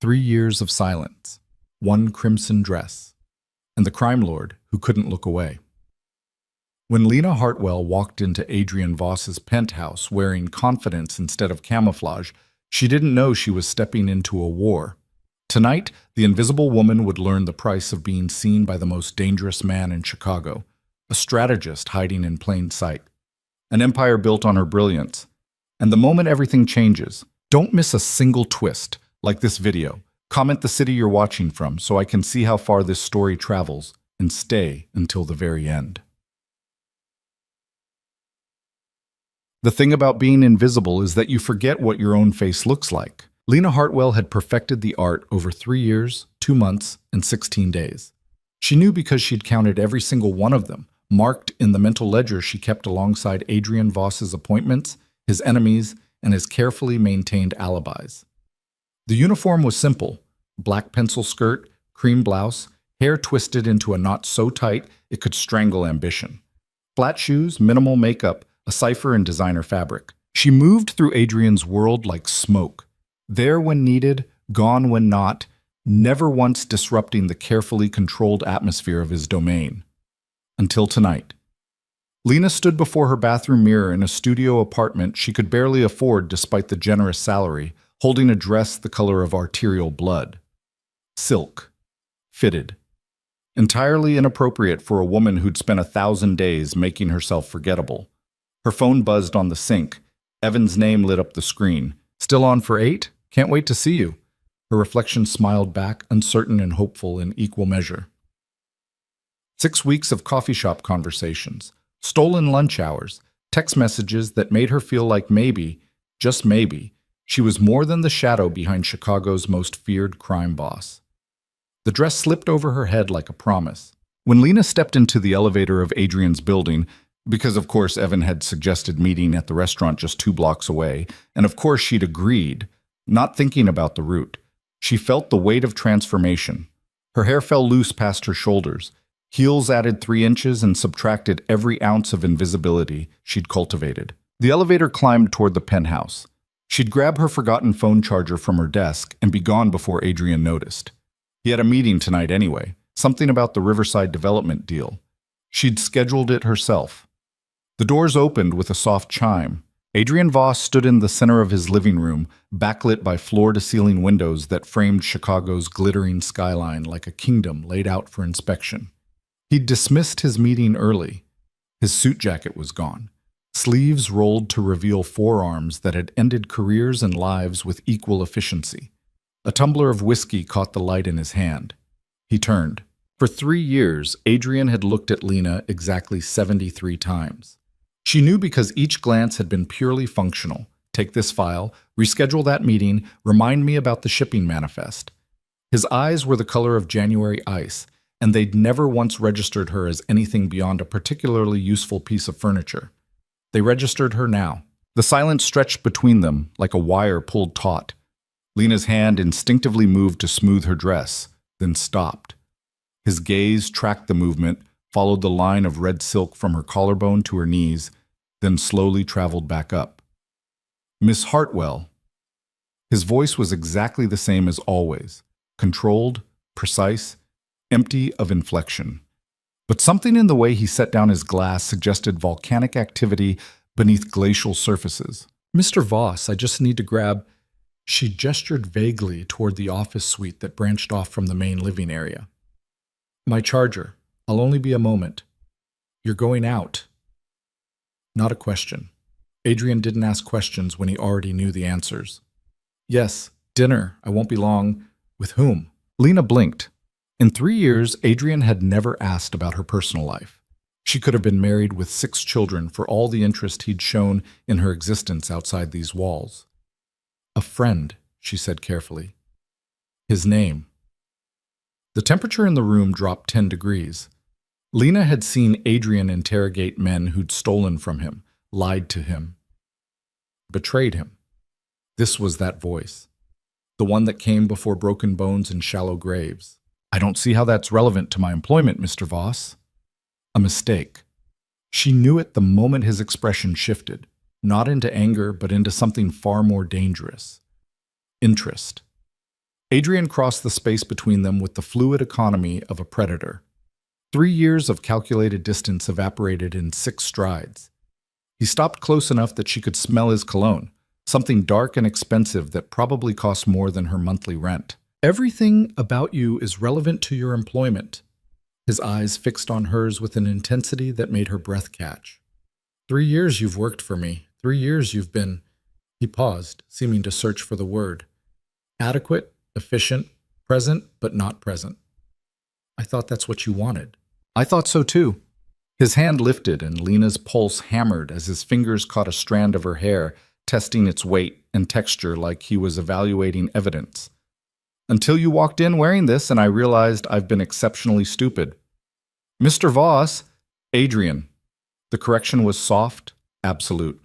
3 years of silence, one crimson dress, and the crime lord who couldn't look away. When Lena Hartwell walked into Adrian Voss's penthouse wearing confidence instead of camouflage, she didn't know she was stepping into a war. Tonight, the Invisible Woman would learn the price of being seen by the most dangerous man in Chicago, a strategist hiding in plain sight, an empire built on her brilliance. And the moment everything changes, don't miss a single twist, like this video. Comment the city you're watching from so I can see how far this story travels, and stay until the very end. The thing about being invisible is that you forget what your own face looks like. Lena Hartwell had perfected the art over 3 years, 2 months, and 16 days. She knew because she'd counted every single one of them, marked in the mental ledger she kept alongside Adrian Voss's appointments, his enemies, and his carefully maintained alibis. The uniform was simple: black pencil skirt, cream blouse, hair twisted into a knot so tight it could strangle ambition. Flat shoes, minimal makeup, a cipher in designer fabric. She moved through Adrian's world like smoke, there when needed, gone when not, never once disrupting the carefully controlled atmosphere of his domain. Until tonight. Lena stood before her bathroom mirror in a studio apartment she could barely afford despite the generous salary, holding a dress the color of arterial blood. Silk. Fitted. Entirely inappropriate for a woman who'd spent 1,000 days making herself forgettable. Her phone buzzed on the sink. Evan's name lit up the screen. "Still on for 8? Can't wait to see you." Her reflection smiled back, uncertain and hopeful in equal measure. 6 weeks of coffee shop conversations, stolen lunch hours, text messages that made her feel like maybe, just maybe, she was more than the shadow behind Chicago's most feared crime boss. The dress slipped over her head like a promise. When Lena stepped into the elevator of Adrian's building, because of course Evan had suggested meeting at the restaurant just 2 blocks away, and of course she'd agreed, not thinking about the route, she felt the weight of transformation. Her hair fell loose past her shoulders. Heels added 3 inches and subtracted every ounce of invisibility she'd cultivated. The elevator climbed toward the penthouse. She'd grab her forgotten phone charger from her desk and be gone before Adrian noticed. He had a meeting tonight anyway, something about the Riverside development deal. She'd scheduled it herself. The doors opened with a soft chime. Adrian Voss stood in the center of his living room, backlit by floor-to-ceiling windows that framed Chicago's glittering skyline like a kingdom laid out for inspection. He'd dismissed his meeting early. His suit jacket was gone. Sleeves rolled to reveal forearms that had ended careers and lives with equal efficiency. A tumbler of whiskey caught the light in his hand. He turned. For 3 years, Adrian had looked at Lena exactly 73 times. She knew because each glance had been purely functional. Take this file, reschedule that meeting, remind me about the shipping manifest. His eyes were the color of January ice, and they'd never once registered her as anything beyond a particularly useful piece of furniture. They registered her now. The silence stretched between them like a wire pulled taut. Lena's hand instinctively moved to smooth her dress, then stopped. His gaze tracked the movement, followed the line of red silk from her collarbone to her knees, then slowly traveled back up. "Miss Hartwell." His voice was exactly the same as always, controlled, precise, empty of inflection. But something in the way he set down his glass suggested volcanic activity beneath glacial surfaces. "Mr. Voss, I just need to grab—" She gestured vaguely toward the office suite that branched off from the main living area. "My charger. I'll only be a moment." "You're going out." Not a question. Adrian didn't ask questions when he already knew the answers. "Yes, dinner. I won't be long." "With whom?" Lena blinked. In 3 years, Adrian had never asked about her personal life. She could have been married with 6 children for all the interest he'd shown in her existence outside these walls. "A friend," she said carefully. "His name." The temperature in the room dropped 10 degrees. Lena had seen Adrian interrogate men who'd stolen from him, lied to him, betrayed him. This was that voice, the one that came before broken bones and shallow graves. "I don't see how that's relevant to my employment, Mr. Voss." A mistake. She knew it the moment his expression shifted, not into anger, but into something far more dangerous. Interest. Adrian crossed the space between them with the fluid economy of a predator. 3 years of calculated distance evaporated in 6 strides. He stopped close enough that she could smell his cologne, something dark and expensive that probably cost more than her monthly rent. Everything about you is relevant to your employment. His eyes fixed on hers with an intensity that made her breath catch. 3 years you've worked for me. 3 years you've been... He paused, seeming to search for the word. Adequate, efficient, present, but not present. I thought that's what you wanted. I thought so too. His hand lifted and Lena's pulse hammered as his fingers caught a strand of her hair, testing its weight and texture like he was evaluating evidence. Until you walked in wearing this and I realized I've been exceptionally stupid. Mr. Voss, Adrian. The correction was soft, absolute.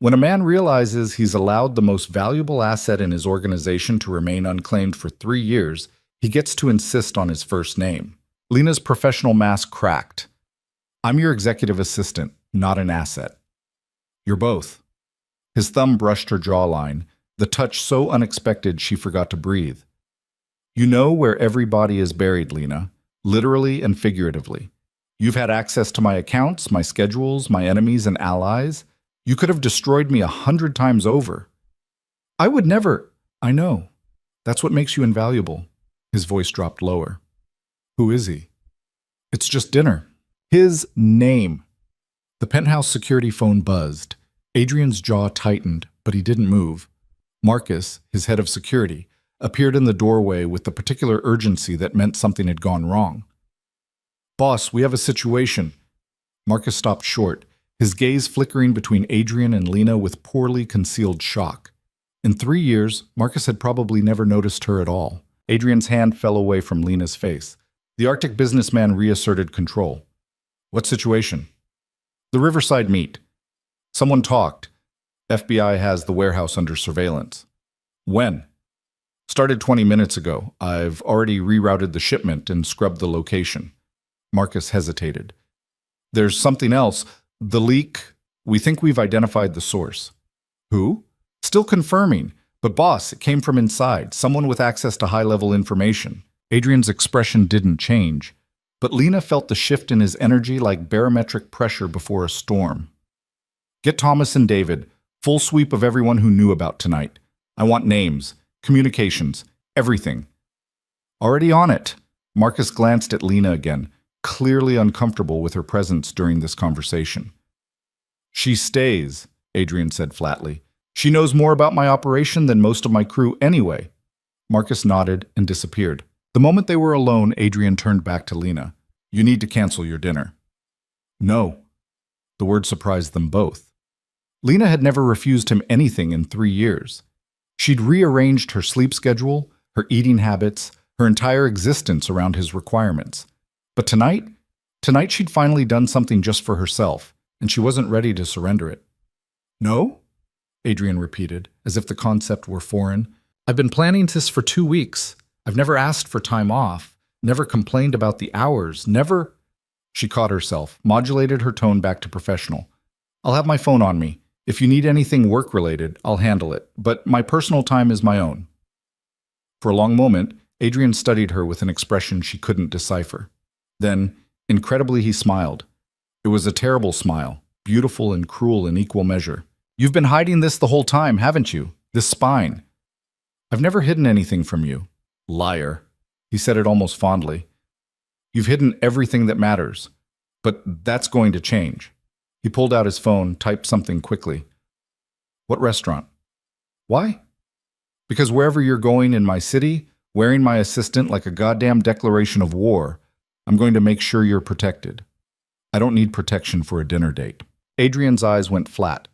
When a man realizes he's allowed the most valuable asset in his organization to remain unclaimed for 3 years, he gets to insist on his first name. Lena's professional mask cracked. I'm your executive assistant, not an asset. You're both. His thumb brushed her jawline, the touch so unexpected she forgot to breathe. You know where every body is buried, Lena, literally and figuratively. You've had access to my accounts, my schedules, my enemies and allies. You could have destroyed me 100 times over. I would never. I know. That's what makes you invaluable. His voice dropped lower. Who is he? It's just dinner. His name. The penthouse security phone buzzed. Adrian's jaw tightened, but he didn't move. Marcus, his head of security, appeared in the doorway with the particular urgency that meant something had gone wrong. Boss, we have a situation. Marcus stopped short, his gaze flickering between Adrian and Lena with poorly concealed shock. In 3 years, Marcus had probably never noticed her at all. Adrian's hand fell away from Lena's face. The Arctic businessman reasserted control. What situation? The Riverside meet. Someone talked. FBI has the warehouse under surveillance. When? Started 20 minutes ago. I've already rerouted the shipment and scrubbed the location. Marcus hesitated. There's something else. The leak. We think we've identified the source. Who? Still confirming. But boss, it came from inside. Someone with access to high-level information. Adrian's expression didn't change, but Lena felt the shift in his energy like barometric pressure before a storm. Get Thomas and David. Full sweep of everyone who knew about tonight. I want names, communications, everything. Already on it. Marcus glanced at Lena again, clearly uncomfortable with her presence during this conversation. She stays, Adrian said flatly. She knows more about my operation than most of my crew anyway. Marcus nodded and disappeared. The moment they were alone, Adrian turned back to Lena. You need to cancel your dinner. No. The word surprised them both. Lena had never refused him anything in 3 years. She'd rearranged her sleep schedule, her eating habits, her entire existence around his requirements. But tonight she'd finally done something just for herself, and she wasn't ready to surrender it. No? Adrian repeated, as if the concept were foreign. I've been planning this for 2 weeks. I've never asked for time off, never complained about the hours, never... She caught herself, modulated her tone back to professional. I'll have my phone on me. If you need anything work-related, I'll handle it, but my personal time is my own. For a long moment, Adrian studied her with an expression she couldn't decipher. Then, incredibly, he smiled. It was a terrible smile, beautiful and cruel in equal measure. You've been hiding this the whole time, haven't you? This spine. I've never hidden anything from you. Liar. He said it almost fondly. You've hidden everything that matters. But that's going to change. He pulled out his phone, typed something quickly. What restaurant? Why? Because wherever you're going in my city, wearing my assistant like a goddamn declaration of war, I'm going to make sure you're protected. I don't need protection for a dinner date. Adrian's eyes went flat.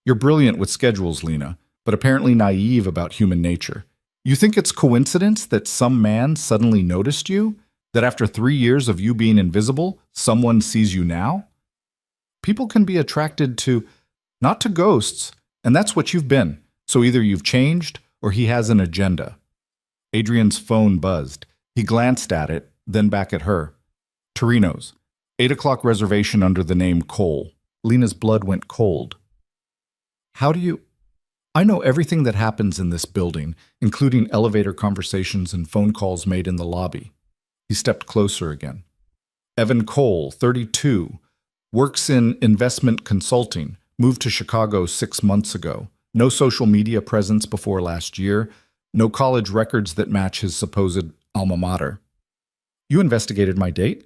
You're brilliant with schedules, Lena, but apparently naive about human nature. You think it's coincidence that some man suddenly noticed you? That after 3 years of you being invisible, someone sees you now? People can be attracted to, not to ghosts, and that's what you've been. So either you've changed or he has an agenda. Adrian's phone buzzed. He glanced at it, then back at her. Torino's. 8 o'clock reservation under the name Cole. Lena's blood went cold. How do you... I know everything that happens in this building, including elevator conversations and phone calls made in the lobby. He stepped closer again. Evan Cole, 32, works in investment consulting, moved to Chicago 6 months ago. No social media presence before last year, no college records that match his supposed alma mater. You investigated my date?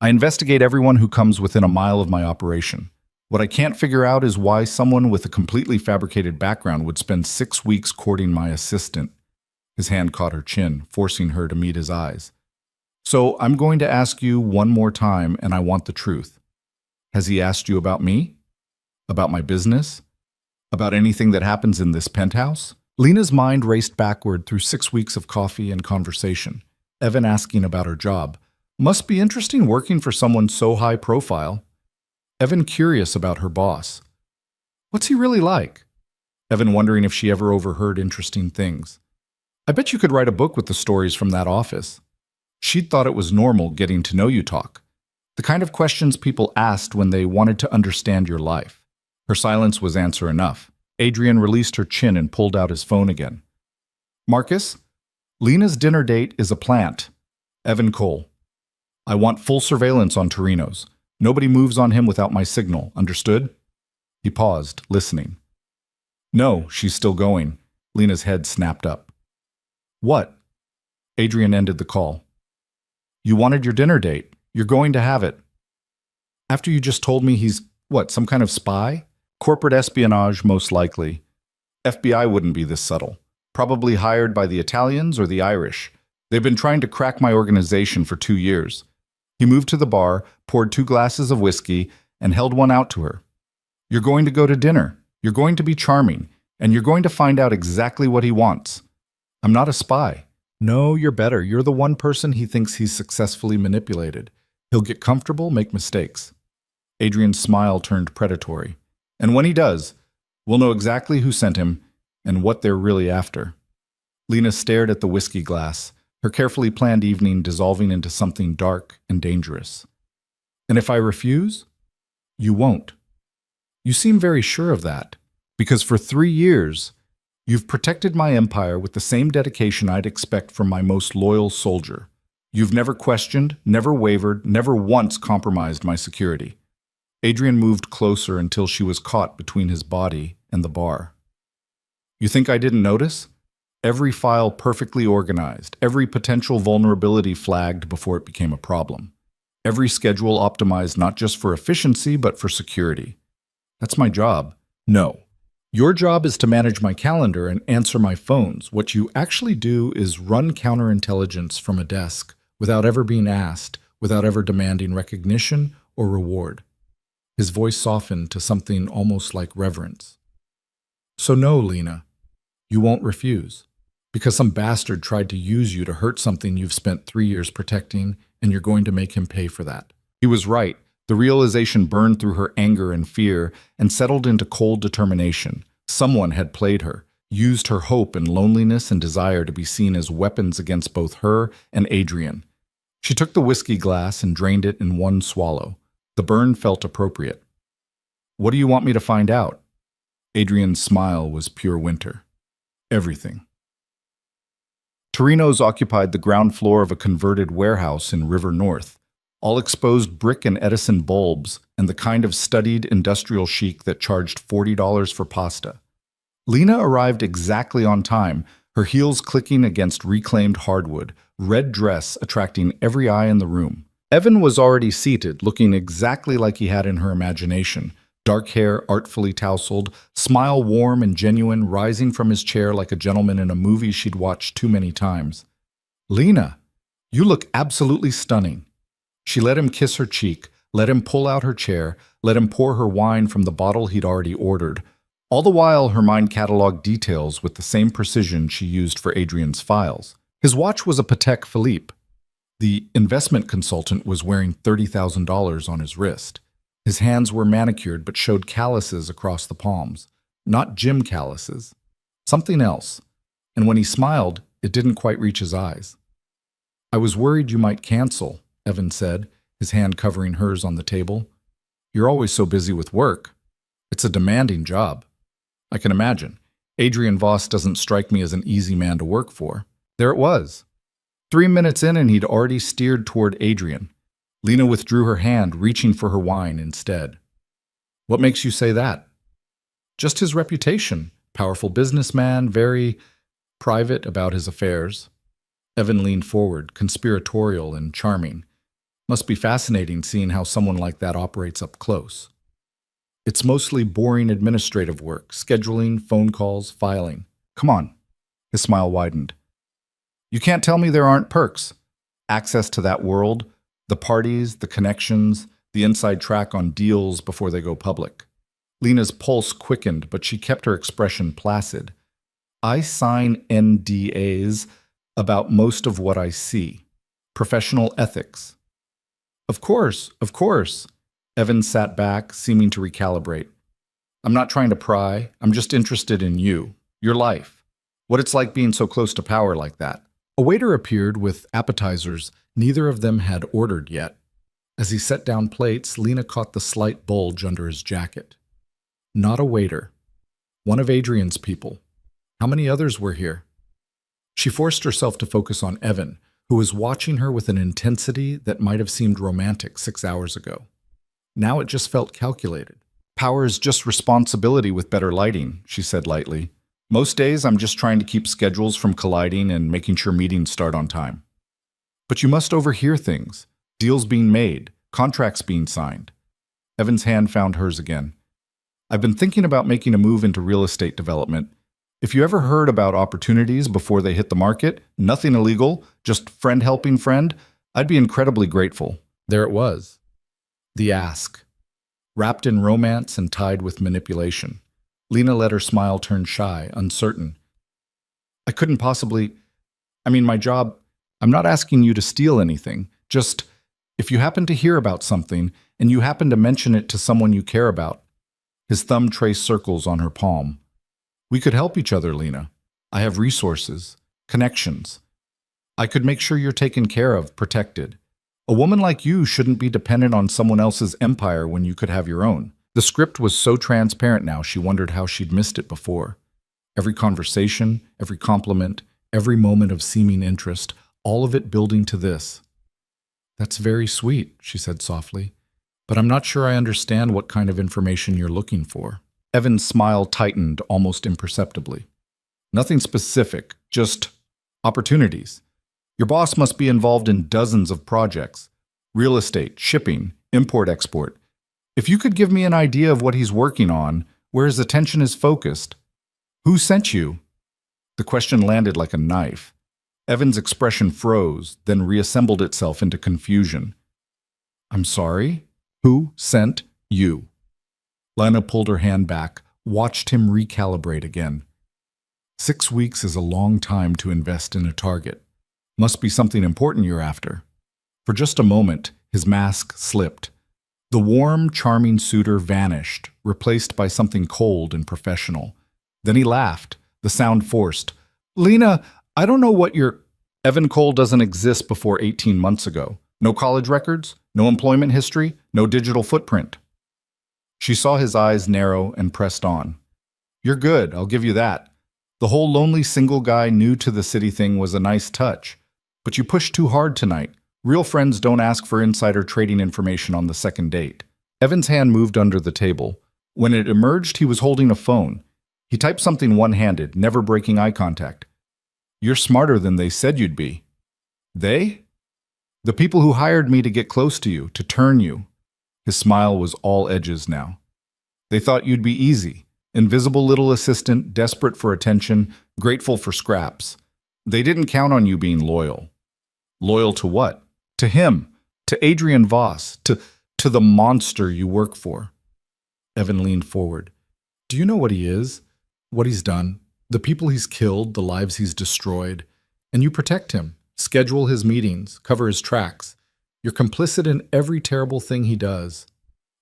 I investigate everyone who comes within a mile of my operation. What I can't figure out is why someone with a completely fabricated background would spend 6 weeks courting my assistant. His hand caught her chin, forcing her to meet his eyes. So I'm going to ask you one more time, and I want the truth. Has he asked you about me? About my business? About anything that happens in this penthouse? Lena's mind raced backward through 6 weeks of coffee and conversation. Evan asking about her job. Must be interesting working for someone so high profile. Evan curious about her boss. What's he really like? Evan wondering if she ever overheard interesting things. I bet you could write a book with the stories from that office. She'd thought it was normal getting to know you talk. The kind of questions people asked when they wanted to understand your life. Her silence was answer enough. Adrian released her chin and pulled out his phone again. Marcus, Lena's dinner date is a plant. Evan Cole. I want full surveillance on Torino's. Nobody moves on him without my signal, understood? He paused, listening. No, she's still going. Lena's head snapped up. What? Adrian ended the call. You wanted your dinner date. You're going to have it. After you just told me he's, what, some kind of spy? Corporate espionage, most likely. FBI wouldn't be this subtle. Probably hired by the Italians or the Irish. They've been trying to crack my organization for 2 years. He moved to the bar, poured 2 glasses of whiskey, and held one out to her. You're going to go to dinner. You're going to be charming. And you're going to find out exactly what he wants. I'm not a spy. No, you're better. You're the one person he thinks he's successfully manipulated. He'll get comfortable, make mistakes. Adrian's smile turned predatory. And when he does, we'll know exactly who sent him and what they're really after. Lena stared at the whiskey glass, her carefully planned evening dissolving into something dark and dangerous. And if I refuse? You won't. You seem very sure of that, because for 3 years, you've protected my empire with the same dedication I'd expect from my most loyal soldier. You've never questioned, never wavered, never once compromised my security. Adrian moved closer until she was caught between his body and the bar. You think I didn't notice? Every file perfectly organized, every potential vulnerability flagged before it became a problem. Every schedule optimized not just for efficiency, but for security. That's my job. No. Your job is to manage my calendar and answer my phones. What you actually do is run counterintelligence from a desk without ever being asked, without ever demanding recognition or reward. His voice softened to something almost like reverence. So no, Lena, you won't refuse. Because some bastard tried to use you to hurt something you've spent 3 years protecting, and you're going to make him pay for that. He was right. The realization burned through her anger and fear and settled into cold determination. Someone had played her, used her hope and loneliness and desire to be seen as weapons against both her and Adrian. She took the whiskey glass and drained it in one swallow. The burn felt appropriate. What do you want me to find out? Adrian's smile was pure winter. Everything. Torino's occupied the ground floor of a converted warehouse in River North. All exposed brick and Edison bulbs, and the kind of studied industrial chic that charged $40 for pasta. Lena arrived exactly on time, her heels clicking against reclaimed hardwood, red dress attracting every eye in the room. Evan was already seated, looking exactly like he had in her imagination. Dark hair artfully tousled, smile warm and genuine, rising from his chair like a gentleman in a movie she'd watched too many times. Lena, you look absolutely stunning. She let him kiss her cheek, let him pull out her chair, let him pour her wine from the bottle he'd already ordered. All the while, her mind cataloged details with the same precision she used for Adrian's files. His watch was a Patek Philippe. The investment consultant was wearing $30,000 on his wrist. His hands were manicured but showed calluses across the palms. Not gym calluses. Something else. And when he smiled, it didn't quite reach his eyes. I was worried you might cancel, Evan said, his hand covering hers on the table. You're always so busy with work. It's a demanding job. I can imagine. Adrian Voss doesn't strike me as an easy man to work for. There it was. 3 minutes in and he'd already steered toward Adrian. Lena withdrew her hand, reaching for her wine instead. What makes you say that? Just his reputation. Powerful businessman, very private about his affairs. Evan leaned forward, conspiratorial and charming. Must be fascinating seeing how someone like that operates up close. It's mostly boring administrative work, scheduling, phone calls, filing. Come on. His smile widened. You can't tell me there aren't perks. Access to that world, the parties, the connections, the inside track on deals before they go public. Lena's pulse quickened, but she kept her expression placid. I sign NDAs about most of what I see. Professional ethics. Of course, of course. Evan sat back, seeming to recalibrate. I'm not trying to pry. I'm just interested in you, your life, what it's like being so close to power like that. A waiter appeared with appetizers neither of them had ordered yet. As he set down plates, Lena caught the slight bulge under his jacket. Not a waiter. One of Adrian's people. How many others were here? She forced herself to focus on Evan, who was watching her with an intensity that might have seemed romantic 6 hours ago. Now it just felt calculated. Power is just responsibility with better lighting, she said lightly. Most days I'm just trying to keep schedules from colliding and making sure meetings start on time. But you must overhear things. Deals being made, contracts being signed. Evan's hand found hers again. I've been thinking about making a move into real estate development. If you ever heard about opportunities before they hit the market, nothing illegal, just friend helping friend, I'd be incredibly grateful. There it was. The ask. Wrapped in romance and tied with manipulation. Lena let her smile turn shy, uncertain. I couldn't possibly... my job... I'm not asking you to steal anything. Just, if you happen to hear about something, and you happen to mention it to someone you care about. His thumb traced circles on her palm. We could help each other, Lena. I have resources, connections. I could make sure you're taken care of, protected. A woman like you shouldn't be dependent on someone else's empire when you could have your own. The script was so transparent now she wondered how she'd missed it before. Every conversation, every compliment, every moment of seeming interest, all of it building to this. That's very sweet, she said softly, but I'm not sure I understand what kind of information you're looking for. Evan's smile tightened almost imperceptibly. Nothing specific, just opportunities. Your boss must be involved in dozens of projects. Real estate, shipping, import-export. If you could give me an idea of what he's working on, where his attention is focused. Who sent you? The question landed like a knife. Evan's expression froze, then reassembled itself into confusion. I'm sorry? Who sent you? Lena pulled her hand back, watched him recalibrate again. 6 weeks is a long time to invest in a target. Must be something important you're after. For just a moment, his mask slipped. The warm, charming suitor vanished, replaced by something cold and professional. Then he laughed, the sound forced. Lena, I don't know what you're... Evan Cole doesn't exist before 18 months ago. No college records, no employment history, no digital footprint. She saw his eyes narrow and pressed on. You're good, I'll give you that. The whole lonely single guy new to the city thing was a nice touch. But you pushed too hard tonight. Real friends don't ask for insider trading information on the second date. Evan's hand moved under the table. When it emerged, he was holding a phone. He typed something one-handed, never breaking eye contact. You're smarter than they said you'd be. They? The people who hired me to get close to you, to turn you. His smile was all edges now. They thought you'd be easy. Invisible little assistant, desperate for attention, grateful for scraps. They didn't count on you being loyal. Loyal to what? To him, to Adrian Voss, to the monster you work for. Evan leaned forward. Do you know what he is? What he's done? The people he's killed, the lives he's destroyed. And you protect him, schedule his meetings, cover his tracks. You're complicit in every terrible thing he does.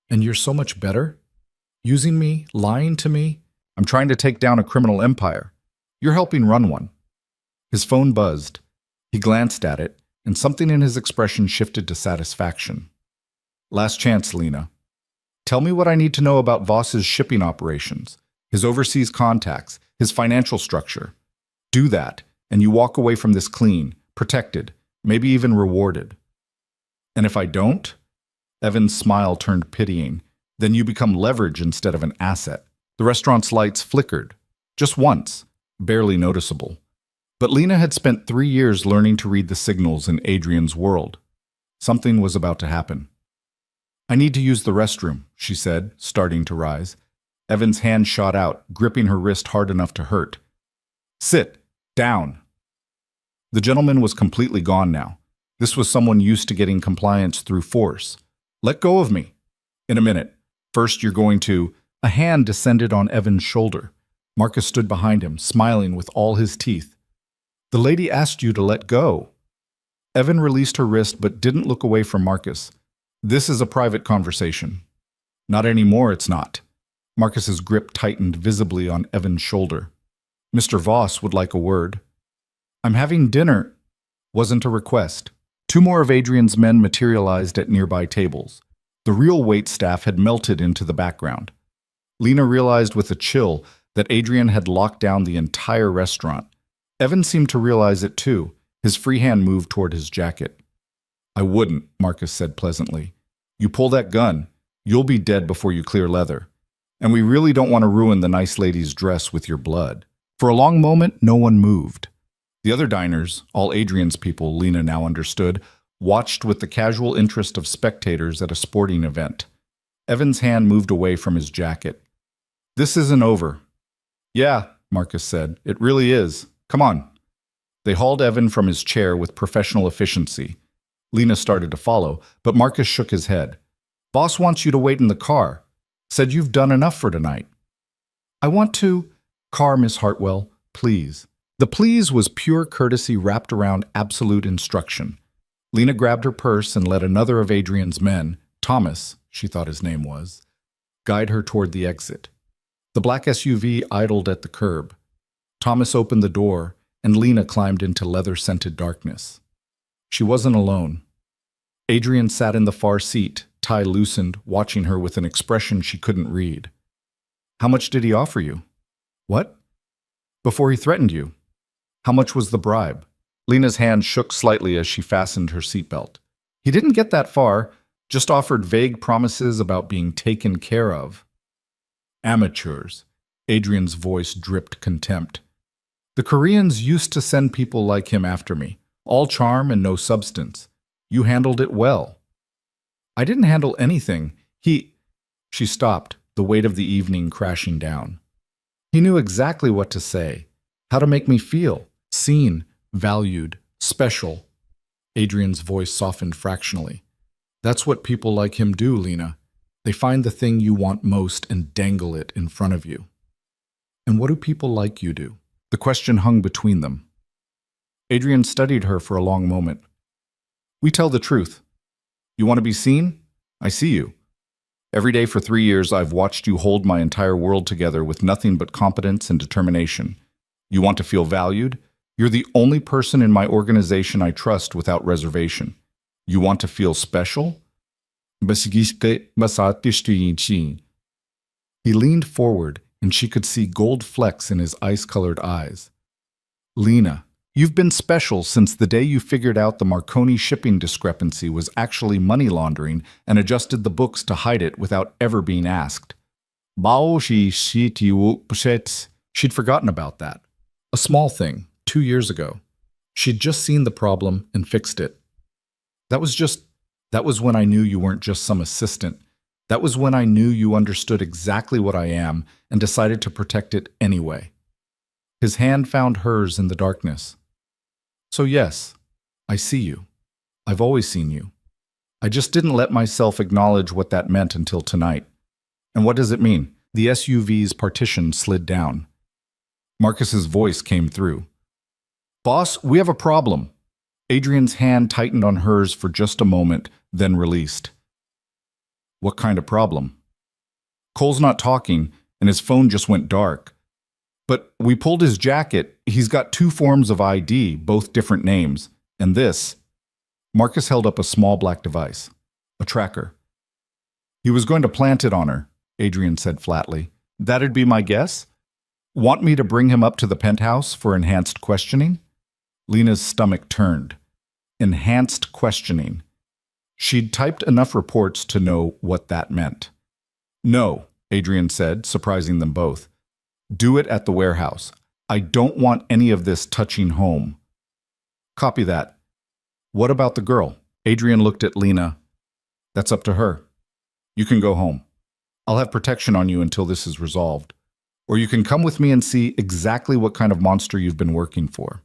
And you're so much better? Using me, lying to me? I'm trying to take down a criminal empire. You're helping run one. His phone buzzed. He glanced at it, and something in his expression shifted to satisfaction. Last chance, Lena. Tell me what I need to know about Voss's shipping operations, his overseas contacts, his financial structure. Do that, and you walk away from this clean, protected, maybe even rewarded. And if I don't? Evan's smile turned pitying. Then you become leverage instead of an asset. The restaurant's lights flickered. Just once, barely noticeable. But Lena had spent 3 years learning to read the signals in Adrian's world. Something was about to happen. I need to use the restroom, she said, starting to rise. Evan's hand shot out, gripping her wrist hard enough to hurt. Sit. Down. The gentleman was completely gone now. This was someone used to getting compliance through force. Let go of me. In a minute. First you're going to... A hand descended on Evan's shoulder. Marcus stood behind him, smiling with all his teeth. The lady asked you to let go. Evan released her wrist but didn't look away from Marcus. This is a private conversation. Not anymore, it's not. Marcus's grip tightened visibly on Evan's shoulder. Mr. Voss would like a word. I'm having dinner. Wasn't a request. 2 more of Adrian's men materialized at nearby tables. The real waitstaff had melted into the background. Lena realized with a chill that Adrian had locked down the entire restaurant. Evan seemed to realize it too. His free hand moved toward his jacket. I wouldn't, Marcus said pleasantly. You pull that gun, you'll be dead before you clear leather. And we really don't want to ruin the nice lady's dress with your blood. For a long moment, no one moved. The other diners, all Adrian's people, Lena now understood, watched with the casual interest of spectators at a sporting event. Evan's hand moved away from his jacket. This isn't over. Yeah, Marcus said. It really is. Come on. They hauled Evan from his chair with professional efficiency. Lena started to follow, but Marcus shook his head. Boss wants you to wait in the car. Said you've done enough for tonight. I want to... Car, Miss Hartwell, please. The please was pure courtesy wrapped around absolute instruction. Lena grabbed her purse and let another of Adrian's men, Thomas, she thought his name was, guide her toward the exit. The black SUV idled at the curb. Thomas opened the door, and Lena climbed into leather-scented darkness. She wasn't alone. Adrian sat in the far seat, tie loosened, watching her with an expression she couldn't read. How much did he offer you? What? Before he threatened you. How much was the bribe? Lena's hand shook slightly as she fastened her seatbelt. He didn't get that far, just offered vague promises about being taken care of. Amateurs. Adrian's voice dripped contempt. The Koreans used to send people like him after me, all charm and no substance. You handled it well. I didn't handle anything. She stopped, the weight of the evening crashing down. He knew exactly what to say, how to make me feel, seen, valued, special. Adrian's voice softened fractionally. That's what people like him do, Lena. They find the thing you want most and dangle it in front of you. And what do people like you do? The question hung between them. Adrian studied her for a long moment. We tell the truth. You want to be seen? I see you. Every day for 3 years, I've watched you hold my entire world together with nothing but competence and determination. You want to feel valued? You're the only person in my organization I trust without reservation. You want to feel special? He leaned forward, and she could see gold flecks in his ice-colored eyes. Lena, you've been special since the day you figured out the Marconi shipping discrepancy was actually money laundering and adjusted the books to hide it without ever being asked. She'd forgotten about that. A small thing, 2 years ago. She'd just seen the problem and fixed it. That was when I knew you weren't just some assistant. That was when I knew you understood exactly what I am and decided to protect it anyway. His hand found hers in the darkness. So yes, I see you. I've always seen you. I just didn't let myself acknowledge what that meant until tonight. And what does it mean? The SUV's partition slid down. Marcus's voice came through. Boss, we have a problem. Adrian's hand tightened on hers for just a moment, then released. What kind of problem? Cole's not talking, and his phone just went dark. But we pulled his jacket. He's got 2 forms of ID, both different names. And this. Marcus held up a small black device. A tracker. He was going to plant it on her, Adrian said flatly. That'd be my guess? Want me to bring him up to the penthouse for enhanced questioning? Lena's stomach turned. Enhanced questioning. She'd typed enough reports to know what that meant. No, Adrian said, surprising them both. Do it at the warehouse. I don't want any of this touching home. Copy that. What about the girl? Adrian looked at Lena. That's up to her. You can go home. I'll have protection on you until this is resolved. Or you can come with me and see exactly what kind of monster you've been working for.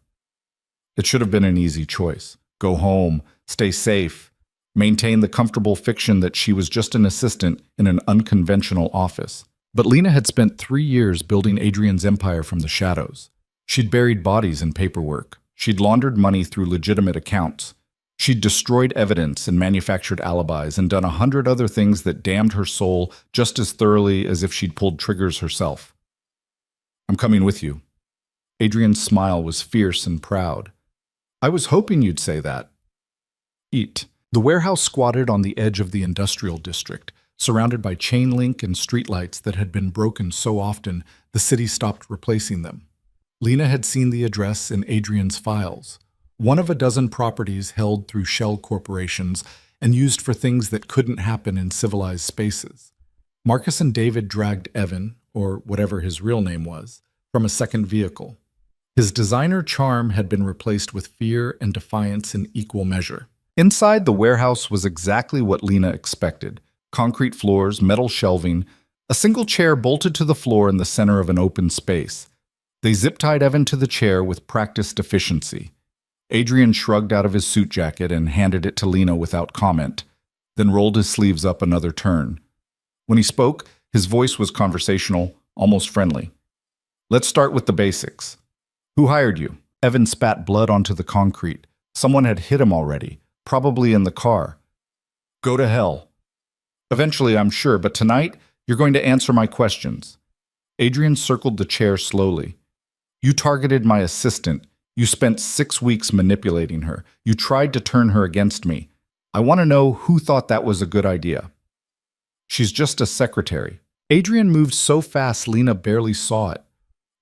It should have been an easy choice. Go home, stay safe, maintain the comfortable fiction that she was just an assistant in an unconventional office. But Lena had spent 3 years building Adrian's empire from the shadows. She'd buried bodies in paperwork. She'd laundered money through legitimate accounts. She'd destroyed evidence and manufactured alibis and done 100 other things that damned her soul just as thoroughly as if she'd pulled triggers herself. I'm coming with you. Adrian's smile was fierce and proud. I was hoping you'd say that. Eat. The warehouse squatted on the edge of the industrial district, surrounded by chain link and streetlights that had been broken so often the city stopped replacing them. Lena had seen the address in Adrian's files, one of a dozen properties held through shell corporations and used for things that couldn't happen in civilized spaces. Marcus and David dragged Evan, or whatever his real name was, from a second vehicle. His designer charm had been replaced with fear and defiance in equal measure. Inside, the warehouse was exactly what Lena expected. Concrete floors, metal shelving, a single chair bolted to the floor in the center of an open space. They zip-tied Evan to the chair with practiced efficiency. Adrian shrugged out of his suit jacket and handed it to Lena without comment, then rolled his sleeves up another turn. When he spoke, his voice was conversational, almost friendly. Let's start with the basics. Who hired you? Evan spat blood onto the concrete. Someone had hit him already, probably in the car. Go to hell. Eventually, I'm sure, but tonight, you're going to answer my questions. Adrian circled the chair slowly. You targeted my assistant. You spent 6 weeks manipulating her. You tried to turn her against me. I want to know who thought that was a good idea. She's just a secretary. Adrian moved so fast Lena barely saw it.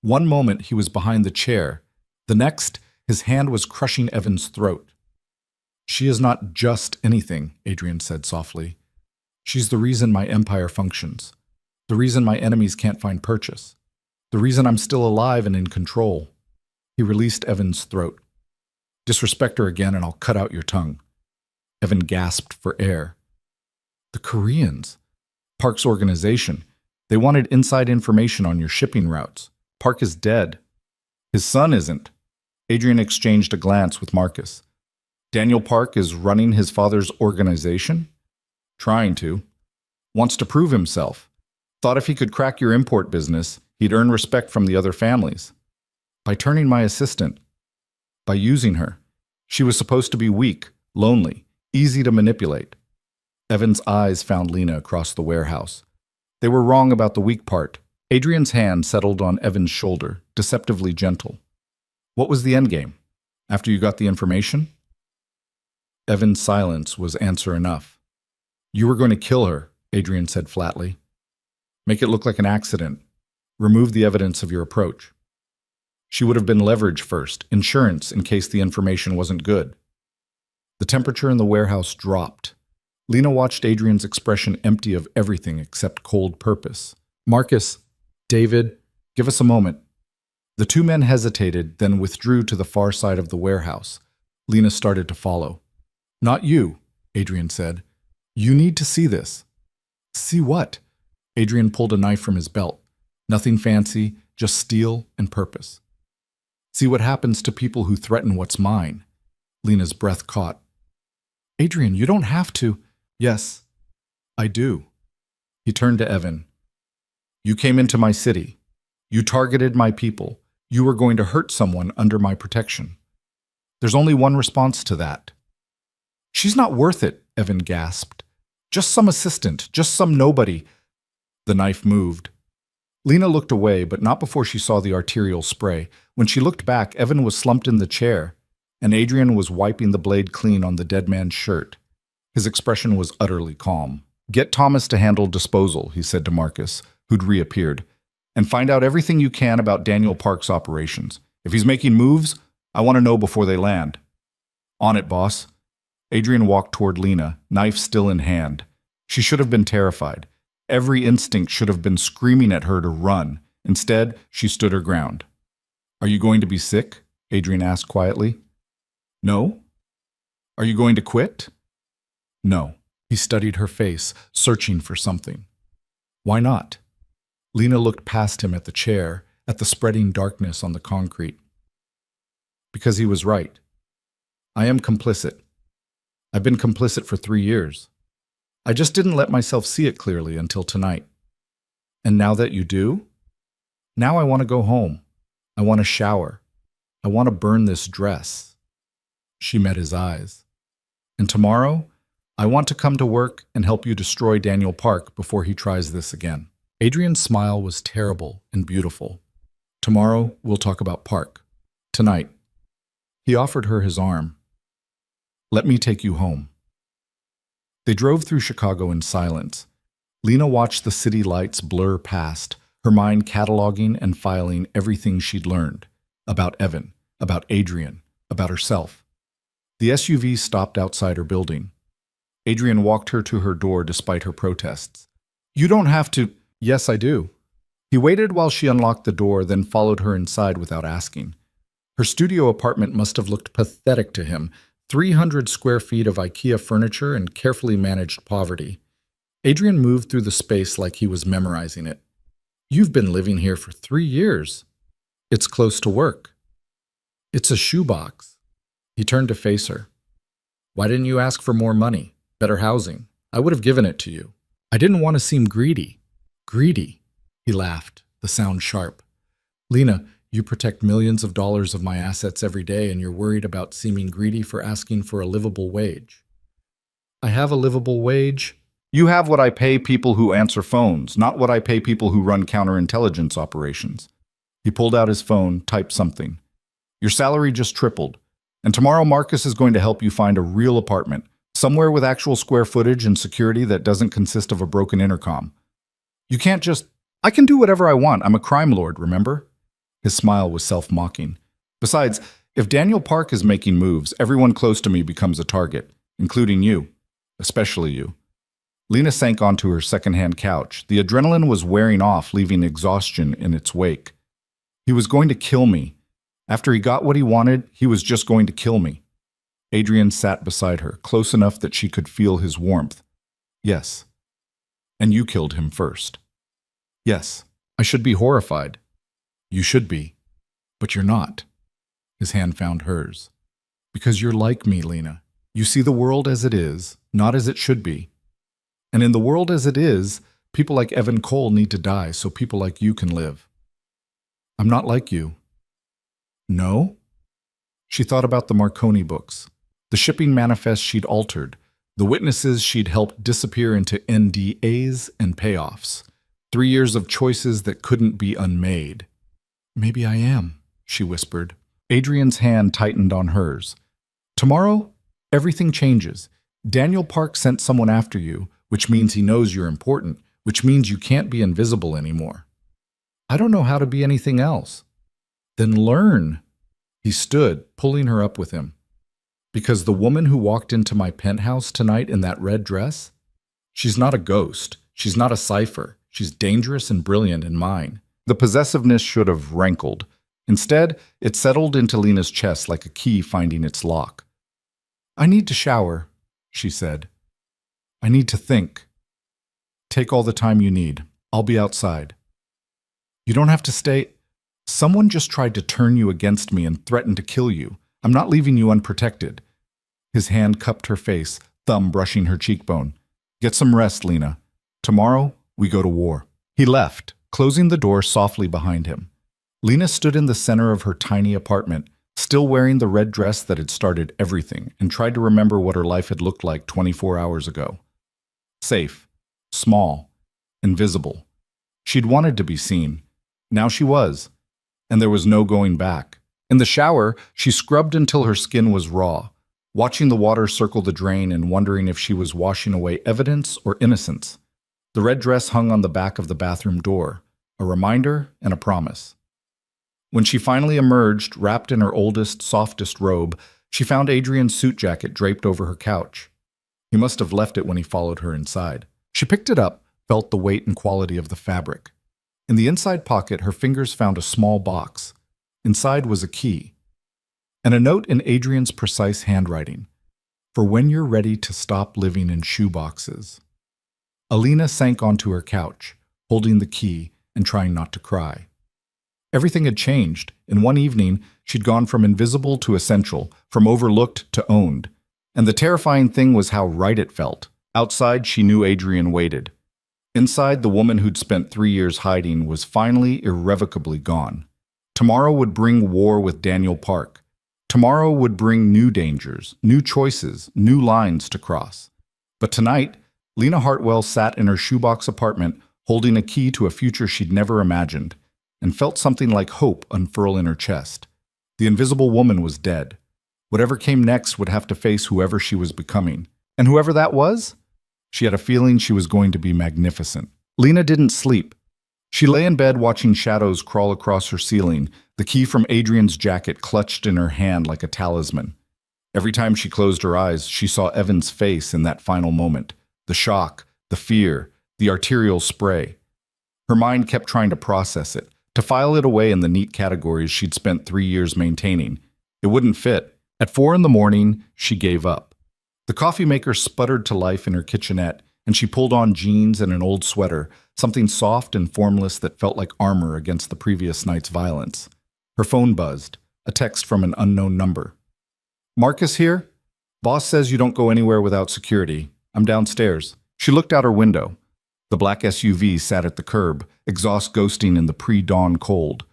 One moment he was behind the chair. The next, his hand was crushing Evan's throat. She is not just anything, Adrian said softly. She's the reason my empire functions. The reason my enemies can't find purchase. The reason I'm still alive and in control. He released Evan's throat. Disrespect her again and I'll cut out your tongue. Evan gasped for air. The Koreans. Park's organization. They wanted inside information on your shipping routes. Park is dead. His son isn't. Adrian exchanged a glance with Marcus. Daniel Park is running his father's organization? Trying to. Wants to prove himself. Thought if he could crack your import business, he'd earn respect from the other families. By turning my assistant. By using her. She was supposed to be weak, lonely, easy to manipulate. Evan's eyes found Lena across the warehouse. They were wrong about the weak part. Adrian's hand settled on Evan's shoulder, deceptively gentle. What was the endgame? After you got the information? Evan's silence was answer enough. You were going to kill her, Adrian said flatly. Make it look like an accident. Remove the evidence of your approach. She would have been leverage first, insurance in case the information wasn't good. The temperature in the warehouse dropped. Lena watched Adrian's expression empty of everything except cold purpose. Marcus, David, give us a moment. The two men hesitated, then withdrew to the far side of the warehouse. Lena started to follow. Not you, Adrian said. You need to see this. See what? Adrian pulled a knife from his belt. Nothing fancy, just steel and purpose. See what happens to people who threaten what's mine. Lena's breath caught. Adrian, you don't have to. Yes, I do. He turned to Evan. You came into my city. You targeted my people. You were going to hurt someone under my protection. There's only one response to that. She's not worth it, Evan gasped. Just some assistant, just some nobody. The knife moved. Lena looked away, but not before she saw the arterial spray. When she looked back, Evan was slumped in the chair, and Adrian was wiping the blade clean on the dead man's shirt. His expression was utterly calm. Get Thomas to handle disposal, he said to Marcus, who'd reappeared. and find out everything you can about Daniel Park's operations. If he's making moves, I want to know before they land. On it, boss. Adrian walked toward Lena, knife still in hand. She should have been terrified. Every instinct should have been screaming at her to run. Instead, she stood her ground. Are you going to be sick? Adrian asked quietly. No. Are you going to quit? No. He studied her face, searching for something. Why not? Lena looked past him at the chair, at the spreading darkness on the concrete. Because he was right. I am complicit. I've been complicit for 3 years. I just didn't let myself see it clearly until tonight. And now that you do? Now I want to go home. I want to shower. I want to burn this dress. She met his eyes. And tomorrow, I want to come to work and help you destroy Daniel Park before he tries this again. Adrian's smile was terrible and beautiful. Tomorrow, we'll talk about Park. Tonight. He offered her his arm. Let me take you home. They drove through Chicago in silence. Lena watched the city lights blur past, her mind cataloging and filing everything she'd learned. About Evan, about Adrian, about herself. The SUV stopped outside her building. Adrian walked her to her door despite her protests. You don't have to. Yes, I do. He waited while she unlocked the door, then followed her inside without asking. Her studio apartment must have looked pathetic to him. 300 square feet of IKEA furniture and carefully managed poverty. Adrian moved through the space like he was memorizing it. You've been living here for 3 years. It's close to work. It's a shoebox. He turned to face her. Why didn't you ask for more money, better housing? I would have given it to you. I didn't want to seem greedy. Greedy? He laughed, the sound sharp. Lena, you protect millions of dollars of my assets every day, and you're worried about seeming greedy for asking for a livable wage. I have a livable wage. You have what I pay people who answer phones, not what I pay people who run counterintelligence operations. He pulled out his phone, typed something. Your salary just tripled, and tomorrow Marcus is going to help you find a real apartment, somewhere with actual square footage and security that doesn't consist of a broken intercom. You can't just, I can do whatever I want. I'm a crime lord, remember? His smile was self-mocking. Besides, if Daniel Park is making moves, everyone close to me becomes a target, including you, especially you. Lena sank onto her second-hand couch. The adrenaline was wearing off, leaving exhaustion in its wake. He was going to kill me. After he got what he wanted, he was just going to kill me. Adrian sat beside her, close enough that she could feel his warmth. Yes. And you killed him first. Yes. I should be horrified. You should be. But you're not. His hand found hers. Because you're like me, Lena. You see the world as it is, not as it should be. And in the world as it is, people like Evan Cole need to die so people like you can live. I'm not like you. No? She thought about the Marconi books, the shipping manifest she'd altered, the witnesses she'd helped disappear into NDAs and payoffs, 3 years of choices that couldn't be unmade. Maybe I am, she whispered. Adrian's hand tightened on hers. Tomorrow, everything changes. Daniel Park sent someone after you, which means he knows you're important, which means you can't be invisible anymore. I don't know how to be anything else. Then learn. He stood, pulling her up with him. Because the woman who walked into my penthouse tonight in that red dress, she's not a ghost. She's not a cipher. She's dangerous and brilliant in mine. The possessiveness should have rankled. Instead, it settled into Lena's chest like a key finding its lock. I need to shower, she said. I need to think. Take all the time you need. I'll be outside. You don't have to stay. Someone just tried to turn you against me and threatened to kill you. I'm not leaving you unprotected. His hand cupped her face, thumb brushing her cheekbone. Get some rest, Lena. Tomorrow, we go to war. He left, closing the door softly behind him. Lena stood in the center of her tiny apartment, still wearing the red dress that had started everything, and tried to remember what her life had looked like 24 hours ago. Safe, small, invisible. She'd wanted to be seen. Now she was, and there was no going back. In the shower, she scrubbed until her skin was raw, watching the water circle the drain and wondering if she was washing away evidence or innocence. The red dress hung on the back of the bathroom door. a reminder and a promise. When she finally emerged, wrapped in her oldest, softest robe, she found Adrian's suit jacket draped over her couch. He must have left it when he followed her inside. She picked it up, felt the weight and quality of the fabric. In the inside pocket, her fingers found a small box. Inside was a key, and a note in Adrian's precise handwriting. For when you're ready to stop living in shoeboxes. Alina sank onto her couch, holding the key and trying not to cry. Everything had changed. In one evening, she'd gone from invisible to essential, from overlooked to owned. And the terrifying thing was how right it felt. Outside, she knew Adrian waited. Inside, the woman who'd spent 3 years hiding was finally irrevocably gone. Tomorrow would bring war with Daniel Park. Tomorrow would bring new dangers, new choices, new lines to cross. But tonight, Lena Hartwell sat in her shoebox apartment, holding a key to a future she'd never imagined, and felt something like hope unfurl in her chest. The invisible woman was dead. Whatever came next would have to face whoever she was becoming. And whoever that was? She had a feeling she was going to be magnificent. Lena didn't sleep. She lay in bed watching shadows crawl across her ceiling, the key from Adrian's jacket clutched in her hand like a talisman. Every time she closed her eyes, she saw Evan's face in that final moment. The shock, the fear, the arterial spray. Her mind kept trying to process it, to file it away in the neat categories she'd spent 3 years maintaining. It wouldn't fit. At 4 a.m, she gave up. The coffee maker sputtered to life in her kitchenette, and she pulled on jeans and an old sweater, something soft and formless that felt like armor against the previous night's violence. Her phone buzzed, a text from an unknown number. "Marcus here? Boss says you don't go anywhere without security. I'm downstairs." She looked out her window. The black SUV sat at the curb, exhaust ghosting in the pre-dawn cold.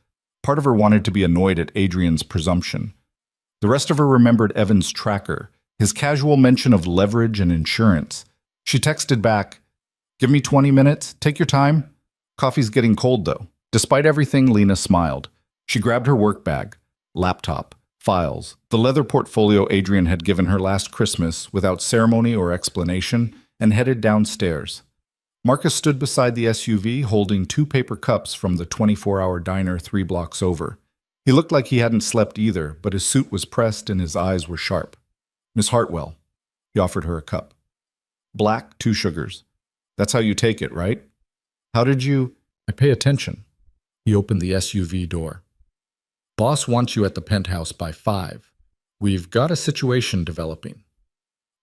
Part of her wanted to be annoyed at Adrian's presumption. The rest of her remembered Evan's tracker, his casual mention of leverage and insurance. She texted back, "Give me 20 minutes, take your time. Coffee's getting cold though." Despite everything, Lena smiled. She grabbed her work bag, laptop, files, the leather portfolio Adrian had given her last Christmas without ceremony or explanation, and headed downstairs. Marcus stood beside the SUV holding 2 paper cups from the 24-hour diner 3 blocks over. He looked like he hadn't slept either, but his suit was pressed and his eyes were sharp. "Miss Hartwell." He offered her a cup. "Black, 2 sugars. That's how you take it, right?" "How did you—" "I pay attention." He opened the SUV door. "Boss wants you at the penthouse by 5. We've got a situation developing."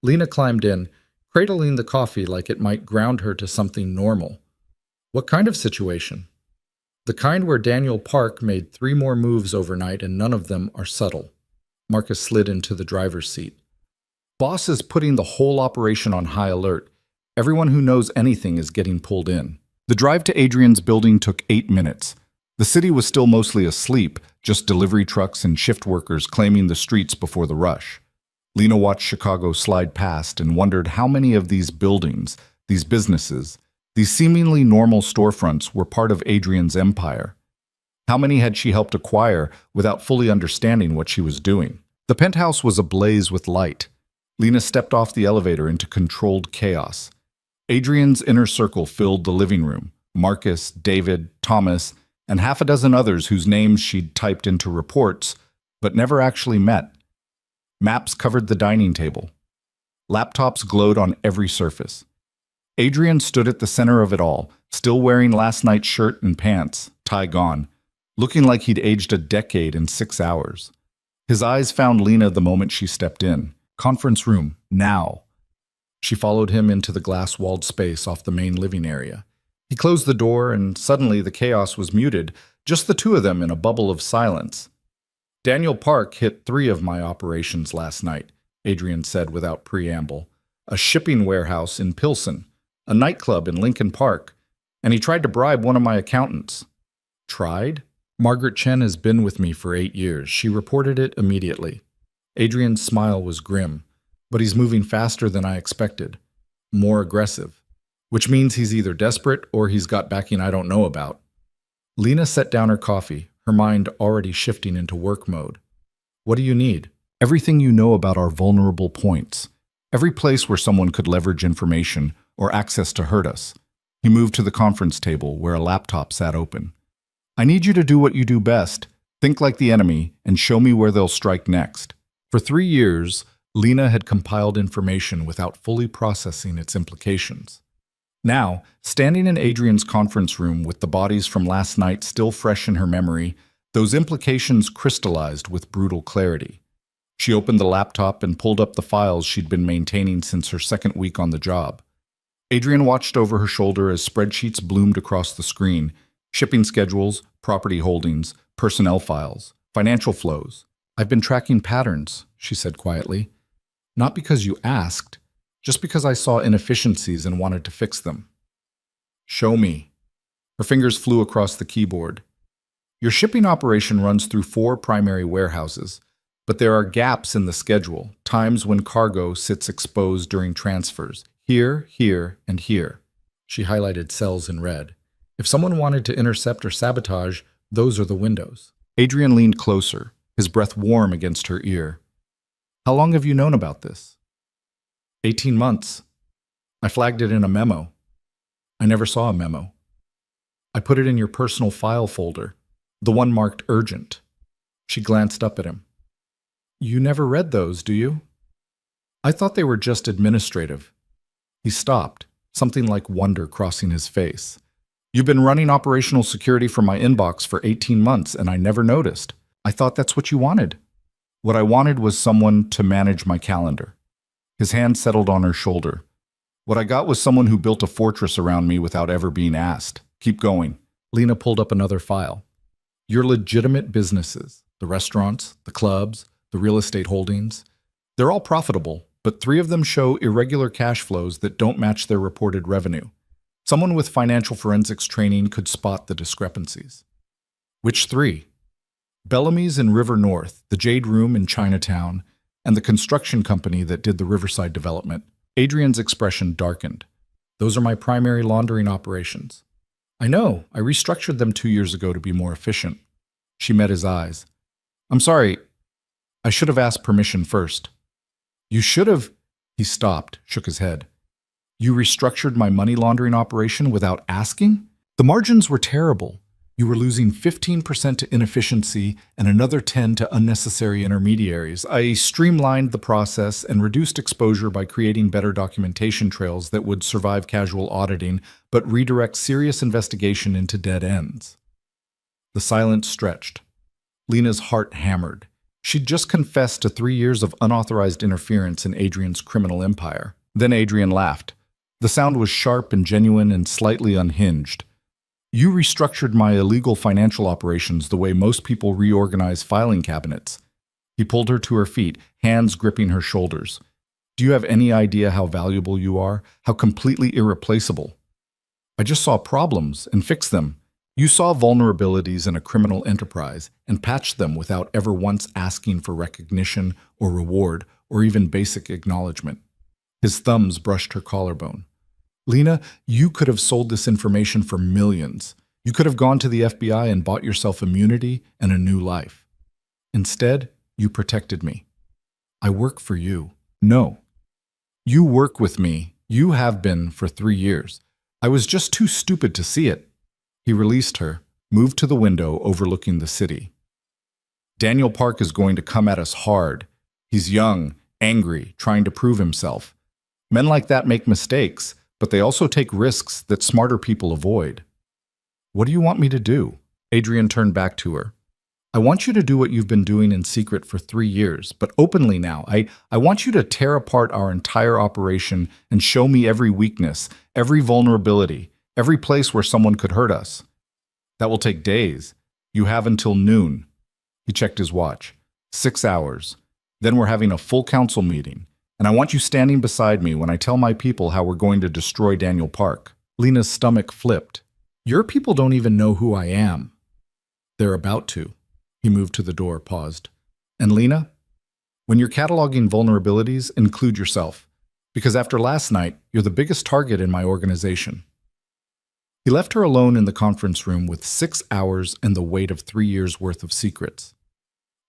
Lena climbed in, cradling the coffee like it might ground her to something normal. "What kind of situation?" "The kind where Daniel Park made 3 more moves overnight and none of them are subtle." Marcus slid into the driver's seat. "Boss is putting the whole operation on high alert. Everyone who knows anything is getting pulled in." The drive to Adrian's building took 8 minutes. The city was still mostly asleep, just delivery trucks and shift workers claiming the streets before the rush. Lena watched Chicago slide past and wondered how many of these buildings, these businesses, these seemingly normal storefronts were part of Adrian's empire. How many had she helped acquire without fully understanding what she was doing? The penthouse was ablaze with light. Lena stepped off the elevator into controlled chaos. Adrian's inner circle filled the living room. Marcus, David, Thomas, and half a dozen others whose names she'd typed into reports, but never actually met. Maps covered the dining table. Laptops glowed on every surface. Adrian stood at the center of it all, still wearing last night's shirt and pants, tie gone, looking like he'd aged a decade in 6 hours. His eyes found Lena the moment she stepped in. "Conference room, now." She followed him into the glass-walled space off the main living area. He closed the door, and suddenly the chaos was muted, just the 2 of them in a bubble of silence. "Daniel Park hit 3 of my operations last night," Adrian said without preamble. "A shipping warehouse in Pilsen, a nightclub in Lincoln Park, and he tried to bribe one of my accountants." "Tried?" "Margaret Chen has been with me for 8 years. She reported it immediately." Adrian's smile was grim. "But he's moving faster than I expected. More aggressive. Which means he's either desperate or he's got backing I don't know about." Lena set down her coffee, her mind already shifting into work mode. "What do you need?" "Everything you know about our vulnerable points. Every place where someone could leverage information or access to hurt us. He moved to the conference table where a laptop sat open. I need you to do what you do best. Think like the enemy and show me where they'll strike next. For 3 years, Lena had compiled information without fully processing its implications. Now, standing in Adrian's conference room with the bodies from last night still fresh in her memory, those implications crystallized with brutal clarity. She opened the laptop and pulled up the files she'd been maintaining since her second week on the job. Adrian watched over her shoulder as spreadsheets bloomed across the screen: shipping schedules, property holdings, personnel files, financial flows. I've been tracking patterns, she said quietly. Not because you asked, just because I saw inefficiencies and wanted to fix them. Show me. Her fingers flew across the keyboard. Your shipping operation runs through 4 primary warehouses, but there are gaps in the schedule, times when cargo sits exposed during transfers. Here, here, and here. She highlighted cells in red. If someone wanted to intercept or sabotage, those are the windows. Adrian leaned closer, his breath warm against her ear. How long have you known about this? 18 months. I flagged it in a memo. I never saw a memo. I put it in your personal file folder, the one marked urgent. She glanced up at him. You never read those, do you? I thought they were just administrative. He stopped, something like wonder crossing his face. You've been running operational security for my inbox for 18 months, and I never noticed. I thought that's what you wanted. What I wanted was someone to manage my calendar. His hand settled on her shoulder. What I got was someone who built a fortress around me without ever being asked. Keep going. Lena pulled up another file. Your legitimate businesses, the restaurants, the clubs, the real estate holdings, they're all profitable, but 3 of them show irregular cash flows that don't match their reported revenue. Someone with financial forensics training could spot the discrepancies. Which 3? Bellamy's in River North, the Jade Room in Chinatown, and the construction company that did the Riverside development. Adrian's expression darkened. Those are my primary laundering operations. I know, I restructured them 2 years ago to be more efficient. She met his eyes. I'm sorry, I should have asked permission first. You should have. He stopped, shook his head. You restructured my money laundering operation without asking? The margins were terrible. You were losing 15% to inefficiency and another 10% to unnecessary intermediaries. I streamlined the process and reduced exposure by creating better documentation trails that would survive casual auditing, but redirect serious investigation into dead ends. The silence stretched. Lena's heart hammered. She'd just confessed to 3 years of unauthorized interference in Adrian's criminal empire. Then Adrian laughed. The sound was sharp and genuine and slightly unhinged. You restructured my illegal financial operations the way most people reorganize filing cabinets. He pulled her to her feet, hands gripping her shoulders. Do you have any idea how valuable you are? How completely irreplaceable? I just saw problems and fixed them. You saw vulnerabilities in a criminal enterprise and patched them without ever once asking for recognition or reward or even basic acknowledgement. His thumbs brushed her collarbone. Lena, you could have sold this information for millions. You could have gone to the FBI and bought yourself immunity and a new life. Instead, you protected me. I work for you. No. You work with me. You have been for 3 years. I was just too stupid to see it. He released her, moved to the window overlooking the city. Daniel Park is going to come at us hard. He's young, angry, trying to prove himself. Men like that make mistakes, but they also take risks that smarter people avoid. What do you want me to do? Adrian turned back to her. I want you to do what you've been doing in secret for 3 years, but openly now. I want you to tear apart our entire operation and show me every weakness, every vulnerability, every place where someone could hurt us. That will take days. You have until noon. He checked his watch. 6 hours. Then we're having a full council meeting. And I want you standing beside me when I tell my people how we're going to destroy Daniel Park. Lena's stomach flipped. Your people don't even know who I am. They're about to. He moved to the door, paused. And Lena, when you're cataloging vulnerabilities, include yourself. Because after last night, you're the biggest target in my organization. He left her alone in the conference room with 6 hours and the weight of 3 years' worth of secrets.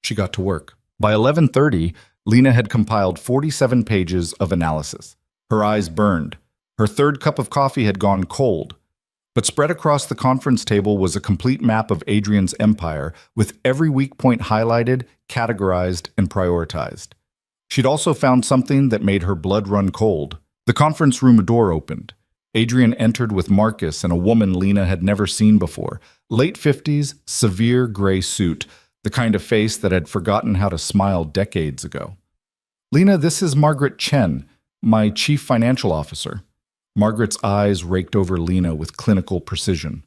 She got to work. By 11:30, Lena had compiled 47 pages of analysis. Her eyes burned. Her third cup of coffee had gone cold. But spread across the conference table was a complete map of Adrian's empire, with every weak point highlighted, categorized, and prioritized. She'd also found something that made her blood run cold. The conference room door opened. Adrian entered with Marcus and a woman Lena had never seen before. Late 50s, severe gray suit, the kind of face that had forgotten how to smile decades ago. Lena, this is Margaret Chen, my chief financial officer. Margaret's eyes raked over Lena with clinical precision.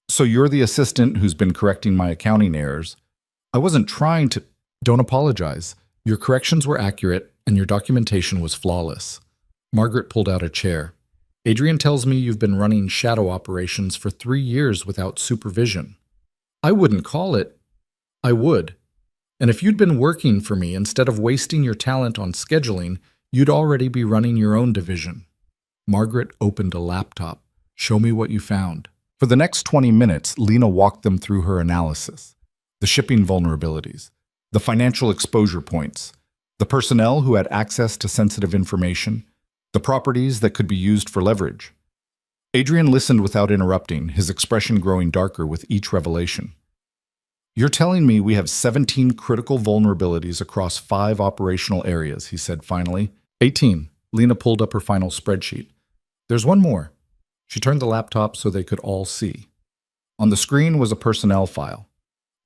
So you're the assistant who's been correcting my accounting errors. I wasn't trying to... Don't apologize. Your corrections were accurate and your documentation was flawless. Margaret pulled out a chair. Adrian tells me you've been running shadow operations for 3 years without supervision. I wouldn't call it. I would. And if you'd been working for me instead of wasting your talent on scheduling, you'd already be running your own division. Margaret opened a laptop. Show me what you found. For the next 20 minutes, Lena walked them through her analysis. The shipping vulnerabilities, the financial exposure points, the personnel who had access to sensitive information, the properties that could be used for leverage. Adrian listened without interrupting, his expression growing darker with each revelation. You're telling me we have 17 critical vulnerabilities across 5 operational areas, he said finally. 18. Lena pulled up her final spreadsheet. There's one more. She turned the laptop so they could all see. On the screen was a personnel file.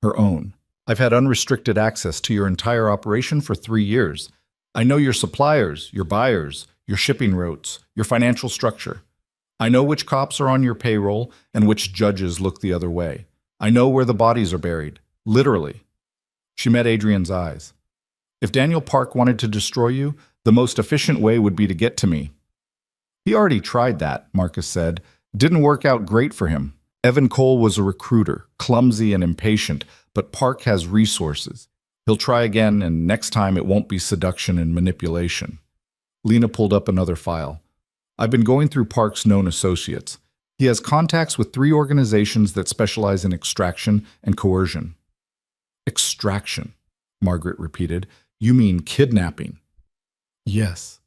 Her own. I've had unrestricted access to your entire operation for 3 years. I know your suppliers, your buyers, your shipping routes, your financial structure. I know which cops are on your payroll and which judges look the other way. I know where the bodies are buried. Literally. She met Adrian's eyes. If Daniel Park wanted to destroy you, the most efficient way would be to get to me. He already tried that, Marcus said. Didn't work out great for him. Evan Cole was a recruiter, clumsy and impatient, but Park has resources. He'll try again, and next time it won't be seduction and manipulation. Lena pulled up another file. I've been going through Park's known associates. He has contacts with 3 organizations that specialize in extraction and coercion. Extraction, Margaret repeated. You mean kidnapping? Yes.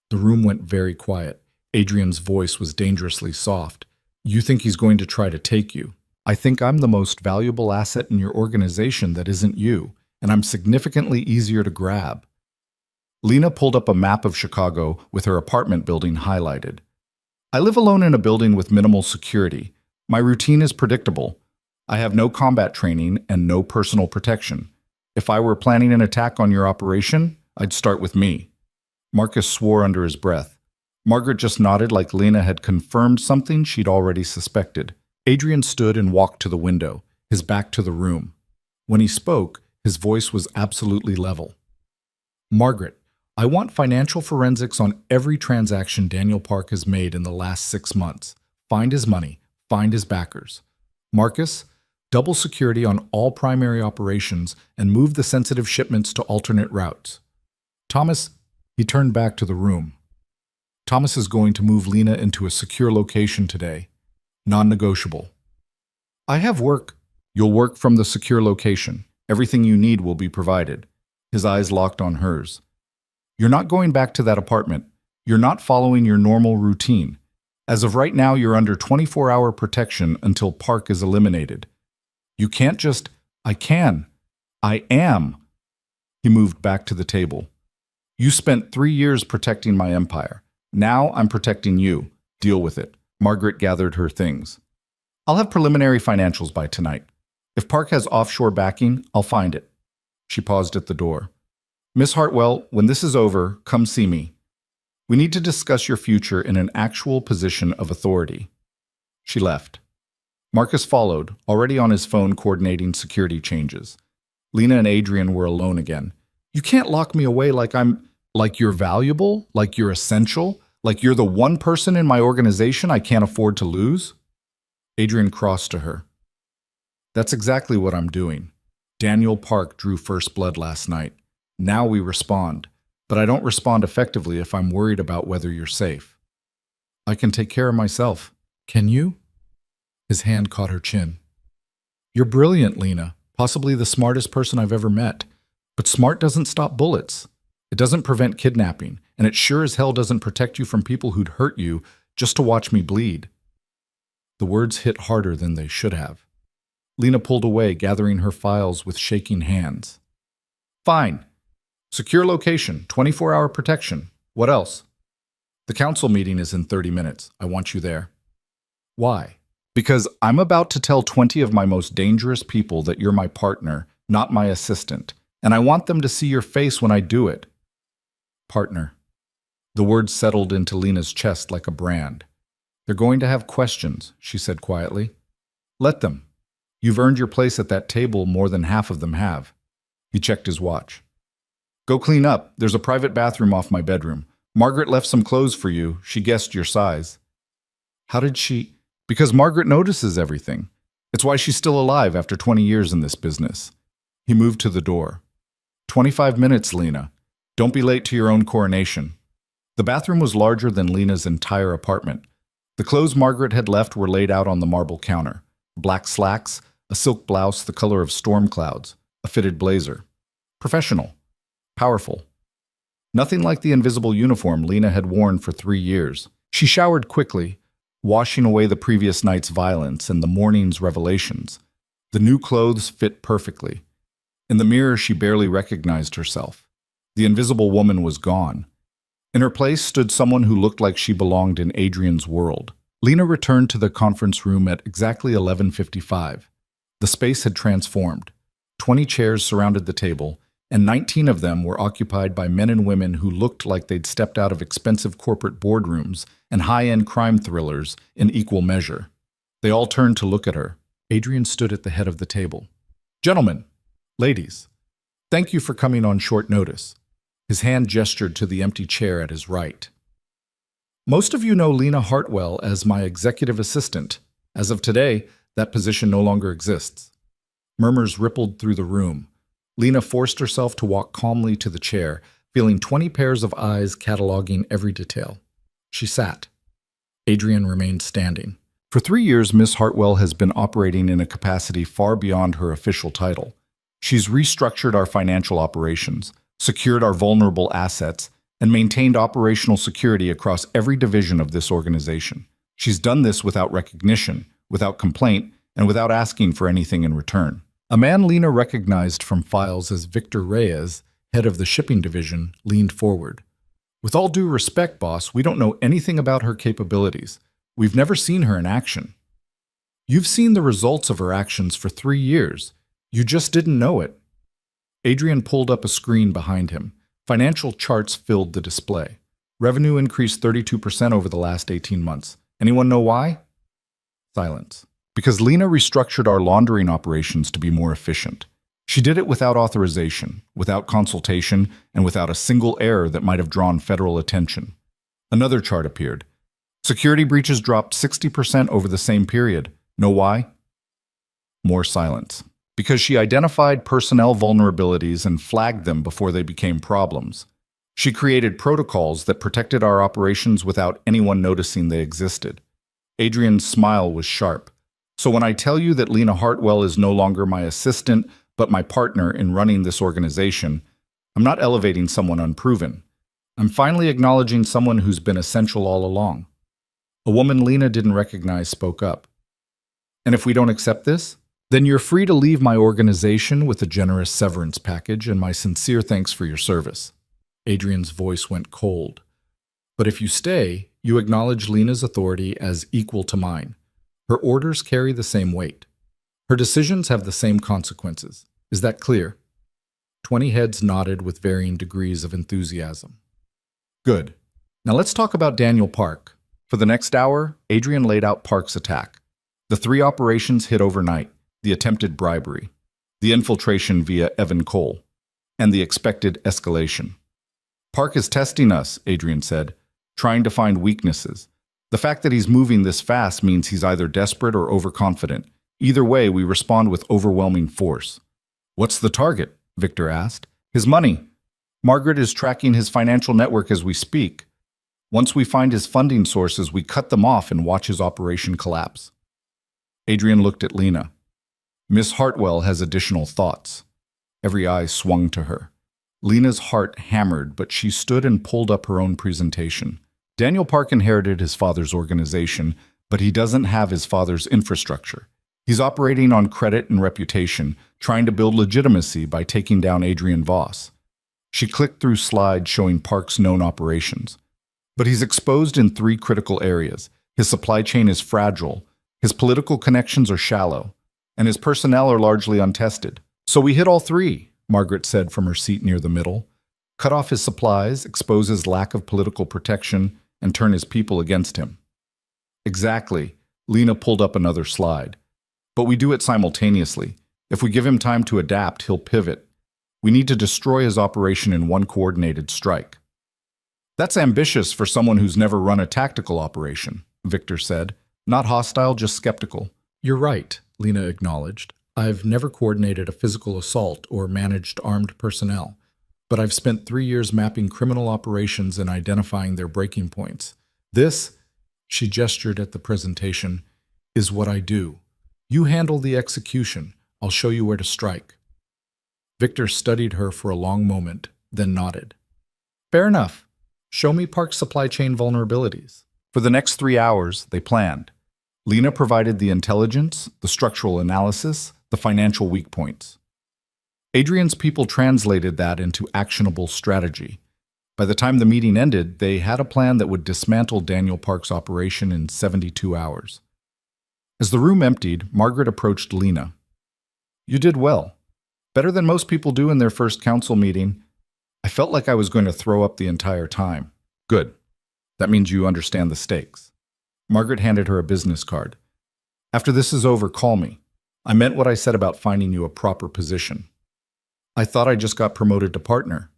The room went very quiet. Adrian's voice was dangerously soft. You think he's going to try to take you. I think I'm the most valuable asset in your organization that isn't you, and I'm significantly easier to grab. Lena pulled up a map of Chicago with her apartment building highlighted. I live alone in a building with minimal security. My routine is predictable. I have no combat training and no personal protection. If I were planning an attack on your operation, I'd start with me. Marcus swore under his breath. Margaret just nodded like Lena had confirmed something she'd already suspected. Adrian stood and walked to the window, his back to the room. When he spoke, his voice was absolutely level. Margaret, I want financial forensics on every transaction Daniel Park has made in the last 6 months. Find his money, find his backers. Marcus, double security on all primary operations and move the sensitive shipments to alternate routes. Thomas, he turned back to the room. Thomas is going to move Lena into a secure location today. Non-negotiable. I have work. You'll work from the secure location. Everything you need will be provided. His eyes locked on hers. You're not going back to that apartment. You're not following your normal routine. As of right now, you're under 24-hour protection until Park is eliminated. You can't just, I can. I am. He moved back to the table. You spent 3 years protecting my empire. Now I'm protecting you. Deal with it. Margaret gathered her things. I'll have preliminary financials by tonight. If Park has offshore backing, I'll find it. She paused at the door. Miss Hartwell, when this is over, come see me. We need to discuss your future in an actual position of authority. She left. Marcus followed, already on his phone coordinating security changes. Lena and Adrian were alone again. You can't lock me away like you're valuable, like you're essential, like you're the one person in my organization I can't afford to lose? Adrian crossed to her. That's exactly what I'm doing. Daniel Park drew first blood last night. Now we respond, but I don't respond effectively if I'm worried about whether you're safe. I can take care of myself. Can you? His hand caught her chin. You're brilliant, Lena. Possibly the smartest person I've ever met. But smart doesn't stop bullets. It doesn't prevent kidnapping, and it sure as hell doesn't protect you from people who'd hurt you just to watch me bleed. The words hit harder than they should have. Lena pulled away, gathering her files with shaking hands. Fine. Secure location, 24-hour protection. What else? The council meeting is in 30 minutes. I want you there. Why? Because I'm about to tell 20 of my most dangerous people that you're my partner, not my assistant, and I want them to see your face when I do it. Partner. The word settled into Lena's chest like a brand. They're going to have questions, she said quietly. Let them. You've earned your place at that table more than half of them have. He checked his watch. Go clean up. There's a private bathroom off my bedroom. Margaret left some clothes for you. She guessed your size. How did she? Because Margaret notices everything. It's why she's still alive after 20 years in this business. He moved to the door. 25 minutes, Lena. Don't be late to your own coronation. The bathroom was larger than Lena's entire apartment. The clothes Margaret had left were laid out on the marble counter. Black slacks, a silk blouse the color of storm clouds, a fitted blazer. Professional. Powerful. Nothing like the invisible uniform Lena had worn for 3 years. She showered quickly, washing away the previous night's violence and the morning's revelations. The new clothes fit perfectly. In the mirror, she barely recognized herself. The invisible woman was gone. In her place stood someone who looked like she belonged in Adrian's world. Lena returned to the conference room at exactly 11:55. The space had transformed. 20 chairs surrounded the table, and 19 of them were occupied by men and women who looked like they'd stepped out of expensive corporate boardrooms and high-end crime thrillers in equal measure. They all turned to look at her. Adrian stood at the head of the table. Gentlemen, ladies, thank you for coming on short notice. His hand gestured to the empty chair at his right. Most of you know Lena Hartwell as my executive assistant. As of today, that position no longer exists. Murmurs rippled through the room. Lena forced herself to walk calmly to the chair, feeling 20 pairs of eyes cataloging every detail. She sat. Adrian remained standing. For 3 years, Miss Hartwell has been operating in a capacity far beyond her official title. She's restructured our financial operations, secured our vulnerable assets, and maintained operational security across every division of this organization. She's done this without recognition, without complaint, and without asking for anything in return. A man Lena recognized from files as Victor Reyes, head of the shipping division, leaned forward. With all due respect, boss, we don't know anything about her capabilities. We've never seen her in action. You've seen the results of her actions for 3 years. You just didn't know it. Adrian pulled up a screen behind him. Financial charts filled the display. Revenue increased 32% over the last 18 months. Anyone know why? Silence. Because Lena restructured our laundering operations to be more efficient. She did it without authorization, without consultation, and without a single error that might have drawn federal attention. Another chart appeared. Security breaches dropped 60% over the same period. Know why? More silence. Because she identified personnel vulnerabilities and flagged them before they became problems. She created protocols that protected our operations without anyone noticing they existed. Adrian's smile was sharp. So when I tell you that Lena Hartwell is no longer my assistant, but my partner in running this organization, I'm not elevating someone unproven. I'm finally acknowledging someone who's been essential all along. A woman Lena didn't recognize spoke up. And if we don't accept this, then you're free to leave my organization with a generous severance package and my sincere thanks for your service. Adrian's voice went cold. But if you stay, you acknowledge Lena's authority as equal to mine. Her orders carry the same weight. Her decisions have the same consequences. Is that clear? 20 heads nodded with varying degrees of enthusiasm. Good. Now let's talk about Daniel Park. For the next hour, Adrian laid out Park's attack. The 3 operations hit overnight, the attempted bribery, the infiltration via Evan Cole, and the expected escalation. Park is testing us, Adrian said, trying to find weaknesses. The fact that he's moving this fast means he's either desperate or overconfident. Either way, we respond with overwhelming force. What's the target? Victor asked. His money. Margaret is tracking his financial network as we speak. Once we find his funding sources, we cut them off and watch his operation collapse. Adrian looked at Lena. Miss Hartwell has additional thoughts. Every eye swung to her. Lena's heart hammered, but she stood and pulled up her own presentation. Daniel Park inherited his father's organization, but he doesn't have his father's infrastructure. He's operating on credit and reputation, trying to build legitimacy by taking down Adrian Voss. She clicked through slides showing Park's known operations. But he's exposed in three critical areas. His supply chain is fragile, his political connections are shallow, and his personnel are largely untested. So we hit all three, Margaret said from her seat near the middle. Cut off his supplies, expose his lack of political protection, and turn his people against him. Exactly. Lena pulled up another slide. But we do it simultaneously. If we give him time to adapt, he'll pivot. We need to destroy his operation in one coordinated strike. That's ambitious for someone who's never run a tactical operation, Victor said. Not hostile, just skeptical. You're right, Lena acknowledged. I've never coordinated a physical assault or managed armed personnel, but I've spent 3 years mapping criminal operations and identifying their breaking points. This, she gestured at the presentation, is what I do. You handle the execution. I'll show you where to strike. Victor studied her for a long moment, then nodded. Fair enough. Show me Park's supply chain vulnerabilities. For the next 3 hours, they planned. Lena provided the intelligence, the structural analysis, the financial weak points. Adrian's people translated that into actionable strategy. By the time the meeting ended, they had a plan that would dismantle Daniel Park's operation in 72 hours. As the room emptied, Margaret approached Lena. You did well. Better than most people do in their first council meeting. I felt like I was going to throw up the entire time. Good. That means you understand the stakes. Margaret handed her a business card. After this is over, call me. I meant what I said about finding you a proper position. I thought I just got promoted to partner.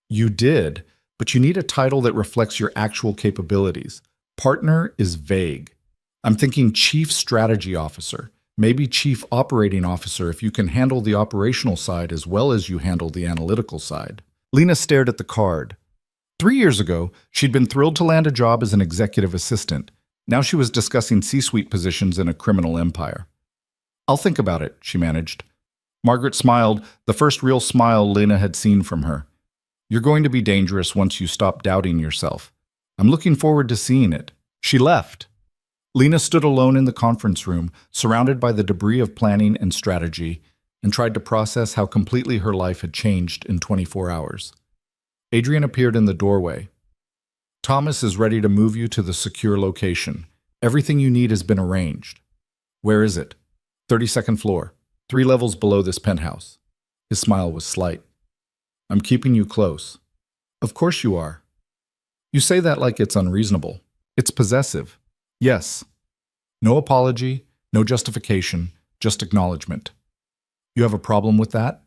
You did, but you need a title that reflects your actual capabilities. Partner is vague. I'm thinking Chief Strategy Officer, maybe Chief Operating Officer if you can handle the operational side as well as you handle the analytical side. Lena stared at the card. 3 years ago, she'd been thrilled to land a job as an executive assistant. Now she was discussing C-suite positions in a criminal empire. I'll think about it, she managed. Margaret smiled, the first real smile Lena had seen from her. You're going to be dangerous once you stop doubting yourself. I'm looking forward to seeing it. She left. Lena stood alone in the conference room, surrounded by the debris of planning and strategy, and tried to process how completely her life had changed in 24 hours. Adrian appeared in the doorway. Thomas is ready to move you to the secure location. Everything you need has been arranged. Where is it? 32nd floor, 3 levels below this penthouse. His smile was slight. I'm keeping you close. Of course you are. You say that like it's unreasonable. It's possessive. Yes. No apology, no justification, just acknowledgement. You have a problem with that?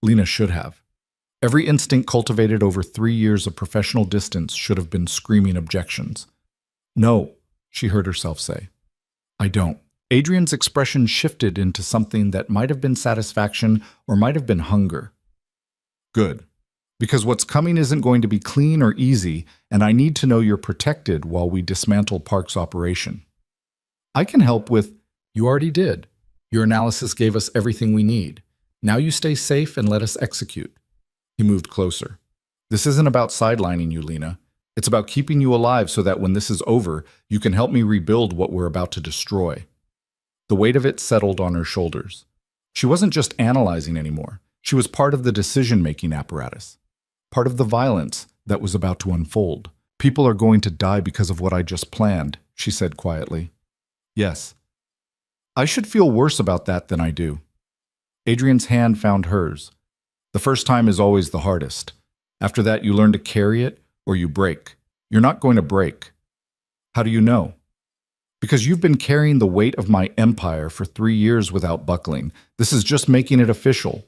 Lena should have. Every instinct cultivated over 3 years of professional distance should have been screaming objections. No, she heard herself say. I don't. Adrian's expression shifted into something that might have been satisfaction or might have been hunger. Good. Because what's coming isn't going to be clean or easy, and I need to know you're protected while we dismantle Park's operation. I can help with... You already did. Your analysis gave us everything we need. Now you stay safe and let us execute. He moved closer. This isn't about sidelining you, Lena. It's about keeping you alive so that when this is over, you can help me rebuild what we're about to destroy. The weight of it settled on her shoulders. She wasn't just analyzing anymore. She was part of the decision-making apparatus. Part of the violence that was about to unfold. People are going to die because of what I just planned, she said quietly. Yes. I should feel worse about that than I do. Adrian's hand found hers. The first time is always the hardest. After that, you learn to carry it or you break. You're not going to break. How do you know? Because you've been carrying the weight of my empire for 3 years without buckling. This is just making it official.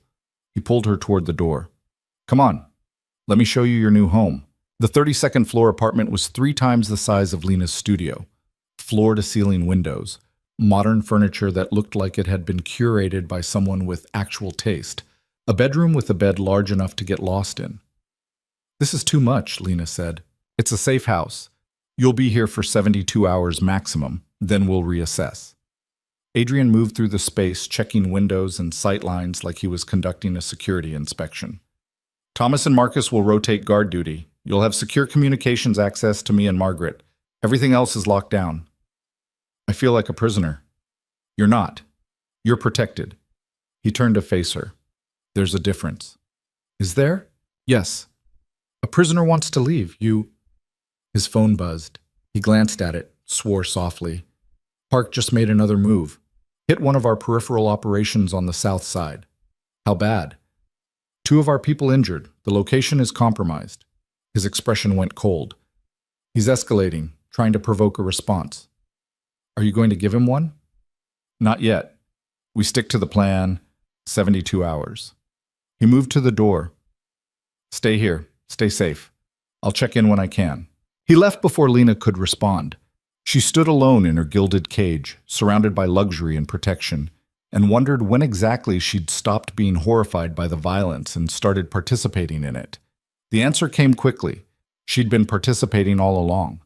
He pulled her toward the door. Come on. Let me show you your new home. The 32nd floor apartment was 3 times the size of Lena's studio. Floor-to-ceiling windows. Modern furniture that looked like it had been curated by someone with actual taste. A bedroom with a bed large enough to get lost in. This is too much, Lena said. It's a safe house. You'll be here for 72 hours maximum, then we'll reassess. Adrian moved through the space, checking windows and sight lines like he was conducting a security inspection. Thomas and Marcus will rotate guard duty. You'll have secure communications access to me and Margaret. Everything else is locked down. I feel like a prisoner. You're not. You're protected. He turned to face her. There's a difference. Is there? Yes. A prisoner wants to leave. You... His phone buzzed. He glanced at it, swore softly. Park just made another move. Hit one of our peripheral operations on the south side. How bad? 2 of our people injured. The location is compromised. His expression went cold. He's escalating, trying to provoke a response. Are you going to give him one? Not yet. We stick to the plan, 72 hours. He moved to the door. Stay here. Stay safe. I'll check in when I can. He left before Lena could respond. She stood alone in her gilded cage, surrounded by luxury and protection, and wondered when exactly she'd stopped being horrified by the violence and started participating in it. The answer came quickly. She'd been participating all along.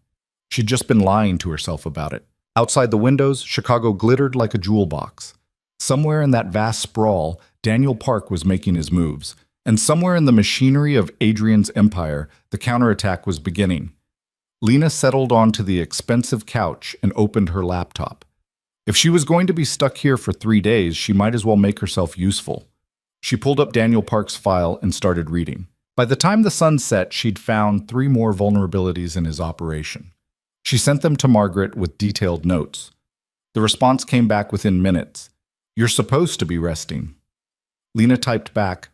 She'd just been lying to herself about it. Outside the windows, Chicago glittered like a jewel box. Somewhere in that vast sprawl, Daniel Park was making his moves. And somewhere in the machinery of Adrian's empire, the counterattack was beginning. Lena settled onto the expensive couch and opened her laptop. If she was going to be stuck here for 3 days, she might as well make herself useful. She pulled up Daniel Park's file and started reading. By the time the sun set, she'd found 3 more vulnerabilities in his operation. She sent them to Margaret with detailed notes. The response came back within minutes. You're supposed to be resting. Lena typed back,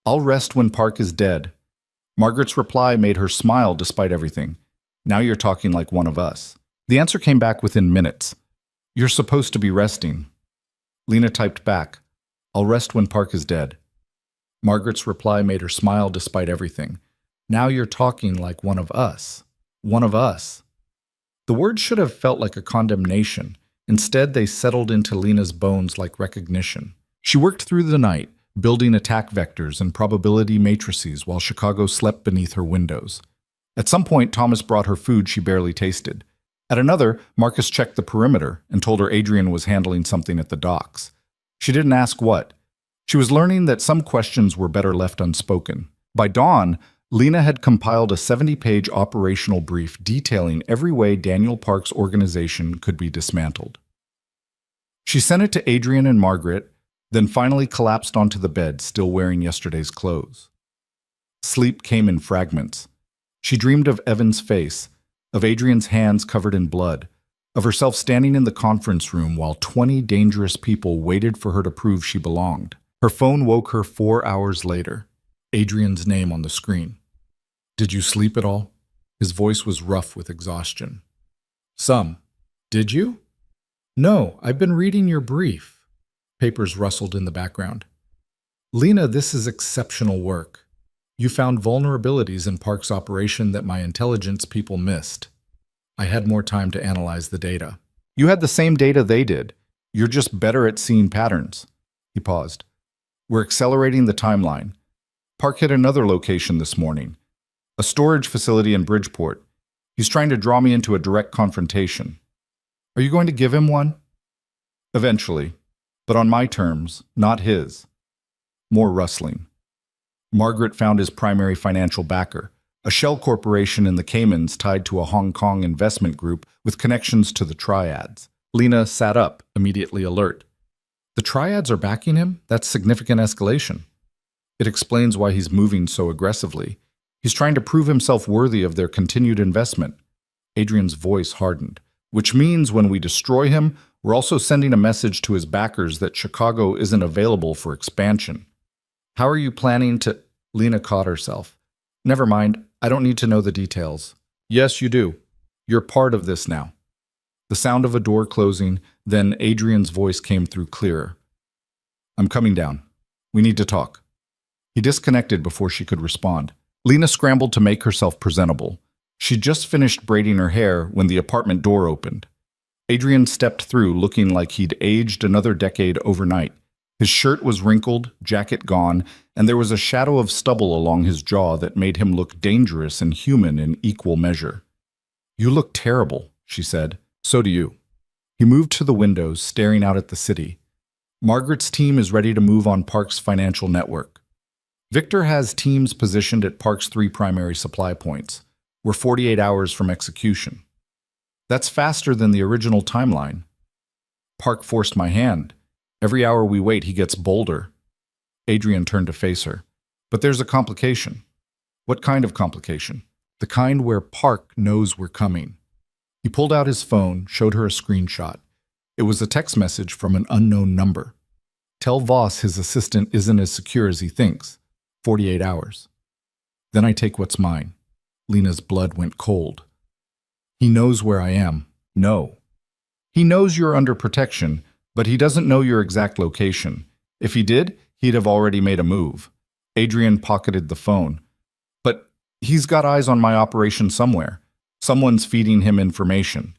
I'll rest when Park is dead. Margaret's reply made her smile despite everything. Now you're talking like one of us. The answer came back within minutes. You're supposed to be resting. Lena typed back, I'll rest when Park is dead. Margaret's reply made her smile despite everything. Now you're talking like one of us. One of us. The words should have felt like a condemnation. Instead, they settled into Lena's bones like recognition. She worked through the night, building attack vectors and probability matrices while Chicago slept beneath her windows. At some point, Thomas brought her food she barely tasted. At another, Marcus checked the perimeter and told her Adrian was handling something at the docks. She didn't ask what. She was learning that some questions were better left unspoken. By dawn, Lena had compiled a 70-page operational brief detailing every way Daniel Park's organization could be dismantled. She sent it to Adrian and Margaret, then finally collapsed onto the bed, still wearing yesterday's clothes. Sleep came in fragments. She dreamed of Evan's face, of Adrian's hands covered in blood, of herself standing in the conference room while 20 dangerous people waited for her to prove she belonged. Her phone woke her 4 hours later. Adrian's name on the screen. Did you sleep at all? His voice was rough with exhaustion. Some. Did you? No, I've been reading your brief. Papers rustled in the background. Lena, this is exceptional work. You found vulnerabilities in Park's operation that my intelligence people missed. I had more time to analyze the data. You had the same data they did. You're just better at seeing patterns. He paused. We're accelerating the timeline. Park hit another location this morning, a storage facility in Bridgeport. He's trying to draw me into a direct confrontation. Are you going to give him one? Eventually, but on my terms, not his. More rustling. Margaret found his primary financial backer, a shell corporation in the Caymans tied to a Hong Kong investment group with connections to the Triads. Lena sat up, immediately alert. The Triads are backing him? That's significant escalation. It explains why he's moving so aggressively. He's trying to prove himself worthy of their continued investment. Adrian's voice hardened, which means when we destroy him, we're also sending a message to his backers that Chicago isn't available for expansion. How are you planning to... Lena caught herself. Never mind, I don't need to know the details. Yes, you do. You're part of this now. The sound of a door closing, then Adrian's voice came through clearer. I'm coming down. We need to talk. He disconnected before she could respond. Lena scrambled to make herself presentable. She'd just finished braiding her hair when the apartment door opened. Adrian stepped through looking like he'd aged another decade overnight. His shirt was wrinkled, jacket gone, and there was a shadow of stubble along his jaw that made him look dangerous and human in equal measure. You look terrible, she said. So do you. He moved to the windows, staring out at the city. Margaret's team is ready to move on Park's financial network. Victor has teams positioned at Park's 3 primary supply points. We're 48 hours from execution. That's faster than the original timeline. Park forced my hand. Every hour we wait, he gets bolder. Adrian turned to face her. But there's a complication. What kind of complication? The kind where Park knows we're coming. He pulled out his phone, showed her a screenshot. It was a text message from an unknown number. Tell Voss his assistant isn't as secure as he thinks. 48 hours. Then I take what's mine. Lena's blood went cold. He knows where I am. No. He knows you're under protection, but he doesn't know your exact location. If he did, he'd have already made a move. Adrian pocketed the phone. But he's got eyes on my operation somewhere. Someone's feeding him information.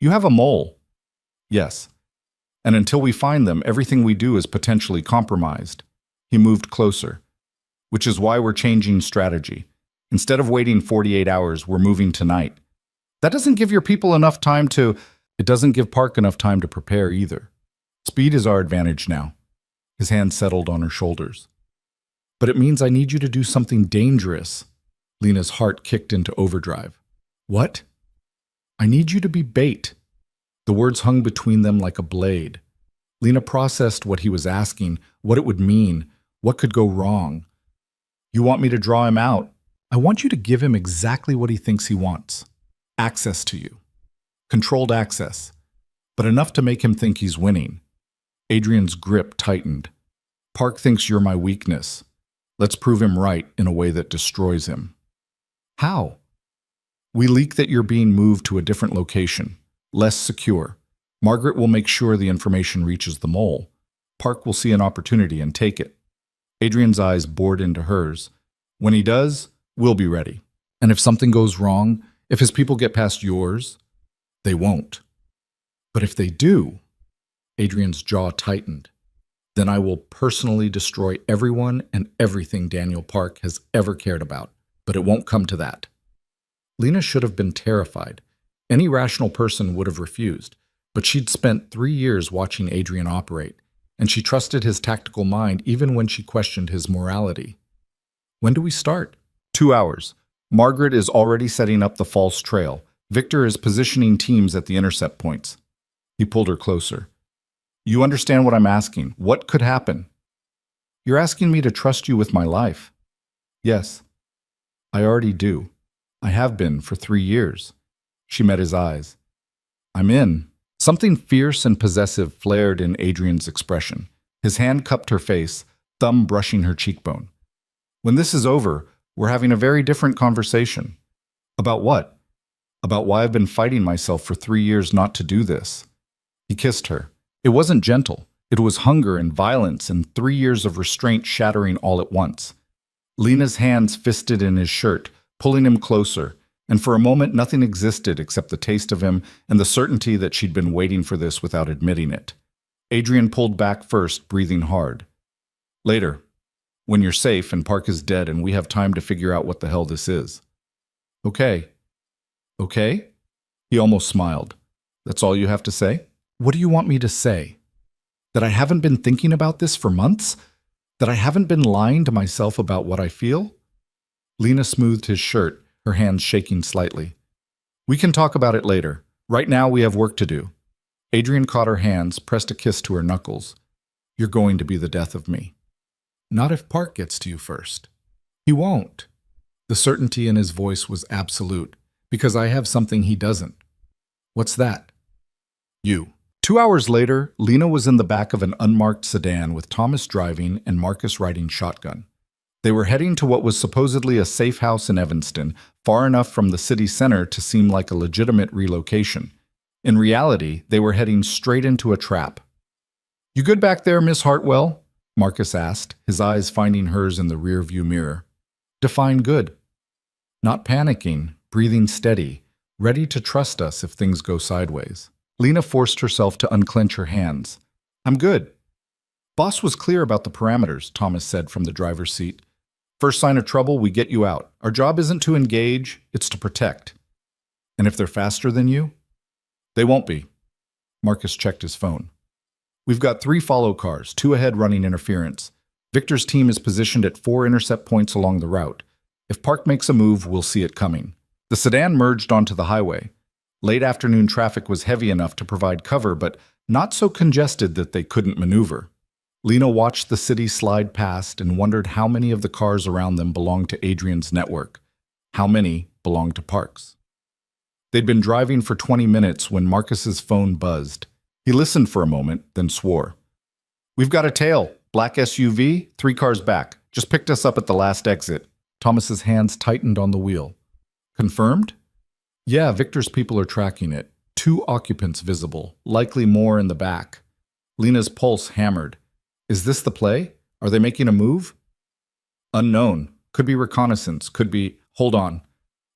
You have a mole. Yes. And until we find them, everything we do is potentially compromised. He moved closer. Which is why we're changing strategy. Instead of waiting 48 hours, we're moving tonight. That doesn't give your people enough time to... It doesn't give Park enough time to prepare either. Speed is our advantage now. His hand settled on her shoulders. But it means I need you to do something dangerous. Lena's heart kicked into overdrive. What? I need you to be bait. The words hung between them like a blade. Lena processed what he was asking, what it would mean, what could go wrong. You want me to draw him out? I want you to give him exactly what he thinks he wants. Access to you. Controlled access. But enough to make him think he's winning. Adrian's grip tightened. Park thinks you're my weakness. Let's prove him right in a way that destroys him. How? We leak that you're being moved to a different location, less secure. Margaret will make sure the information reaches the mole. Park will see an opportunity and take it. Adrian's eyes bored into hers. When he does, we'll be ready. And if something goes wrong, if his people get past yours, they won't. But if they do, Adrian's jaw tightened. Then I will personally destroy everyone and everything Daniel Park has ever cared about. But it won't come to that. Lena should have been terrified. Any rational person would have refused. But she'd spent 3 years watching Adrian operate, and she trusted his tactical mind even when she questioned his morality. When do we start? 2 hours. Margaret is already setting up the false trail. Victor is positioning teams at the intercept points. He pulled her closer. You understand what I'm asking. What could happen? You're asking me to trust you with my life. Yes. I already do. I have been for 3 years. She met his eyes. I'm in. Something fierce and possessive flared in Adrian's expression. His hand cupped her face, thumb brushing her cheekbone. When this is over, we're having a very different conversation. About what? About why I've been fighting myself for 3 years not to do this. He kissed her. It wasn't gentle. It was hunger and violence and 3 years of restraint shattering all at once. Lena's hands fisted in his shirt, pulling him closer, and for a moment nothing existed except the taste of him and the certainty that she'd been waiting for this without admitting it. Adrian pulled back first, breathing hard. Later, when you're safe and Park is dead and we have time to figure out what the hell this is. Okay. Okay? He almost smiled. That's all you have to say? What do you want me to say? That I haven't been thinking about this for months? That I haven't been lying to myself about what I feel? Lena smoothed his shirt, her hands shaking slightly. We can talk about it later. Right now we have work to do. Adrian caught her hands, pressed a kiss to her knuckles. You're going to be the death of me. Not if Park gets to you first. He won't. The certainty in his voice was absolute, because I have something he doesn't. What's that? You. 2 hours later, Lena was in the back of an unmarked sedan with Thomas driving and Marcus riding shotgun. They were heading to what was supposedly a safe house in Evanston, far enough from the city center to seem like a legitimate relocation. In reality, they were heading straight into a trap. You good back there, Miss Hartwell? Marcus asked, his eyes finding hers in the rearview mirror. Define good. Not panicking, breathing steady, ready to trust us if things go sideways. Lena forced herself to unclench her hands. I'm good. Boss was clear about the parameters, Thomas said from the driver's seat. First sign of trouble, we get you out. Our job isn't to engage, it's to protect. And if they're faster than you? They won't be. Marcus checked his phone. We've got 3 follow cars, 2 ahead running interference. Victor's team is positioned at 4 intercept points along the route. If Park makes a move, we'll see it coming. The sedan merged onto the highway. Late afternoon traffic was heavy enough to provide cover, but not so congested that they couldn't maneuver. Lena watched the city slide past and wondered how many of the cars around them belonged to Adrian's network. How many belonged to Parks? They'd been driving for 20 minutes when Marcus's phone buzzed. He listened for a moment, then swore. "We've got a tail. Black SUV, 3 cars back. Just picked us up at the last exit." Thomas's hands tightened on the wheel. "Confirmed?" "Yeah, Victor's people are tracking it. 2 occupants visible, likely more in the back." Lena's pulse hammered. "Is this the play? Are they making a move?" "Unknown. Could be reconnaissance, could be—" "Hold on."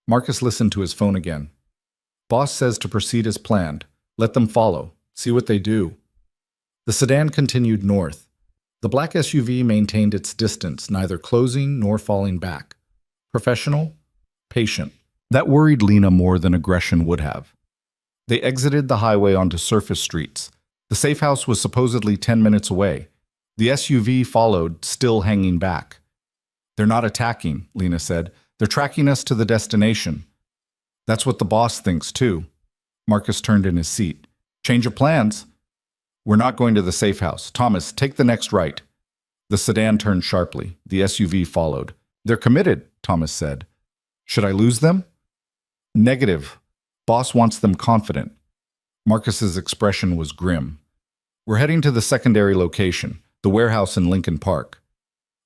Marcus listened to his phone again. "Boss says to proceed as planned. Let them follow. See what they do." The sedan continued north. The black SUV maintained its distance, neither closing nor falling back. Professional, patient. That worried Lena more than aggression would have. They exited the highway onto surface streets. The safe house was supposedly 10 minutes away. The SUV followed, still hanging back. "They're not attacking," Lena said. "They're tracking us to the destination." "That's what the boss thinks, too." Marcus turned in his seat. "Change of plans." "We're not going to the safe house. Thomas, take the next right." The sedan turned sharply. The SUV followed. "They're committed," Thomas said. "Should I lose them?" "Negative. Boss wants them confident." Marcus's expression was grim. "We're heading to the secondary location, the warehouse in Lincoln Park."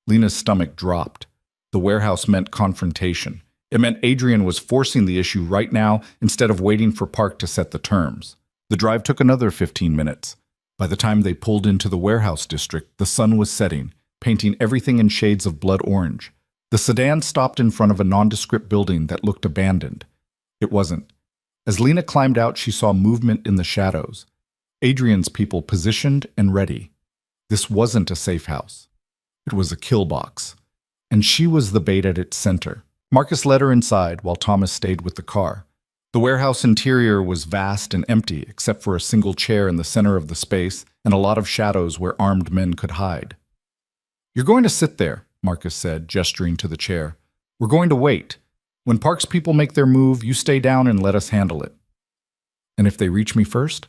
Lena's stomach dropped. The warehouse meant confrontation. It meant Adrian was forcing the issue right now instead of waiting for Park to set the terms. The drive took another 15 minutes. By the time they pulled into the warehouse district, the sun was setting, painting everything in shades of blood orange. The sedan stopped in front of a nondescript building that looked abandoned. It wasn't. As Lena climbed out, she saw movement in the shadows. Adrian's people positioned and ready. This wasn't a safe house. It was a kill box. And she was the bait at its center. Marcus led her inside while Thomas stayed with the car. The warehouse interior was vast and empty except for a single chair in the center of the space and a lot of shadows where armed men could hide. "You're going to sit there," Marcus said, gesturing to the chair. "We're going to wait. When Park's people make their move, you stay down and let us handle it." "And if they reach me first?"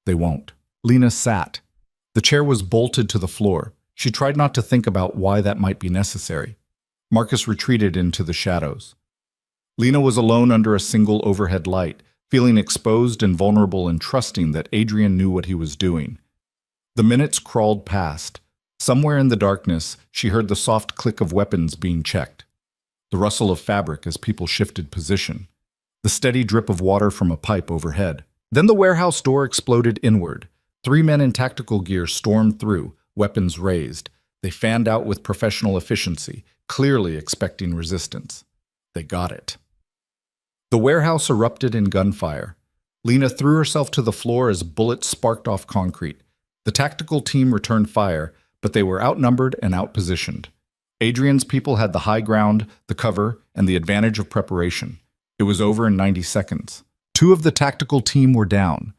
"They won't." Lena sat. The chair was bolted to the floor. She tried not to think about why that might be necessary. Marcus retreated into the shadows. Lena was alone under a single overhead light, feeling exposed and vulnerable and trusting that Adrian knew what he was doing. The minutes crawled past. Somewhere in the darkness, she heard the soft click of weapons being checked, the rustle of fabric as people shifted position, the steady drip of water from a pipe overhead. Then the warehouse door exploded inward. 3 men in tactical gear stormed through, weapons raised. They fanned out with professional efficiency, clearly expecting resistance. They got it. The warehouse erupted in gunfire. Lena threw herself to the floor as bullets sparked off concrete. The tactical team returned fire, but they were outnumbered and outpositioned. Adrian's people had the high ground, the cover, and the advantage of preparation. It was over in 90 seconds. 2 of the tactical team were down.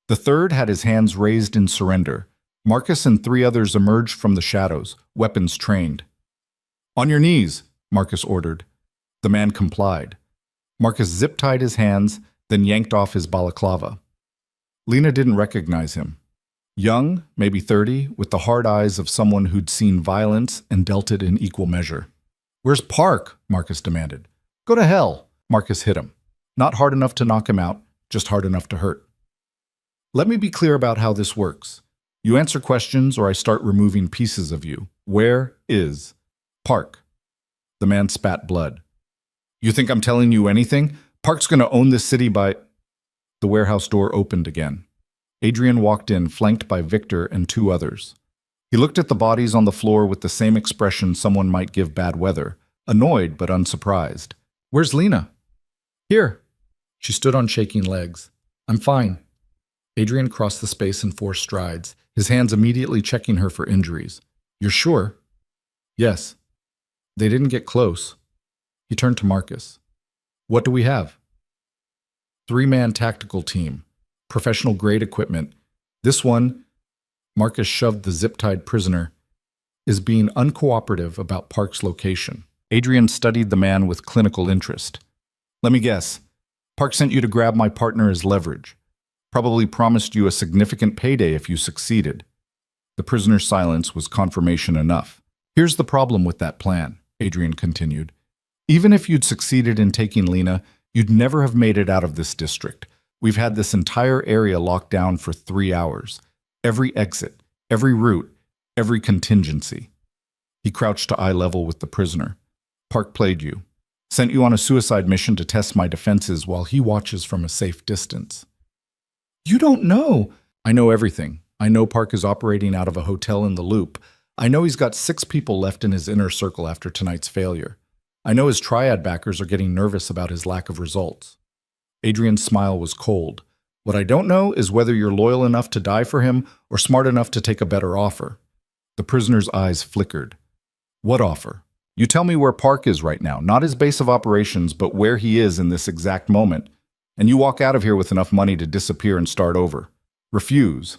The third had his hands raised in surrender. Marcus and 3 others emerged from the shadows, weapons trained. "On your knees," Marcus ordered. The man complied. Marcus zip-tied his hands, then yanked off his balaclava. Lena didn't recognize him. Young, maybe 30, with the hard eyes of someone who'd seen violence and dealt it in equal measure. "Where's Park?" Marcus demanded. "Go to hell." Marcus hit him. Not hard enough to knock him out, just hard enough to hurt. "Let me be clear about how this works. You answer questions or I start removing pieces of you. Where is Park?" The man spat blood. "You think I'm telling you anything? Park's going to own this city by—" The warehouse door opened again. Adrian walked in, flanked by Victor and 2 others. He looked at the bodies on the floor with the same expression someone might give bad weather, annoyed but unsurprised. "Where's Lena?" "Here." She stood on shaking legs. "I'm fine." Adrian crossed the space in 4 strides, his hands immediately checking her for injuries. "You're sure?" "Yes." "They didn't get close." He turned to Marcus. "What do we have?" 3-man tactical team. Professional-grade equipment. This one, Marcus shoved the zip-tied prisoner, is being uncooperative about Park's location. Adrian studied the man with clinical interest. "Let me guess. Park sent you to grab my partner as leverage. Probably promised you a significant payday if you succeeded. The prisoner's silence was confirmation enough. Here's the problem with that plan, Adrian continued. Even if you'd succeeded in taking Lena, you'd never have made it out of this district. We've had this entire area locked down for 3 hours. Every exit, every route, every contingency. He crouched to eye level with the prisoner. Park played you. Sent you on a suicide mission to test my defenses while he watches from a safe distance. You don't know. I know everything. I know Park is operating out of a hotel in the Loop. I know he's got 6 people left in his inner circle after tonight's failure. I know his triad backers are getting nervous about his lack of results. Adrian's smile was cold. What I don't know is whether you're loyal enough to die for him or smart enough to take a better offer. The prisoner's eyes flickered. What offer? You tell me where Park is right now, not his base of operations, but where he is in this exact moment. And you walk out of here with enough money to disappear and start over. Refuse.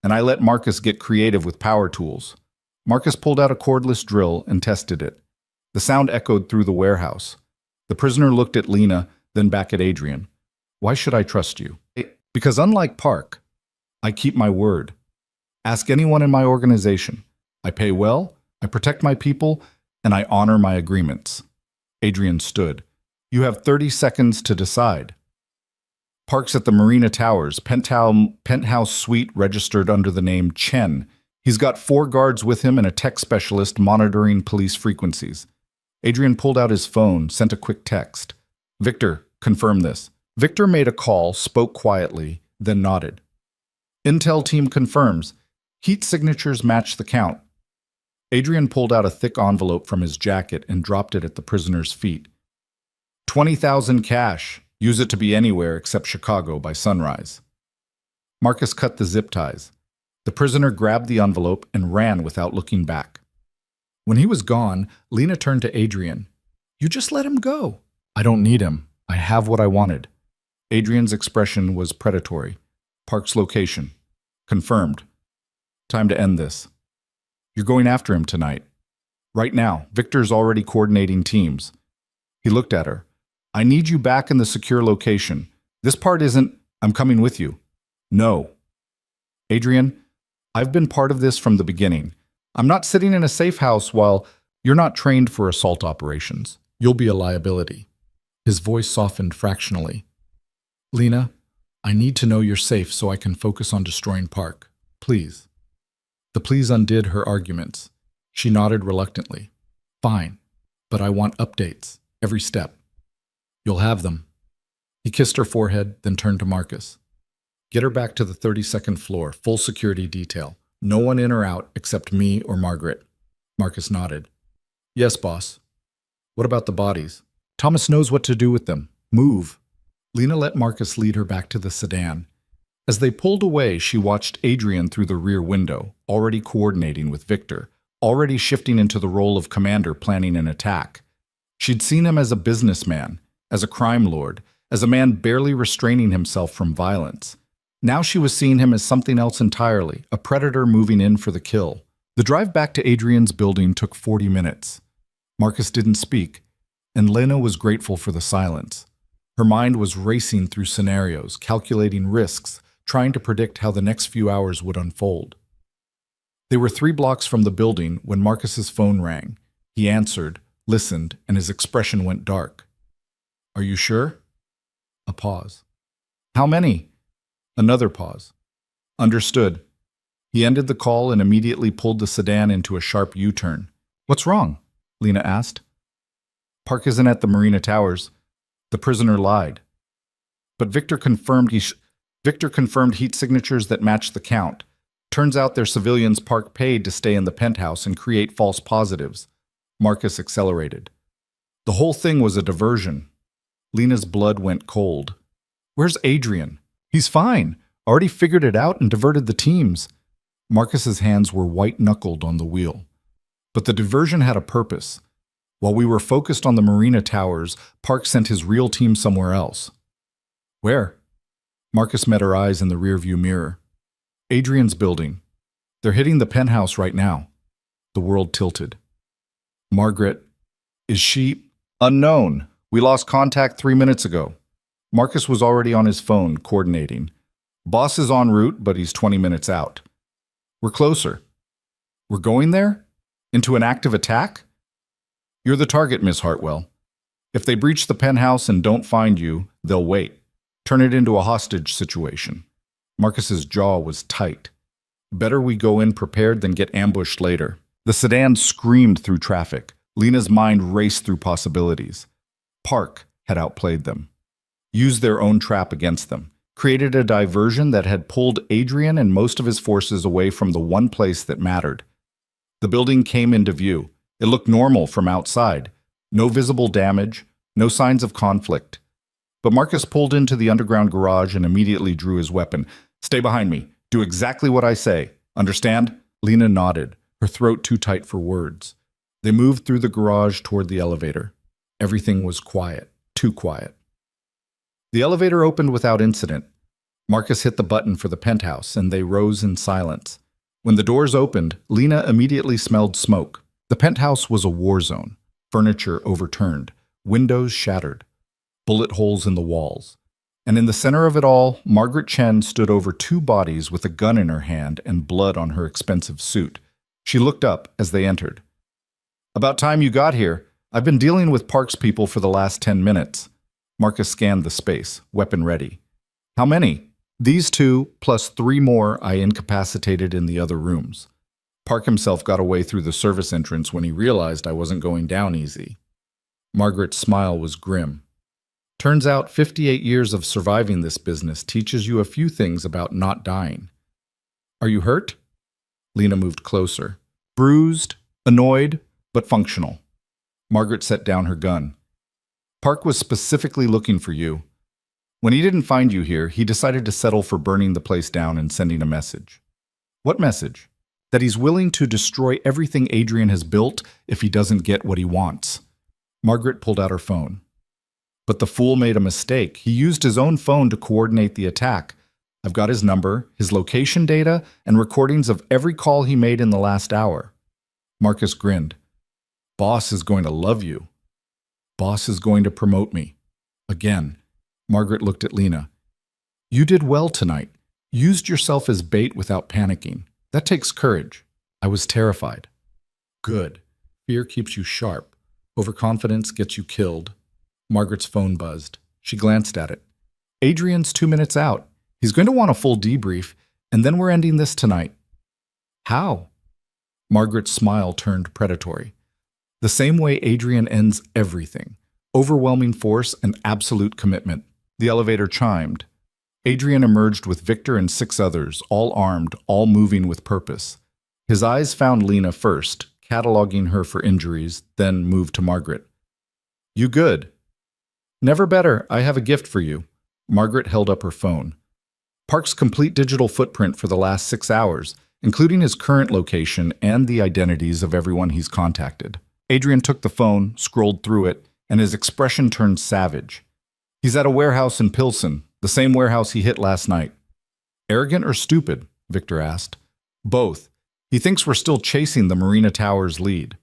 And I let Marcus get creative with power tools. Marcus pulled out a cordless drill and tested it. The sound echoed through the warehouse. The prisoner looked at Lena, then back at Adrian. Why should I trust you? Because unlike Park, I keep my word. Ask anyone in my organization. I pay well, I protect my people, and I honor my agreements. Adrian stood. You have 30 seconds to decide. Park's at the Marina Towers, penthouse suite registered under the name Chen. He's got 4 guards with him and a tech specialist monitoring police frequencies. Adrian pulled out his phone, sent a quick text. Victor, confirm this. Victor made a call, spoke quietly, then nodded. Intel team confirms. Heat signatures match the count. Adrian pulled out a thick envelope from his jacket and dropped it at the prisoner's feet. 20,000 cash. Use it to be anywhere except Chicago by sunrise. Marcus cut the zip ties. The prisoner grabbed the envelope and ran without looking back. When he was gone, Lena turned to Adrian. You just let him go. I don't need him. I have what I wanted. Adrian's expression was predatory. Park's location. Confirmed. Time to end this. You're going after him tonight. Right now, Victor's already coordinating teams. He looked at her. I need you back in the secure location. This part isn't, I'm coming with you. No. Adrian, I've been part of this from the beginning. I'm not sitting in a safe house while you're not trained for assault operations. You'll be a liability. His voice softened fractionally. Lena, I need to know you're safe so I can focus on destroying Park. Please. The please undid her arguments. She nodded reluctantly. Fine, but I want updates, every step. You'll have them. He kissed her forehead, then turned to Marcus. Get her back to the 32nd floor, full security detail. No one in or out except me or Margaret. Marcus nodded. Yes, boss. What about the bodies? Thomas knows what to do with them. Move. Lena let Marcus lead her back to the sedan. As they pulled away, she watched Adrian through the rear window, already coordinating with Victor, already shifting into the role of commander planning an attack. She'd seen him as a businessman, as a crime lord, as a man barely restraining himself from violence. Now she was seeing him as something else entirely, a predator moving in for the kill. The drive back to Adrian's building took 40 minutes. Marcus didn't speak, and Lena was grateful for the silence. Her mind was racing through scenarios, calculating risks, trying to predict how the next few hours would unfold. They were 3 blocks from the building when Marcus's phone rang. He answered, listened, and his expression went dark. Are you sure? A pause. How many? Another pause. Understood. He ended the call and immediately pulled the sedan into a sharp U-turn. What's wrong? Lena asked. Park isn't at the Marina Towers. The prisoner lied. But Victor confirmed heat signatures that matched the count. Turns out they're civilians Park paid to stay in the penthouse and create false positives. Marcus accelerated. The whole thing was a diversion. Lena's blood went cold. Where's Adrian? He's fine. Already figured it out and diverted the teams. Marcus's hands were white-knuckled on the wheel. But the diversion had a purpose. While we were focused on the Marina Towers, Park sent his real team somewhere else. Where? Marcus met her eyes in the rearview mirror. Adrian's building. They're hitting the penthouse right now. The world tilted. Margaret. Is she? Unknown. We lost contact 3 minutes ago. Marcus was already on his phone, coordinating. Boss is en route, but he's 20 minutes out. We're closer. We're going there? Into an active attack? You're the target, Miss Hartwell. If they breach the penthouse and don't find you, they'll wait. Turn it into a hostage situation. Marcus's jaw was tight. Better we go in prepared than get ambushed later. The sedan screamed through traffic. Lena's mind raced through possibilities. Park had outplayed them. Used their own trap against them. Created a diversion that had pulled Adrian and most of his forces away from the one place that mattered. The building came into view. It looked normal from outside. No visible damage, no signs of conflict. But Marcus pulled into the underground garage and immediately drew his weapon. Stay behind me. Do exactly what I say. Understand? Lena nodded, her throat too tight for words. They moved through the garage toward the elevator. Everything was quiet, too quiet. The elevator opened without incident. Marcus hit the button for the penthouse, and they rose in silence. When the doors opened, Lena immediately smelled smoke. The penthouse was a war zone. Furniture overturned, windows shattered, bullet holes in the walls. And in the center of it all, Margaret Chen stood over two bodies with a gun in her hand and blood on her expensive suit. She looked up as they entered. About time you got here. I've been dealing with Park's people for the last 10 minutes. Marcus scanned the space, weapon ready. How many? These two, plus 3 more I incapacitated in the other rooms. Park himself got away through the service entrance when he realized I wasn't going down easy. Margaret's smile was grim. Turns out 58 years of surviving this business teaches you a few things about not dying. Are you hurt? Lena moved closer. Bruised, annoyed, but functional. Margaret set down her gun. Park was specifically looking for you. When he didn't find you here, he decided to settle for burning the place down and sending a message. What message? That he's willing to destroy everything Adrian has built if he doesn't get what he wants. Margaret pulled out her phone. But the fool made a mistake. He used his own phone to coordinate the attack. I've got his number, his location data, and recordings of every call he made in the last hour. Marcus grinned. Boss is going to love you. Boss is going to promote me. Again. Margaret looked at Lena. You did well tonight. Used yourself as bait without panicking. That takes courage. I was terrified. Good. Fear keeps you sharp. Overconfidence gets you killed. Margaret's phone buzzed. She glanced at it. Adrian's 2 minutes out. He's going to want a full debrief, and then we're ending this tonight. How? Margaret's smile turned predatory. The same way Adrian ends everything. Overwhelming force and absolute commitment. The elevator chimed. Adrian emerged with Victor and 6 others, all armed, all moving with purpose. His eyes found Lena first, cataloging her for injuries, then moved to Margaret. You good? Never better. I have a gift for you. Margaret held up her phone. Park's complete digital footprint for the last 6 hours, including his current location and the identities of everyone he's contacted. Adrian took the phone, scrolled through it, and his expression turned savage. He's at a warehouse in Pilsen, the same warehouse he hit last night. Arrogant or stupid? Victor asked. Both. He thinks we're still chasing the Marina Towers lead.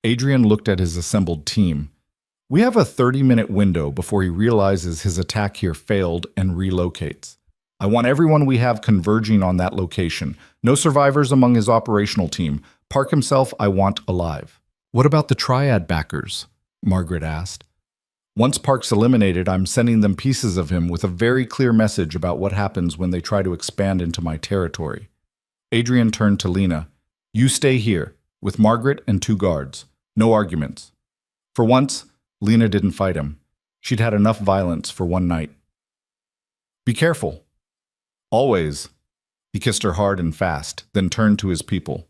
Adrian looked at his assembled team. We have a 30-minute window before he realizes his attack here failed and relocates. I want everyone we have converging on that location. No survivors among his operational team. Park himself, I want alive. What about the Triad backers? Margaret asked. Once Park's eliminated, I'm sending them pieces of him with a very clear message about what happens when they try to expand into my territory. Adrian turned to Lena. You stay here, with Margaret and 2 guards. No arguments. For once, Lena didn't fight him. She'd had enough violence for one night. Be careful. Always. He kissed her hard and fast, then turned to his people.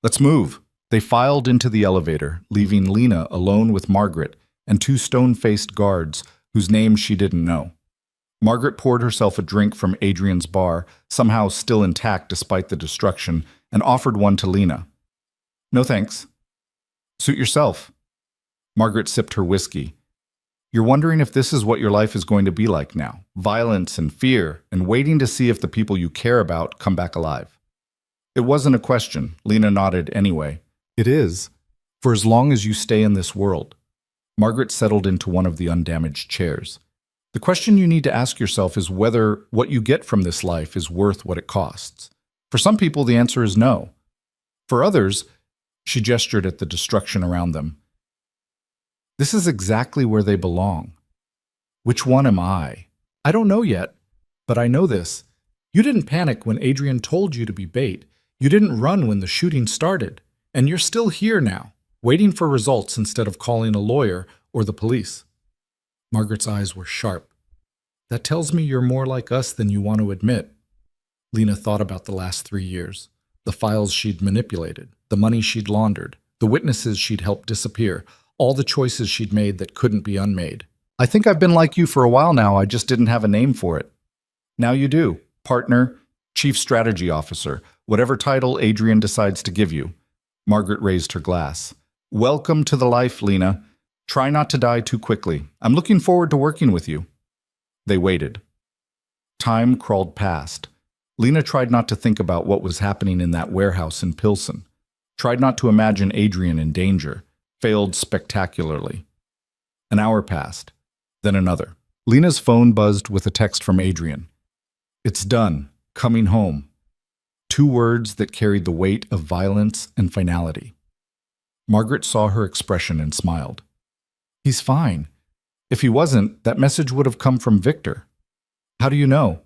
Let's move. They filed into the elevator, leaving Lena alone with Margaret and 2 stone-faced guards whose names she didn't know. Margaret poured herself a drink from Adrian's bar, somehow still intact despite the destruction, and offered one to Lena. No thanks. Suit yourself. Margaret sipped her whiskey. You're wondering if this is what your life is going to be like now. Violence and fear, and waiting to see if the people you care about come back alive. It wasn't a question. Lena nodded anyway. It is. For as long as you stay in this world. Margaret settled into one of the undamaged chairs. The question you need to ask yourself is whether what you get from this life is worth what it costs. For some people, the answer is no. For others, she gestured at the destruction around them. This is exactly where they belong. Which one am I? I don't know yet, but I know this. You didn't panic when Adrian told you to be bait. You didn't run when the shooting started. And you're still here now, waiting for results instead of calling a lawyer or the police. Margaret's eyes were sharp. That tells me you're more like us than you want to admit. Lena thought about the last 3 years, the files she'd manipulated, the money she'd laundered, the witnesses she'd helped disappear, all the choices she'd made that couldn't be unmade. I think I've been like you for a while now, I just didn't have a name for it. Now you do. Partner, Chief Strategy Officer, whatever title Adrian decides to give you. Margaret raised her glass. Welcome to the life, Lena. Try not to die too quickly. I'm looking forward to working with you. They waited. Time crawled past. Lena tried not to think about what was happening in that warehouse in Pilsen. Tried not to imagine Adrian in danger. Failed spectacularly. An hour passed. Then another. Lena's phone buzzed with a text from Adrian. It's done. Coming home. 2 words that carried the weight of violence and finality. Margaret saw her expression and smiled. He's fine. If he wasn't, that message would have come from Victor. How do you know?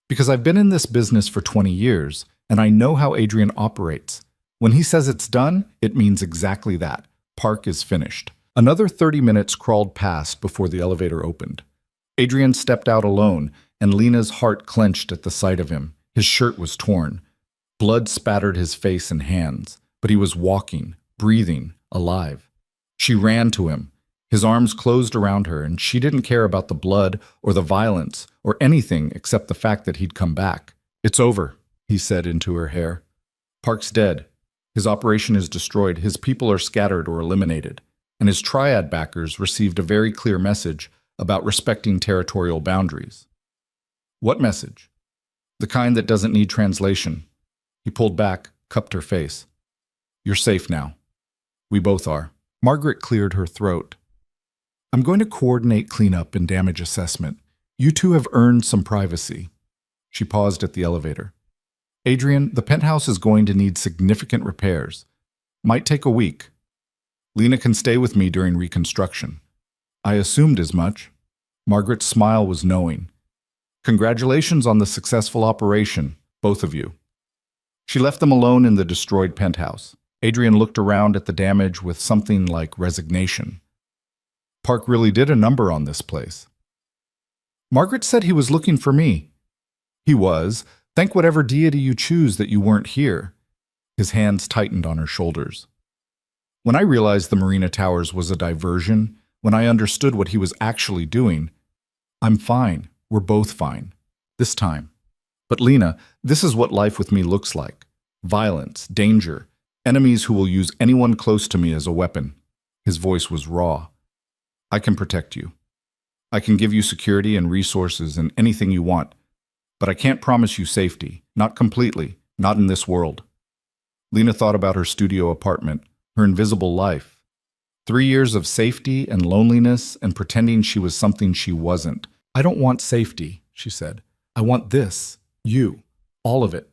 Because I've been in this business for 20 years, and I know how Adrian operates. When he says it's done, it means exactly that. Park is finished. Another 30 minutes crawled past before the elevator opened. Adrian stepped out alone, and Lena's heart clenched at the sight of him. His shirt was torn. Blood spattered his face and hands, but he was walking, breathing, alive. She ran to him. His arms closed around her, and she didn't care about the blood or the violence or anything except the fact that he'd come back. It's over, he said into her hair. Park's dead. His operation is destroyed. His people are scattered or eliminated. And his triad backers received a very clear message about respecting territorial boundaries. What message? The kind that doesn't need translation. He pulled back, cupped her face. You're safe now. We both are. Margaret cleared her throat. I'm going to coordinate cleanup and damage assessment. You two have earned some privacy. She paused at the elevator. Adrian, the penthouse is going to need significant repairs. Might take a week. Lena can stay with me during reconstruction. I assumed as much. Margaret's smile was knowing. Congratulations on the successful operation, both of you. She left them alone in the destroyed penthouse. Adrian looked around at the damage with something like resignation. Park really did a number on this place. Margaret said he was looking for me. He was. Thank whatever deity you choose that you weren't here. His hands tightened on her shoulders. When I realized the Marina Towers was a diversion, when I understood what he was actually doing, I'm fine. We're both fine. This time. But Lena, this is what life with me looks like. Violence, danger, enemies who will use anyone close to me as a weapon. His voice was raw. I can protect you. I can give you security and resources and anything you want. But I can't promise you safety. Not completely. Not in this world. Lena thought about her studio apartment, her invisible life. 3 years of safety and loneliness and pretending she was something she wasn't. I don't want safety, she said. I want this. You. All of it.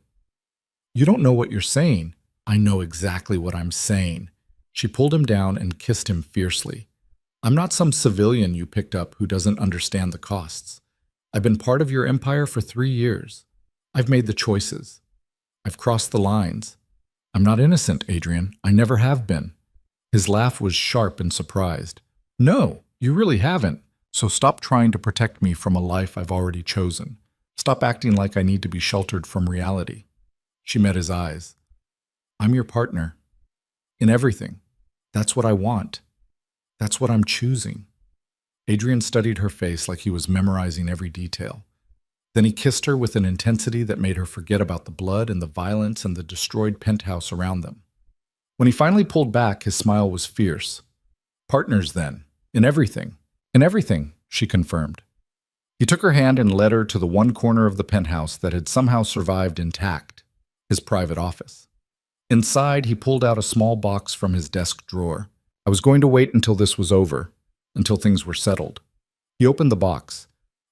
You don't know what you're saying. I know exactly what I'm saying. She pulled him down and kissed him fiercely. I'm not some civilian you picked up who doesn't understand the costs. I've been part of your empire for 3 years. I've made the choices. I've crossed the lines. I'm not innocent, Adrian. I never have been. His laugh was sharp and surprised. No, you really haven't. So stop trying to protect me from a life I've already chosen. Stop acting like I need to be sheltered from reality. She met his eyes. I'm your partner. In everything. That's what I want. That's what I'm choosing. Adrian studied her face like he was memorizing every detail. Then he kissed her with an intensity that made her forget about the blood and the violence and the destroyed penthouse around them. When he finally pulled back, his smile was fierce. Partners, then. In everything. In everything, she confirmed. He took her hand and led her to the one corner of the penthouse that had somehow survived intact, his private office. Inside, he pulled out a small box from his desk drawer. I was going to wait until this was over, until things were settled. He opened the box.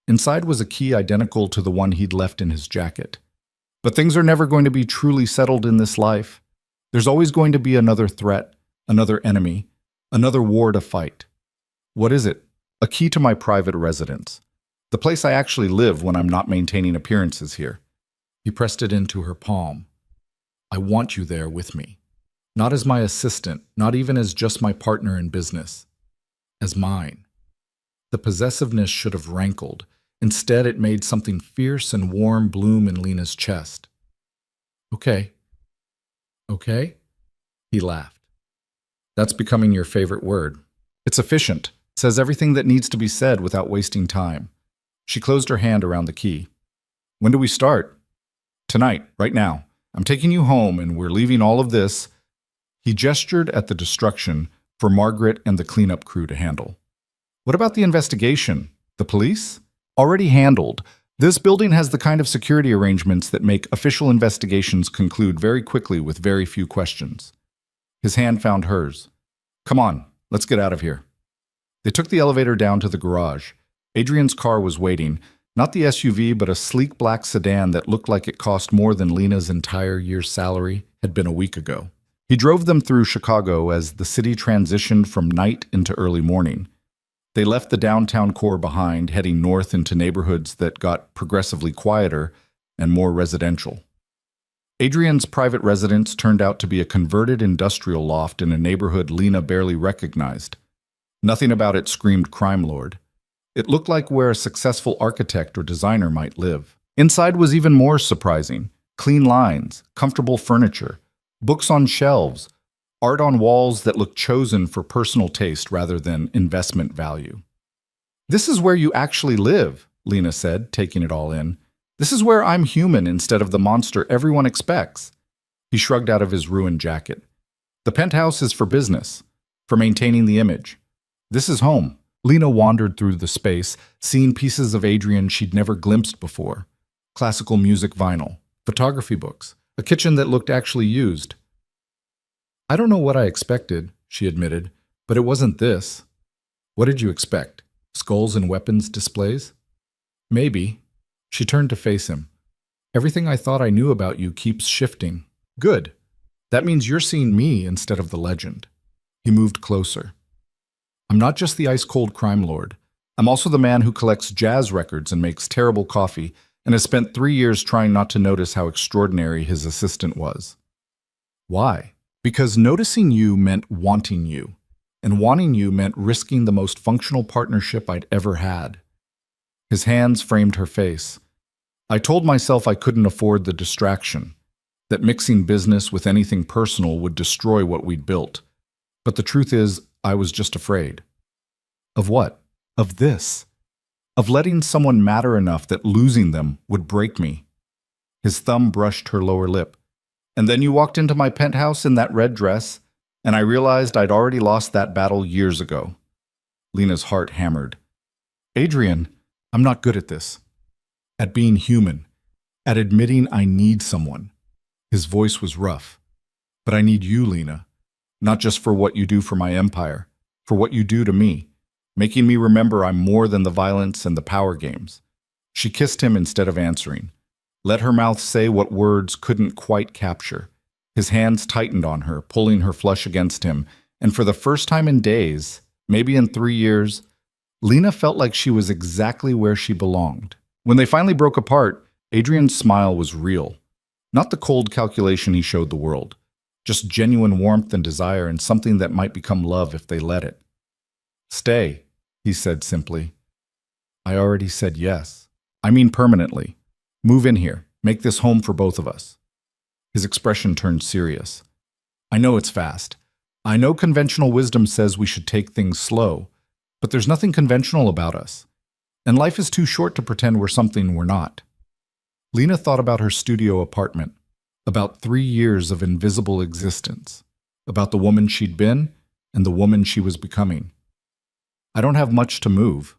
Inside was a key identical to the one he'd left in his jacket. But things are never going to be truly settled in this life. There's always going to be another threat, another enemy, another war to fight. What is it? A key to my private residence. The place I actually live when I'm not maintaining appearances here. He pressed it into her palm. I want you there with me. Not as my assistant, not even as just my partner in business. As mine. The possessiveness should have rankled. Instead, it made something fierce and warm bloom in Lena's chest. Okay. Okay? He laughed. That's becoming your favorite word. It's efficient. Says everything that needs to be said without wasting time. She closed her hand around the key. When do we start? Tonight, right now. I'm taking you home and we're leaving all of this. He gestured at the destruction for Margaret and the cleanup crew to handle. What about the investigation? The police? Already handled. This building has the kind of security arrangements that make official investigations conclude very quickly with very few questions. His hand found hers. Come on, let's get out of here. They took the elevator down to the garage. Adrian's car was waiting, not the SUV, but a sleek black sedan that looked like it cost more than Lena's entire year's salary had been a week ago. He drove them through Chicago as the city transitioned from night into early morning. They left the downtown core behind, heading north into neighborhoods that got progressively quieter and more residential. Adrian's private residence turned out to be a converted industrial loft in a neighborhood Lena barely recognized. Nothing about it screamed crime lord. It looked like where a successful architect or designer might live. Inside was even more surprising. Clean lines, comfortable furniture, books on shelves, art on walls that looked chosen for personal taste rather than investment value. This is where you actually live, Lena said, taking it all in. This is where I'm human instead of the monster everyone expects. He shrugged out of his ruined jacket. The penthouse is for business, for maintaining the image. This is home. Lena wandered through the space, seeing pieces of Adrian she'd never glimpsed before. Classical music vinyl, photography books, a kitchen that looked actually used. I don't know what I expected, she admitted, but it wasn't this. What did you expect? Skulls and weapons displays? Maybe. She turned to face him. Everything I thought I knew about you keeps shifting. Good. That means you're seeing me instead of the legend. He moved closer. I'm not just the ice-cold crime lord. I'm also the man who collects jazz records and makes terrible coffee and has spent 3 years trying not to notice how extraordinary his assistant was. Why? Because noticing you meant wanting you, and wanting you meant risking the most functional partnership I'd ever had. His hands framed her face. I told myself I couldn't afford the distraction, that mixing business with anything personal would destroy what we'd built. But the truth is, I was just afraid. Of what? Of this. Of letting someone matter enough that losing them would break me. His thumb brushed her lower lip. And then you walked into my penthouse in that red dress, and I realized I'd already lost that battle years ago. Lena's heart hammered. Adrian, I'm not good at this. At being human. At admitting I need someone. His voice was rough. But I need you, Lena. Not just for what you do for my empire, for what you do to me, making me remember I'm more than the violence and the power games. She kissed him instead of answering. Let her mouth say what words couldn't quite capture. His hands tightened on her, pulling her flush against him, and for the first time in days, maybe in 3 years, Lena felt like she was exactly where she belonged. When they finally broke apart, Adrian's smile was real. Not the cold calculation he showed the world. Just genuine warmth and desire and something that might become love if they let it. Stay, he said simply. I already said yes. I mean permanently. Move in here. Make this home for both of us. His expression turned serious. I know it's fast. I know conventional wisdom says we should take things slow, but there's nothing conventional about us. And life is too short to pretend we're something we're not. Lena thought about her studio apartment. About 3 years of invisible existence, about the woman she'd been and the woman she was becoming. I don't have much to move.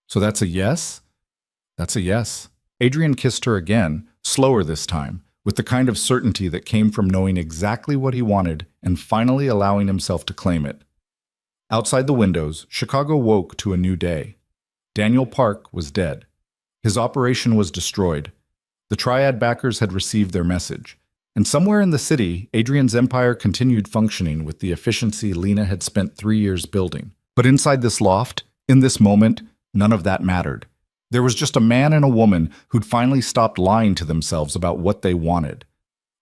So that's a yes? That's a yes. Adrian kissed her again, slower this time, with the kind of certainty that came from knowing exactly what he wanted and finally allowing himself to claim it. Outside the windows, Chicago woke to a new day. Daniel Park was dead. His operation was destroyed. The Triad backers had received their message. And somewhere in the city, Adrian's empire continued functioning with the efficiency Lena had spent 3 years building. But inside this loft, in this moment, none of that mattered. There was just a man and a woman who'd finally stopped lying to themselves about what they wanted.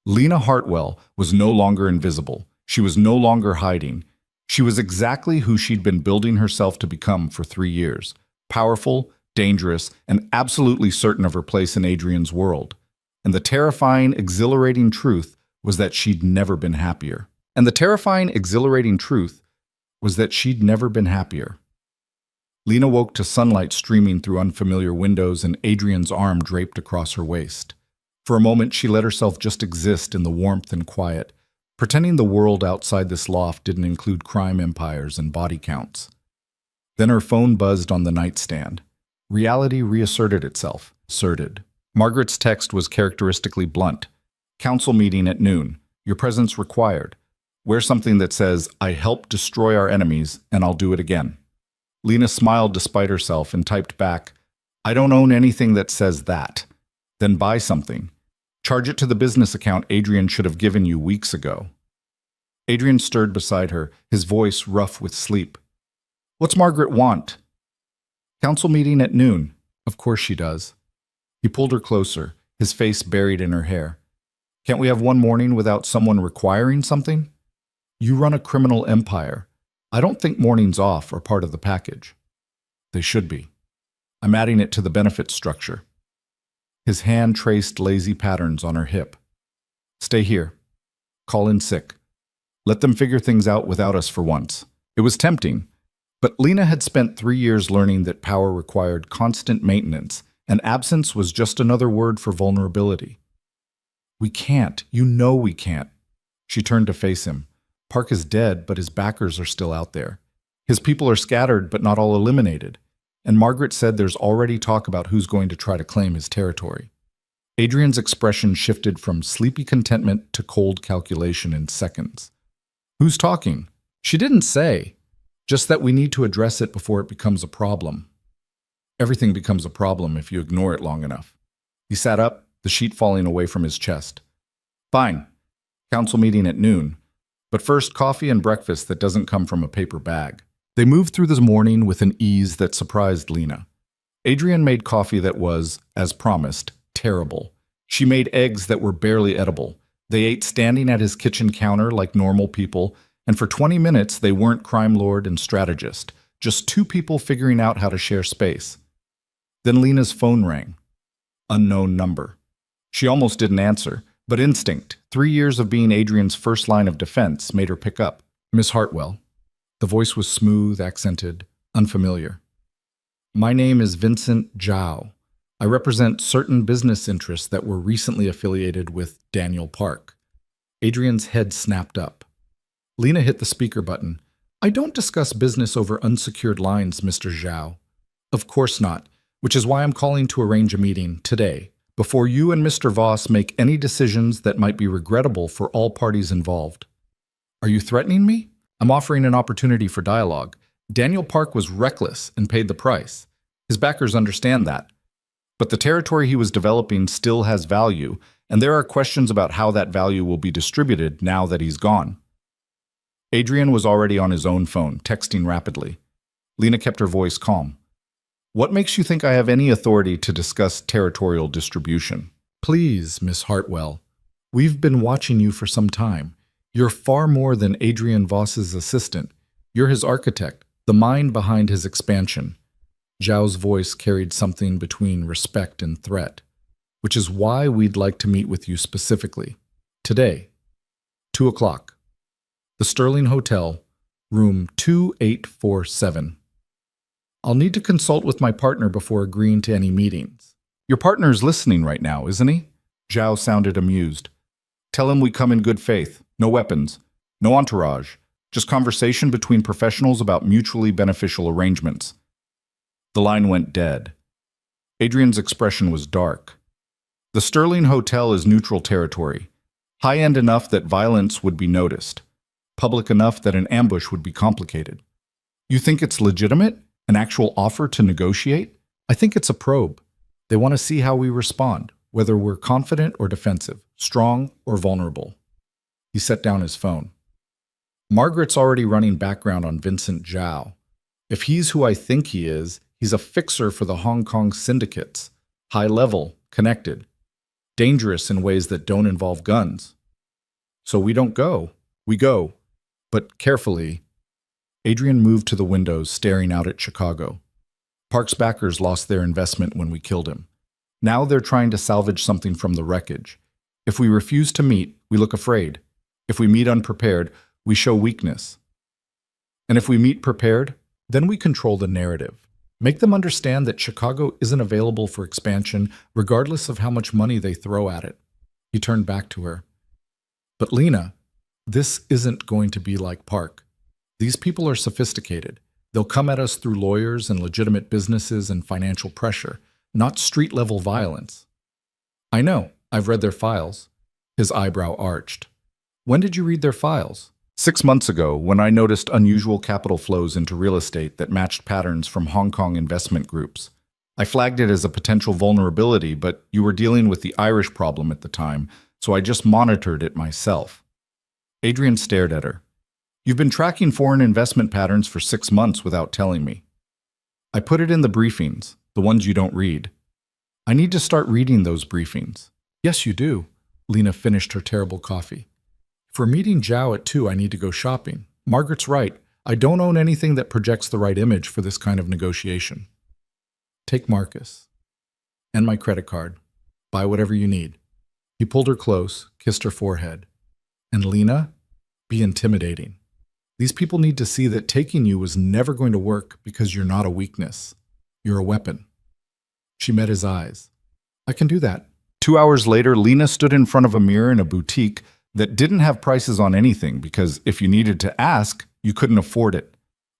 Lena Hartwell was no longer invisible. She was no longer hiding. She was exactly who she'd been building herself to become for 3 years. Powerful, dangerous, and absolutely certain of her place in Adrian's world. And the terrifying, exhilarating truth was that she'd never been happier. Lena woke to sunlight streaming through unfamiliar windows and Adrian's arm draped across her waist. For a moment, she let herself just exist in the warmth and quiet, pretending the world outside this loft didn't include crime empires and body counts. Then her phone buzzed on the nightstand. Reality reasserted itself, asserted. Margaret's text was characteristically blunt. Council meeting at noon. Your presence required. Wear something that says, I helped destroy our enemies, and I'll do it again. Lena smiled despite herself and typed back, I don't own anything that says that. Then buy something. Charge it to the business account Adrian should have given you weeks ago. Adrian stirred beside her, his voice rough with sleep. What's Margaret want? Council meeting at noon. Of course she does. He pulled her closer, his face buried in her hair. Can't we have one morning without someone requiring something? You run a criminal empire. I don't think mornings off are part of the package. They should be. I'm adding it to the benefits structure. His hand traced lazy patterns on her hip. Stay here. Call in sick. Let them figure things out without us for once. It was tempting, but Lena had spent 3 years learning that power required constant maintenance, and absence was just another word for vulnerability. We can't. You know we can't. She turned to face him. Park is dead, but his backers are still out there. His people are scattered, but not all eliminated. And Margaret said there's already talk about who's going to try to claim his territory. Adrian's expression shifted from sleepy contentment to cold calculation in seconds. Who's talking? She didn't say. Just that we need to address it before it becomes a problem. Everything becomes a problem if you ignore it long enough. He sat up, the sheet falling away from his chest. Fine. Council meeting at noon. But first, coffee and breakfast that doesn't come from a paper bag. They moved through this morning with an ease that surprised Lena. Adrian made coffee that was, as promised, terrible. She made eggs that were barely edible. They ate standing at his kitchen counter like normal people, and for 20 minutes they weren't crime lord and strategist, just two people figuring out how to share space. Then Lena's phone rang. Unknown number. She almost didn't answer, but instinct, 3 years of being Adrian's first line of defense, made her pick up. Miss Hartwell. The voice was smooth, accented, unfamiliar. My name is Vincent Zhao. I represent certain business interests that were recently affiliated with Daniel Park. Adrian's head snapped up. Lena hit the speaker button. I don't discuss business over unsecured lines, Mr. Zhao. Of course not, which is why I'm calling to arrange a meeting today, before you and Mr. Voss make any decisions that might be regrettable for all parties involved. Are you threatening me? I'm offering an opportunity for dialogue. Daniel Park was reckless and paid the price. His backers understand that. But the territory he was developing still has value, and there are questions about how that value will be distributed now that he's gone. Adrian was already on his own phone, texting rapidly. Lena kept her voice calm. What makes you think I have any authority to discuss territorial distribution? Please, Miss Hartwell. We've been watching you for some time. You're far more than Adrian Voss's assistant. You're his architect, the mind behind his expansion. Zhao's voice carried something between respect and threat, which is why we'd like to meet with you specifically. Today, 2 o'clock. The Sterling Hotel, room 2847. I'll need to consult with my partner before agreeing to any meetings. Your partner's listening right now, isn't he? Zhao sounded amused. Tell him we come in good faith. No weapons. No entourage. Just conversation between professionals about mutually beneficial arrangements. The line went dead. Adrian's expression was dark. The Sterling Hotel is neutral territory. High-end enough that violence would be noticed. Public enough that an ambush would be complicated. You think it's legitimate? An actual offer to negotiate? I think it's a probe. They want to see how we respond, whether we're confident or defensive, strong or vulnerable. He set down his phone. Margaret's already running background on Vincent Zhao. If he's who I think he is, he's a fixer for the Hong Kong syndicates. High level, connected. Dangerous in ways that don't involve guns. So we don't go. We go. But carefully. Adrian moved to the windows, staring out at Chicago. Park's backers lost their investment when we killed him. Now they're trying to salvage something from the wreckage. If we refuse to meet, we look afraid. If we meet unprepared, we show weakness. And if we meet prepared, then we control the narrative. Make them understand that Chicago isn't available for expansion, regardless of how much money they throw at it. He turned back to her. But Lena, this isn't going to be like Park. These people are sophisticated. They'll come at us through lawyers and legitimate businesses and financial pressure, not street-level violence. I know. I've read their files. His eyebrow arched. When did you read their files? 6 months ago, when I noticed unusual capital flows into real estate that matched patterns from Hong Kong investment groups. I flagged it as a potential vulnerability, but you were dealing with the Irish problem at the time, so I just monitored it myself. Adrian stared at her. You've been tracking foreign investment patterns for 6 months without telling me. I put it in the briefings, the ones you don't read. I need to start reading those briefings. Yes, you do. Lena finished her terrible coffee. For meeting Zhao at 2, I need to go shopping. Margaret's right. I don't own anything that projects the right image for this kind of negotiation. Take Marcus. And my credit card. Buy whatever you need. He pulled her close, kissed her forehead. And Lena, be intimidating. These people need to see that taking you was never going to work because you're not a weakness. You're a weapon. She met his eyes. I can do that. 2 hours later, Lena stood in front of a mirror in a boutique that didn't have prices on anything because if you needed to ask, you couldn't afford it.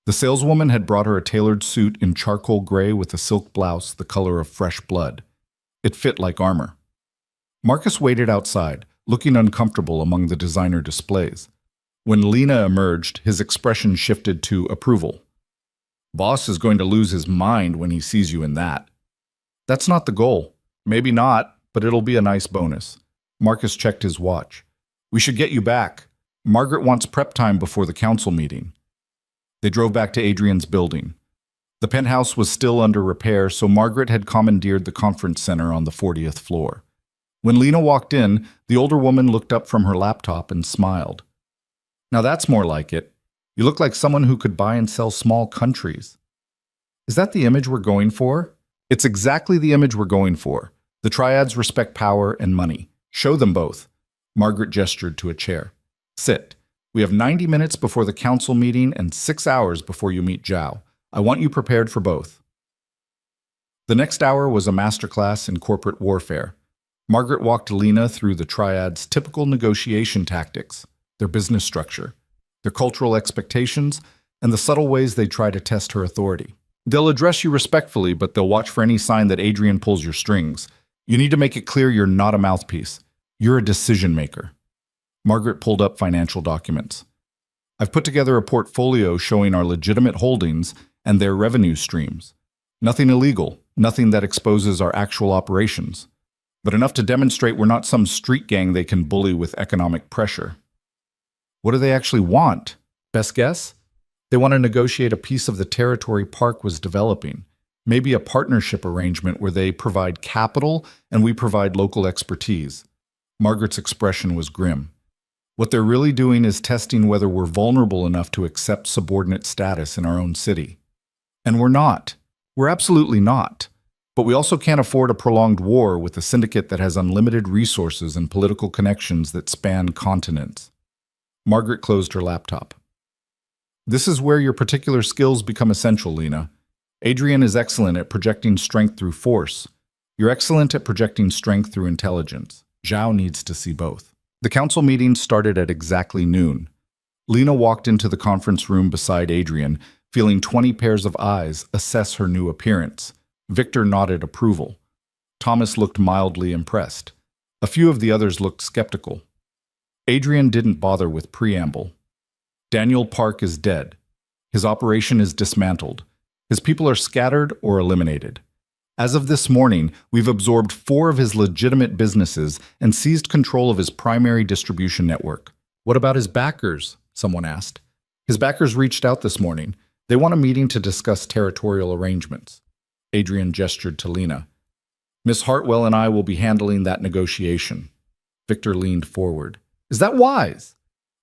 The saleswoman had brought her a tailored suit in charcoal gray with a silk blouse the color of fresh blood. It fit like armor. Marcus waited outside, looking uncomfortable among the designer displays. When Lena emerged, his expression shifted to approval. Boss is going to lose his mind when he sees you in that. That's not the goal. Maybe not, but it'll be a nice bonus. Marcus checked his watch. We should get you back. Margaret wants prep time before the council meeting. They drove back to Adrian's building. The penthouse was still under repair, so Margaret had commandeered the conference center on the 40th floor. When Lena walked in, the older woman looked up from her laptop and smiled. Now that's more like it. You look like someone who could buy and sell small countries. Is that the image we're going for? It's exactly the image we're going for. The triads respect power and money. Show them both. Margaret gestured to a chair. Sit. We have 90 minutes before the council meeting and 6 hours before you meet Zhao. I want you prepared for both. The next hour was a masterclass in corporate warfare. Margaret walked Lena through the triads' typical negotiation tactics, their business structure, their cultural expectations, and the subtle ways they try to test her authority. They'll address you respectfully, but they'll watch for any sign that Adrian pulls your strings. You need to make it clear you're not a mouthpiece. You're a decision maker. Margaret pulled up financial documents. I've put together a portfolio showing our legitimate holdings and their revenue streams. Nothing illegal, nothing that exposes our actual operations, but enough to demonstrate we're not some street gang they can bully with economic pressure. What do they actually want? Best guess? They want to negotiate a piece of the territory Park was developing, maybe a partnership arrangement where they provide capital and we provide local expertise. Margaret's expression was grim. What they're really doing is testing whether we're vulnerable enough to accept subordinate status in our own city. And we're not. We're absolutely not. But we also can't afford a prolonged war with a syndicate that has unlimited resources and political connections that span continents. Margaret closed her laptop. This is where your particular skills become essential, Lena. Adrian is excellent at projecting strength through force. You're excellent at projecting strength through intelligence. Zhao needs to see both. The council meeting started at exactly noon. Lena walked into the conference room beside Adrian, feeling 20 pairs of eyes assess her new appearance. Victor nodded approval. Thomas looked mildly impressed. A few of the others looked skeptical. Adrian didn't bother with preamble. Daniel Park is dead. His operation is dismantled. His people are scattered or eliminated. As of this morning, we've absorbed 4 of his legitimate businesses and seized control of his primary distribution network. What about his backers? Someone asked. His backers reached out this morning. They want a meeting to discuss territorial arrangements. Adrian gestured to Lena. Miss Hartwell and I will be handling that negotiation. Victor leaned forward. Is that wise?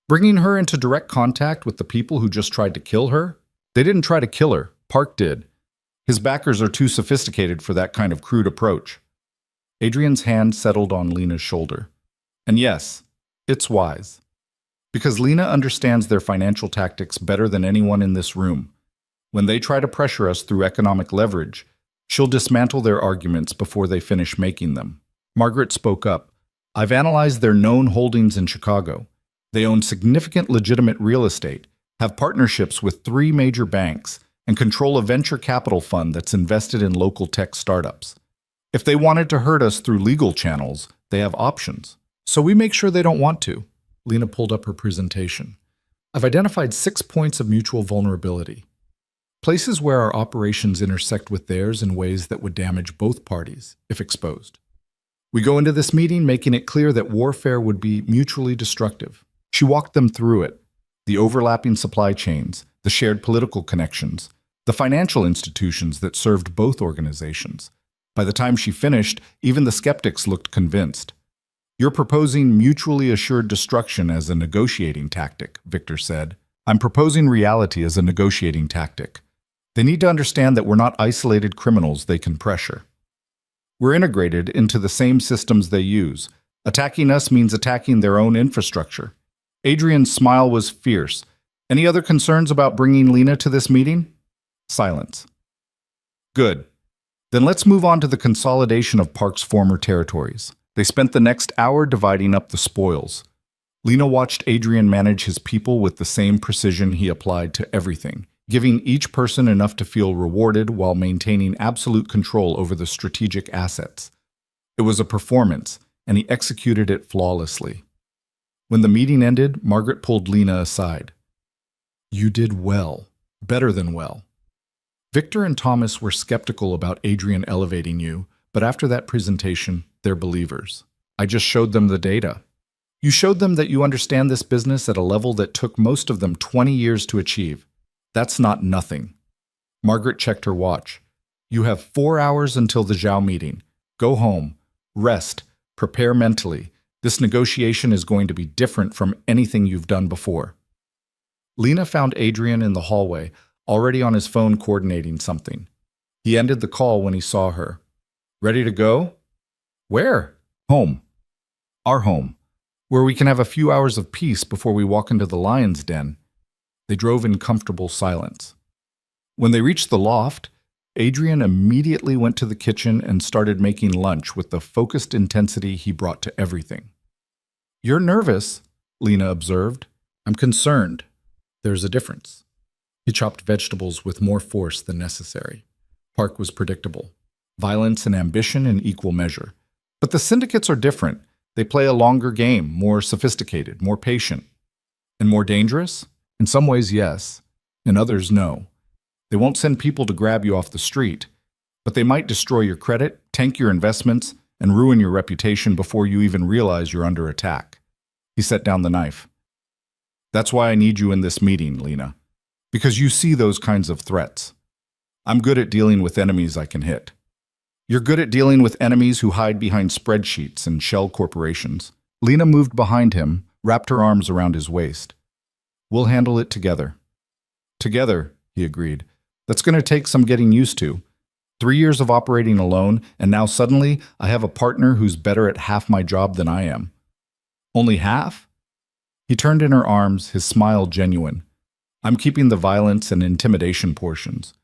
Bringing her into direct contact with the people who just tried to kill her? They didn't try to kill her. Park did. His backers are too sophisticated for that kind of crude approach. Adrian's hand settled on Lena's shoulder. And yes, it's wise. Because Lena understands their financial tactics better than anyone in this room. When they try to pressure us through economic leverage, she'll dismantle their arguments before they finish making them. Margaret spoke up. I've analyzed their known holdings in Chicago. They own significant legitimate real estate, have partnerships with 3 major banks, and control a venture capital fund that's invested in local tech startups. If they wanted to hurt us through legal channels, they have options. So we make sure they don't want to. Lena pulled up her presentation. I've identified 6 points of mutual vulnerability. Places where our operations intersect with theirs in ways that would damage both parties, if exposed. We go into this meeting making it clear that warfare would be mutually destructive. She walked them through it. The overlapping supply chains, the shared political connections, the financial institutions that served both organizations. By the time she finished, even the skeptics looked convinced. You're proposing mutually assured destruction as a negotiating tactic, Victor said. I'm proposing reality as a negotiating tactic. They need to understand that we're not isolated criminals they can pressure. We're integrated into the same systems they use. Attacking us means attacking their own infrastructure. Adrian's smile was fierce. Any other concerns about bringing Lena to this meeting? Silence. Good. Then let's move on to the consolidation of Park's former territories. They spent the next hour dividing up the spoils. Lena watched Adrian manage his people with the same precision he applied to everything, giving each person enough to feel rewarded while maintaining absolute control over the strategic assets. It was a performance, and he executed it flawlessly. When the meeting ended, Margaret pulled Lena aside. You did well, better than well. Victor and Thomas were skeptical about Adrian elevating you, but after that presentation, they're believers. I just showed them the data. You showed them that you understand this business at a level that took most of them 20 years to achieve. That's not nothing. Margaret checked her watch. You have 4 hours until the Zhao meeting. Go home, rest, prepare mentally. This negotiation is going to be different from anything you've done before. Lena found Adrian in the hallway, already on his phone coordinating something. He ended the call when he saw her. Ready to go? Where? Home. Our home, where we can have a few hours of peace before we walk into the lion's den. They drove in comfortable silence. When they reached the loft, Adrian immediately went to the kitchen and started making lunch with the focused intensity he brought to everything. You're nervous, Lena observed. I'm concerned. There's a difference. He chopped vegetables with more force than necessary. Park was predictable. Violence and ambition in equal measure. But the syndicates are different. They play a longer game, more sophisticated, more patient. And more dangerous? In some ways, yes. In others, no. They won't send people to grab you off the street, but they might destroy your credit, tank your investments, and ruin your reputation before you even realize you're under attack. He set down the knife. That's why I need you in this meeting, Lena. Because you see those kinds of threats. I'm good at dealing with enemies I can hit. You're good at dealing with enemies who hide behind spreadsheets and shell corporations. Lena moved behind him, wrapped her arms around his waist. We'll handle it together. Together, he agreed. That's going to take some getting used to. 3 years of operating alone, and now suddenly I have a partner who's better at half my job than I am. Only half? He turned in her arms, his smile genuine. I'm keeping the violence and intimidation portions.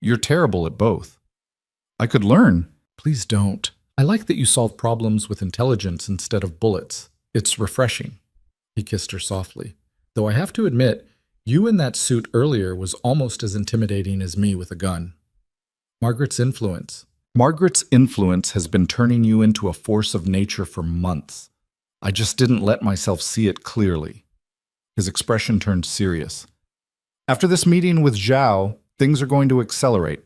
You're terrible at both. I could learn. Please don't. I like that you solve problems with intelligence instead of bullets. It's refreshing. He kissed her softly. Though I have to admit, you in that suit earlier was almost as intimidating as me with a gun. Margaret's influence. Margaret's influence has been turning you into a force of nature for months. I just didn't let myself see it clearly. His expression turned serious. After this meeting with Zhao, things are going to accelerate.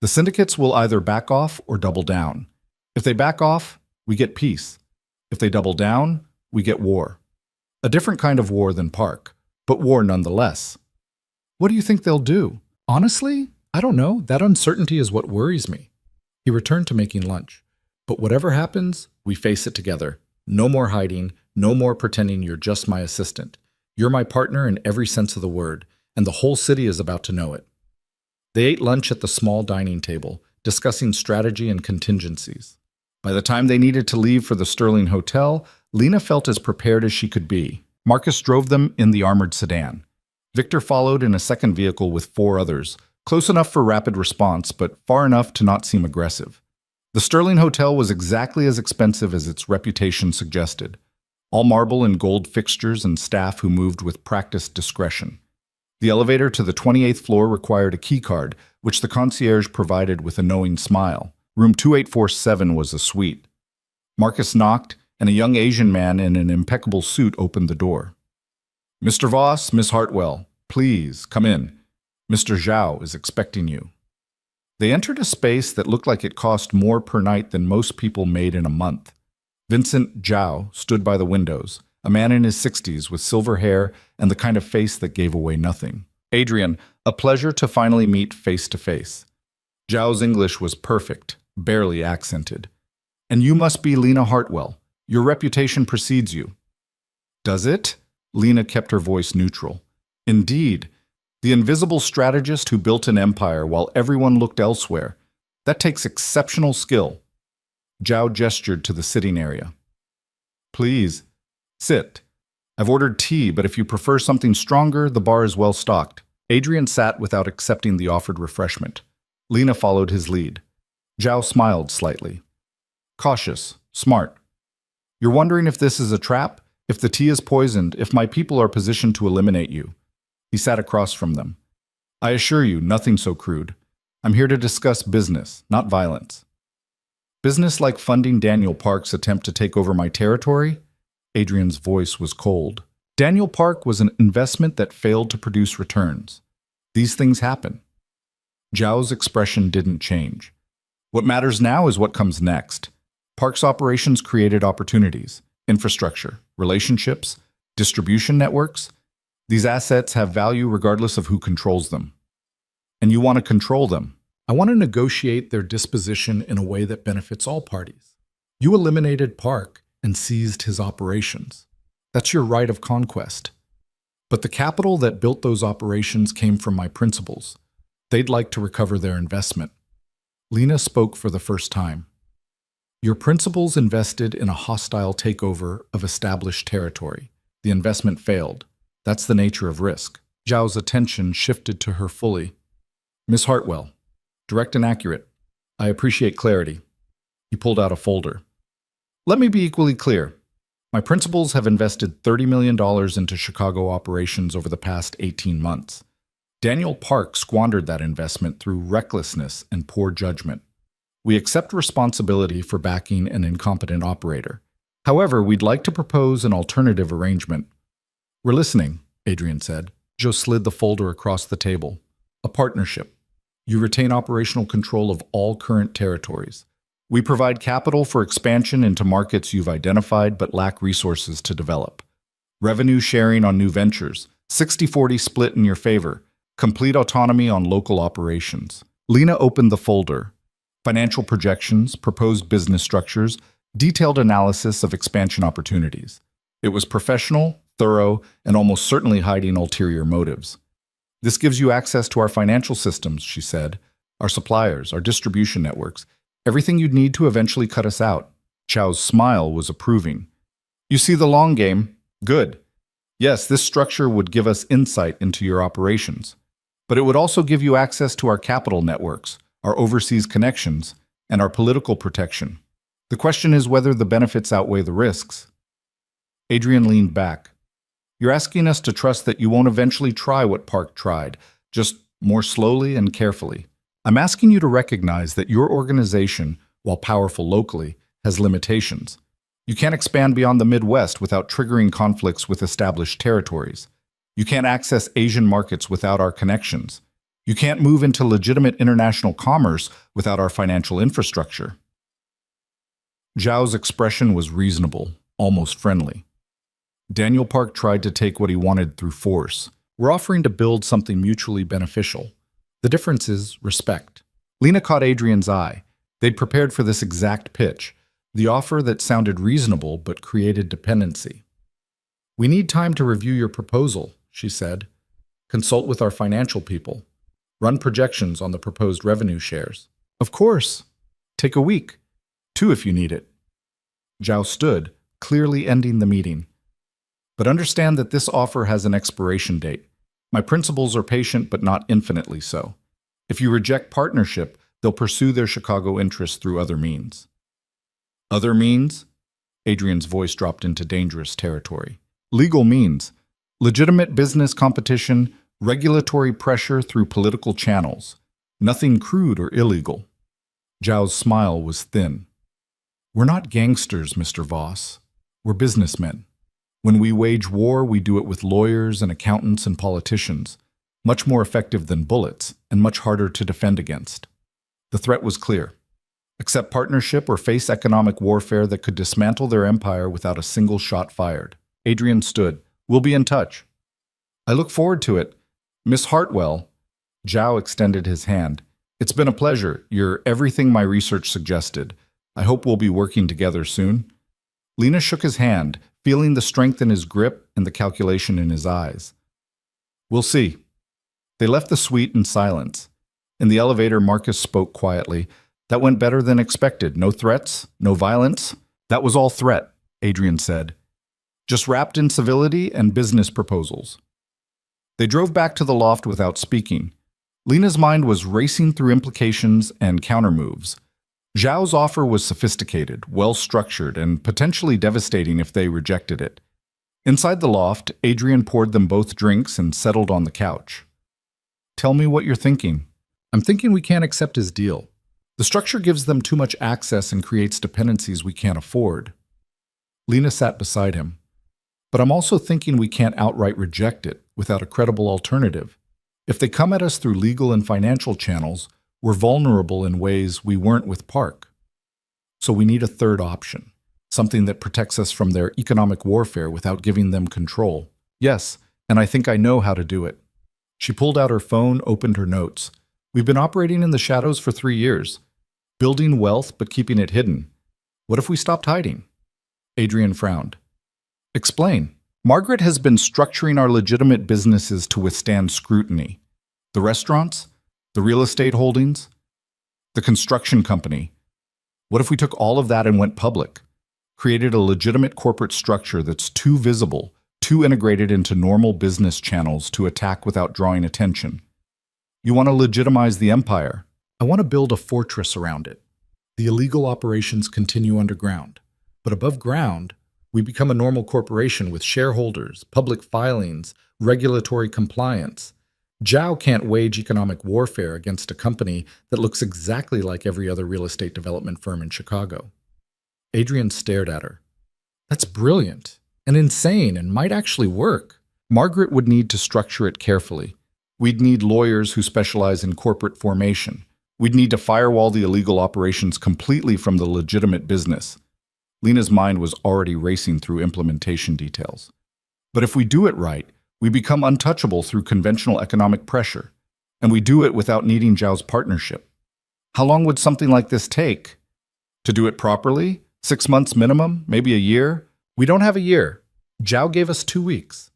The syndicates will either back off or double down. If they back off, we get peace. If they double down, we get war. A different kind of war than Park, but war nonetheless. What do you think they'll do? Honestly, I don't know. That uncertainty is what worries me. He returned to making lunch. But whatever happens, we face it together. No more hiding, no more pretending you're just my assistant. You're my partner in every sense of the word, and the whole city is about to know it. They ate lunch at the small dining table, discussing strategy and contingencies. By the time they needed to leave for the Sterling Hotel, Lena felt as prepared as she could be. Marcus drove them in the armored sedan. Victor followed in a second vehicle with 4 others, close enough for rapid response, but far enough to not seem aggressive. The Sterling Hotel was exactly as expensive as its reputation suggested. All marble and gold fixtures and staff who moved with practiced discretion. The elevator to the 28th floor required a keycard, which the concierge provided with a knowing smile. Room 2847 was a suite. Marcus knocked, and a young Asian man in an impeccable suit opened the door. "Mr. Voss, Miss Hartwell, please come in. Mr. Zhao is expecting you." They entered a space that looked like it cost more per night than most people made in a month. Vincent Zhao stood by the windows, a man in his 60s with silver hair and the kind of face that gave away nothing. "Adrian, a pleasure to finally meet face to face." Zhao's English was perfect, barely accented. "And you must be Lena Hartwell. Your reputation precedes you." "Does it?" Lena kept her voice neutral. "Indeed. The invisible strategist who built an empire while everyone looked elsewhere. That takes exceptional skill." Zhao gestured to the sitting area. "Please, sit. I've ordered tea, but if you prefer something stronger, the bar is well stocked." Adrian sat without accepting the offered refreshment. Lena followed his lead. Zhao smiled slightly. "Cautious, smart. You're wondering if this is a trap? If the tea is poisoned? If my people are positioned to eliminate you?" He sat across from them. "I assure you, nothing so crude. I'm here to discuss business, not violence." "Business like funding Daniel Park's attempt to take over my territory?" Adrian's voice was cold. Daniel Park was an investment that failed to produce returns. These things happen. Zhao's expression didn't change. "What matters now is what comes next. Park's operations created opportunities, infrastructure, relationships, distribution networks. These assets have value regardless of who controls them. And you want to control them. I want to negotiate their disposition in a way that benefits all parties. You eliminated Park and seized his operations. That's your right of conquest. But the capital that built those operations came from my principals. They'd like to recover their investment." Lena spoke for the first time. "Your principals invested in a hostile takeover of established territory. The investment failed. That's the nature of risk." Zhao's attention shifted to her fully. "Miss Hartwell, direct and accurate. I appreciate clarity." He pulled out a folder. "Let me be equally clear. My principals have invested $30 million into Chicago operations over the past 18 months. Daniel Park squandered that investment through recklessness and poor judgment. We accept responsibility for backing an incompetent operator. However, we'd like to propose an alternative arrangement." "We're listening," Adrian said. Joe slid the folder across the table. "A partnership. You retain operational control of all current territories. We provide capital for expansion into markets you've identified but lack resources to develop. Revenue sharing on new ventures, 60-40 split in your favor, complete autonomy on local operations." Lena opened the folder. Financial projections, proposed business structures, detailed analysis of expansion opportunities. It was professional, thorough, and almost certainly hiding ulterior motives. "This gives you access to our financial systems," she said, "our suppliers, our distribution networks, everything you'd need to eventually cut us out." Chow's smile was approving. "You see the long game? Good. Yes, this structure would give us insight into your operations. But it would also give you access to our capital networks, our overseas connections, and our political protection. The question is whether the benefits outweigh the risks." Adrian leaned back. "You're asking us to trust that you won't eventually try what Park tried, just more slowly and carefully. I'm asking you to recognize that your organization, while powerful locally, has limitations. You can't expand beyond the Midwest without triggering conflicts with established territories. You can't access Asian markets without our connections. You can't move into legitimate international commerce without our financial infrastructure. Zhao's expression was reasonable, almost friendly. Daniel Park tried to take what he wanted through force. We're offering to build something mutually beneficial. The difference is respect. Lena caught Adrian's eye. They'd prepared for this exact pitch, the offer that sounded reasonable but created dependency. We need time to review your proposal, she said. Consult with our financial people. Run projections on the proposed revenue shares. Of course. Take a week. 2 if you need it. Zhao stood, clearly ending the meeting. But understand that this offer has an expiration date. My principals are patient, but not infinitely so. If you reject partnership, they'll pursue their Chicago interests through other means. Other means? Adrian's voice dropped into dangerous territory. Legal means. Legitimate business competition, regulatory pressure through political channels. Nothing crude or illegal. Zhao's smile was thin. We're not gangsters, Mr. Voss. We're businessmen. When we wage war, we do it with lawyers and accountants and politicians, much more effective than bullets and much harder to defend against. The threat was clear. Accept partnership or face economic warfare that could dismantle their empire without a single shot fired. Adrian stood. We'll be in touch. I look forward to it. Miss Hartwell. Zhao extended his hand. It's been a pleasure. You're everything my research suggested. I hope we'll be working together soon. Lena shook his hand, feeling the strength in his grip and the calculation in his eyes. We'll see. They left the suite in silence. In the elevator, Marcus spoke quietly. That went better than expected. No threats, no violence. That was all threat, Adrian said. Just wrapped in civility and business proposals. They drove back to the loft without speaking. Lena's mind was racing through implications and countermoves. Zhao's offer was sophisticated, well-structured, and potentially devastating if they rejected it. Inside the loft, Adrian poured them both drinks and settled on the couch. Tell me what you're thinking. I'm thinking we can't accept his deal. The structure gives them too much access and creates dependencies we can't afford. Lena sat beside him. But I'm also thinking we can't outright reject it without a credible alternative. If they come at us through legal and financial channels, we're vulnerable in ways we weren't with Park. So we need a third option, something that protects us from their economic warfare without giving them control. Yes, and I think I know how to do it. She pulled out her phone, opened her notes. We've been operating in the shadows for 3 years, building wealth but keeping it hidden. What if we stopped hiding? Adrian frowned. Explain. Margaret has been structuring our legitimate businesses to withstand scrutiny. The restaurants, the real estate holdings, the construction company. What if we took all of that and went public? Created a legitimate corporate structure that's too visible, too integrated into normal business channels to attack without drawing attention. You want to legitimize the empire. I want to build a fortress around it. The illegal operations continue underground, but above ground, we become a normal corporation with shareholders, public filings, regulatory compliance. Zhao can't wage economic warfare against a company that looks exactly like every other real estate development firm in Chicago. Adrian stared at her. That's brilliant and insane and might actually work. Margaret would need to structure it carefully. We'd need lawyers who specialize in corporate formation. We'd need to firewall the illegal operations completely from the legitimate business. Lena's mind was already racing through implementation details. But if we do it right, we become untouchable through conventional economic pressure, and we do it without needing Zhao's partnership. How long would something like this take? To do it properly? 6 months minimum? Maybe a year? We don't have a year. Zhao gave us 2 weeks.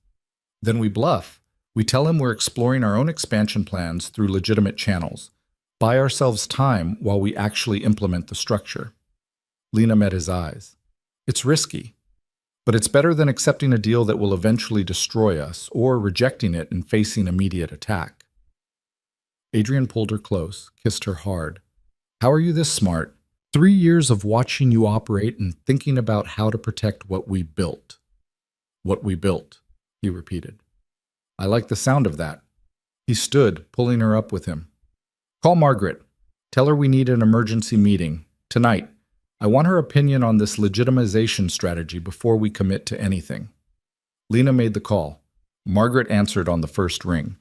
Then we bluff. We tell him we're exploring our own expansion plans through legitimate channels. Buy ourselves time while we actually implement the structure. Lena met his eyes. It's risky, but it's better than accepting a deal that will eventually destroy us or rejecting it and facing immediate attack. Adrian pulled her close, kissed her hard. How are you this smart? 3 years of watching you operate and thinking about how to protect what we built. What we built, he repeated. I like the sound of that. He stood, pulling her up with him. Call Margaret. Tell her we need an emergency meeting. Tonight. I want her opinion on this legitimization strategy before we commit to anything. Lena made the call. Margaret answered on the first ring.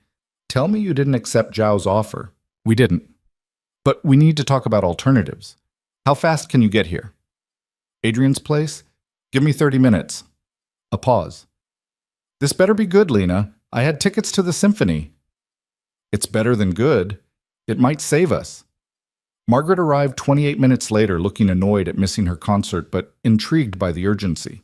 Tell me you didn't accept Zhao's offer. We didn't. But we need to talk about alternatives. How fast can you get here? Adrian's place? Give me 30 minutes. A pause. This better be good, Lena. I had tickets to the symphony. It's better than good. It might save us. Margaret arrived 28 minutes later, looking annoyed at missing her concert, but intrigued by the urgency.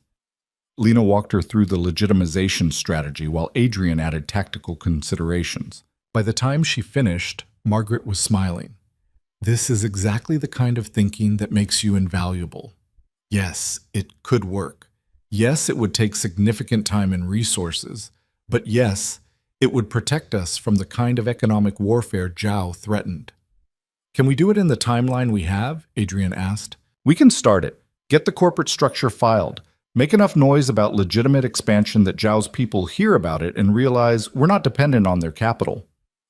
Lena walked her through the legitimization strategy while Adrian added tactical considerations. By the time she finished, Margaret was smiling. This is exactly the kind of thinking that makes you invaluable. Yes, it could work. Yes, it would take significant time and resources. But yes, it would protect us from the kind of economic warfare Zhao threatened. Can we do it in the timeline we have? Adrian asked. We can start it. Get the corporate structure filed. Make enough noise about legitimate expansion that Zhao's people hear about it and realize we're not dependent on their capital.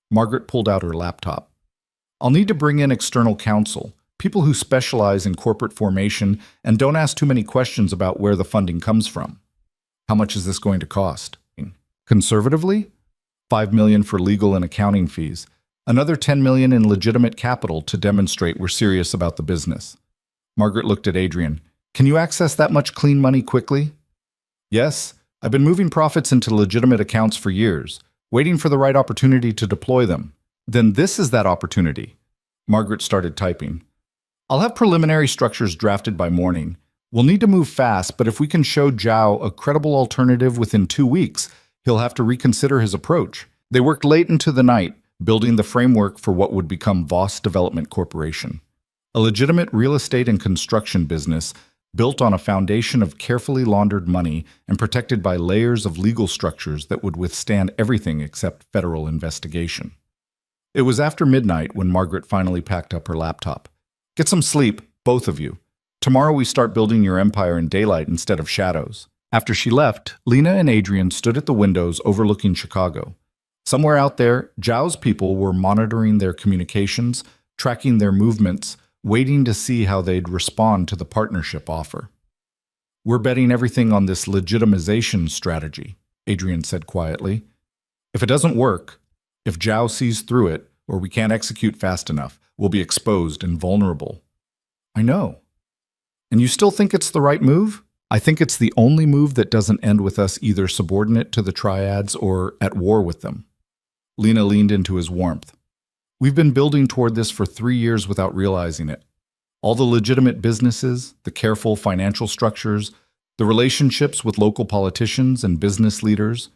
Margaret pulled out her laptop. I'll need to bring in external counsel, people who specialize in corporate formation and don't ask too many questions about where the funding comes from. How much is this going to cost? Conservatively, $5 million for legal and accounting fees, another $10 million in legitimate capital to demonstrate we're serious about the business. Margaret looked at Adrian. Can you access that much clean money quickly? Yes, I've been moving profits into legitimate accounts for years, waiting for the right opportunity to deploy them. Then this is that opportunity. Margaret started typing. I'll have preliminary structures drafted by morning. We'll need to move fast, but if we can show Zhao a credible alternative within 2 weeks, he'll have to reconsider his approach. They worked late into the night, building the framework for what would become Voss Development Corporation, a legitimate real estate and construction business built on a foundation of carefully laundered money and protected by layers of legal structures that would withstand everything except federal investigation. It was after midnight when Margaret finally packed up her laptop. Get some sleep, both of you. Tomorrow we start building your empire in daylight instead of shadows. After she left, Lena and Adrian stood at the windows overlooking Chicago. Somewhere out there, Zhao's people were monitoring their communications, tracking their movements, waiting to see how they'd respond to the partnership offer. We're betting everything on this legitimization strategy, Adrian said quietly. If it doesn't work, if Zhao sees through it, or we can't execute fast enough, we'll be exposed and vulnerable. I know. And you still think it's the right move? I think it's the only move that doesn't end with us either subordinate to the triads or at war with them. Lena leaned into his warmth. We've been building toward this for 3 years without realizing it. All the legitimate businesses, the careful financial structures, the relationships with local politicians and business leaders.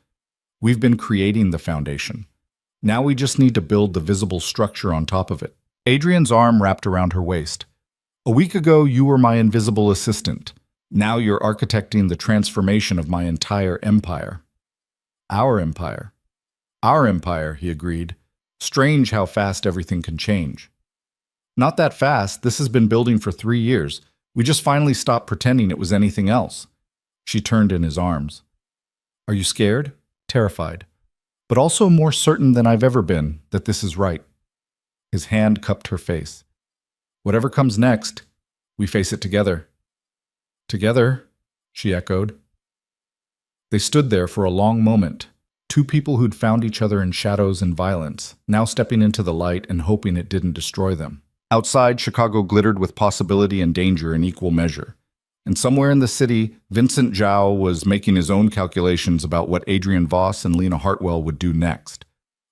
We've been creating the foundation. Now we just need to build the visible structure on top of it. Adrian's arm wrapped around her waist. A week ago, you were my invisible assistant. Now you're architecting the transformation of my entire empire. Our empire. Our empire, he agreed. Strange how fast everything can change. Not that fast. This has been building for 3 years. We just finally stopped pretending it was anything else. She turned in his arms. Are you scared? Terrified. But also more certain than I've ever been that this is right. His hand cupped her face. Whatever comes next, we face it together. Together, she echoed. They stood there for a long moment, two people who'd found each other in shadows and violence, now stepping into the light and hoping it didn't destroy them. Outside, Chicago glittered with possibility and danger in equal measure. And somewhere in the city, Vincent Zhao was making his own calculations about what Adrian Voss and Lena Hartwell would do next.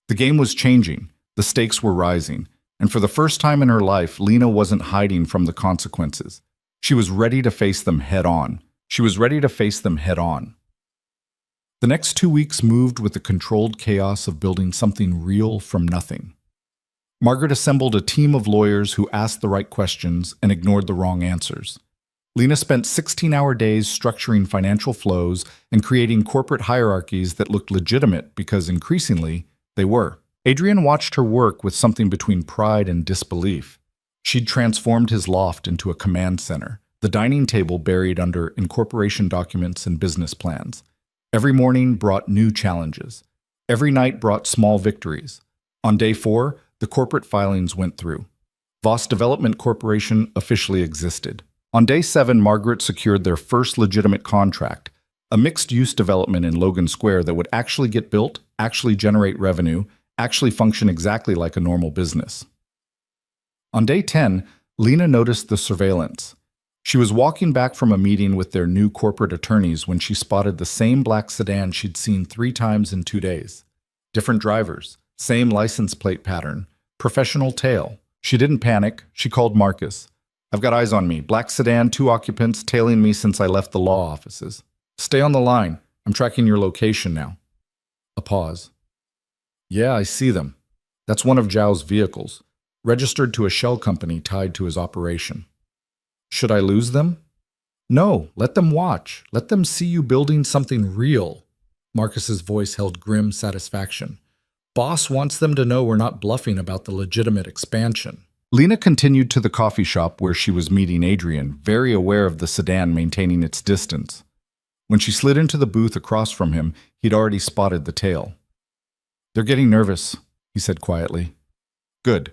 The game was changing, the stakes were rising, and for the first time in her life, Lena wasn't hiding from the consequences. She was ready to face them head on. The next 2 weeks moved with the controlled chaos of building something real from nothing. Margaret assembled a team of lawyers who asked the right questions and ignored the wrong answers. Lena spent 16-hour days structuring financial flows and creating corporate hierarchies that looked legitimate because increasingly they were. Adrian watched her work with something between pride and disbelief. She'd transformed his loft into a command center, the dining table buried under incorporation documents and business plans. Every morning brought new challenges. Every night brought small victories. On day 4, the corporate filings went through. Voss Development Corporation officially existed. On day 7, Margaret secured their first legitimate contract, a mixed-use development in Logan Square that would actually get built, actually generate revenue, actually function exactly like a normal business. On day 10, Lena noticed the surveillance. She was walking back from a meeting with their new corporate attorneys when she spotted the same black sedan she'd seen 3 times in 2 days. Different drivers, same license plate pattern, professional tail. She didn't panic. She called Marcus. "I've got eyes on me. Black sedan, 2 occupants, tailing me since I left the law offices. Stay on the line. I'm tracking your location now." A pause. "Yeah, I see them. That's one of Zhao's vehicles, registered to a shell company tied to his operation." "Should I lose them?" "No, let them watch. Let them see you building something real." Marcus's voice held grim satisfaction. "Boss wants them to know we're not bluffing about the legitimate expansion." Lena continued to the coffee shop where she was meeting Adrian, very aware of the sedan maintaining its distance. When she slid into the booth across from him, he'd already spotted the tail. "They're getting nervous," he said quietly. "Good.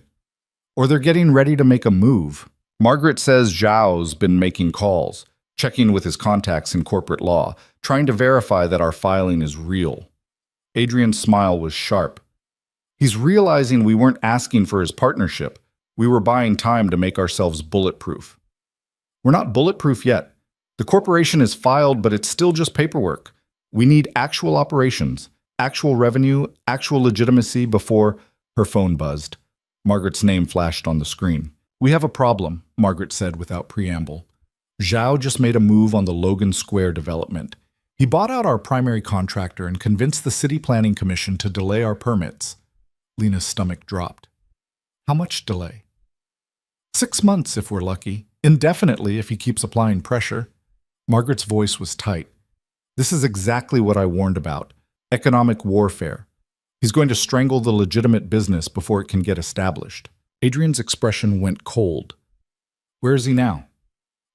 Or they're getting ready to make a move. Margaret says Zhao's been making calls, checking with his contacts in corporate law, trying to verify that our filing is real." Adrian's smile was sharp. "He's realizing we weren't asking for his partnership. We were buying time to make ourselves bulletproof." "We're not bulletproof yet. The corporation is filed, but it's still just paperwork. We need actual operations, actual revenue, actual legitimacy before—" Her phone buzzed. Margaret's name flashed on the screen. "We have a problem," Margaret said without preamble. "Zhao just made a move on the Logan Square development. He bought out our primary contractor and convinced the City Planning Commission to delay our permits." Lena's stomach dropped. "How much delay?" 6 months if we're lucky. Indefinitely if he keeps applying pressure." Margaret's voice was tight. "This is exactly what I warned about. Economic warfare. He's going to strangle the legitimate business before it can get established." Adrian's expression went cold. "Where is he now?"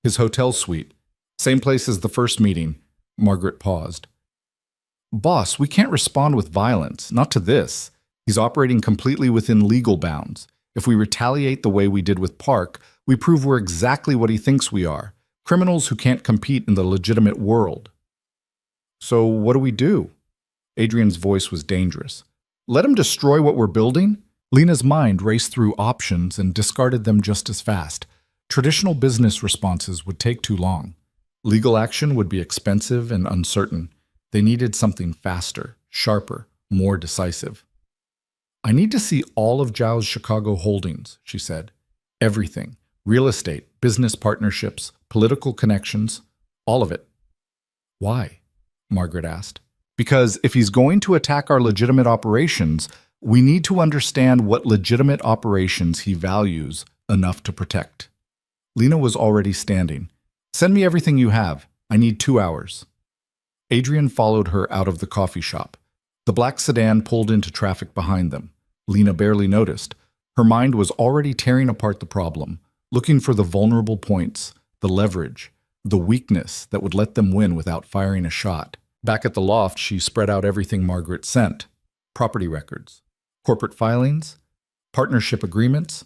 "His hotel suite. Same place as the first meeting." Margaret paused. "Boss, we can't respond with violence. Not to this. He's operating completely within legal bounds. If we retaliate the way we did with Park, we prove we're exactly what he thinks we are. Criminals who can't compete in the legitimate world." "So what do we do?" Adrian's voice was dangerous. "Let him destroy what we're building?" Lena's mind raced through options and discarded them just as fast. Traditional business responses would take too long. Legal action would be expensive and uncertain. They needed something faster, sharper, more decisive. "I need to see all of Zhao's Chicago holdings," she said. "Everything. Real estate, business partnerships, political connections, all of it." "Why?" Margaret asked. "Because if he's going to attack our legitimate operations, we need to understand what legitimate operations he values enough to protect." Lena was already standing. "Send me everything you have. I need 2 hours." Adrian followed her out of the coffee shop. The black sedan pulled into traffic behind them. Lena barely noticed. Her mind was already tearing apart the problem, looking for the vulnerable points, the leverage, the weakness that would let them win without firing a shot. Back at the loft, she spread out everything Margaret sent. Property records, corporate filings, partnership agreements,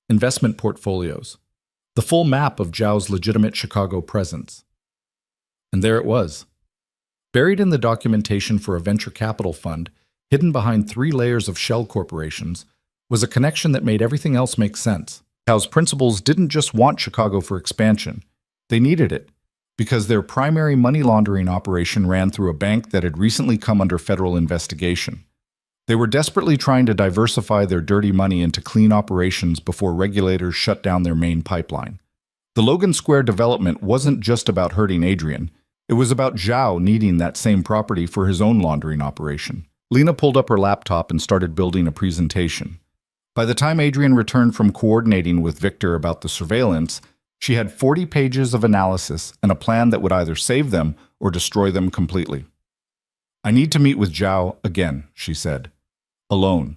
investment portfolios, the full map of Zhao's legitimate Chicago presence. And there it was. Buried in the documentation for a venture capital fund, hidden behind 3 layers of shell corporations, was a connection that made everything else make sense. Zhao's principals didn't just want Chicago for expansion. They needed it, because their primary money laundering operation ran through a bank that had recently come under federal investigation. They were desperately trying to diversify their dirty money into clean operations before regulators shut down their main pipeline. The Logan Square development wasn't just about hurting Adrian. It was about Zhao needing that same property for his own laundering operation. Lena pulled up her laptop and started building a presentation. By the time Adrian returned from coordinating with Victor about the surveillance, she had 40 pages of analysis and a plan that would either save them or destroy them completely. "I need to meet with Zhao again," she said. "Alone."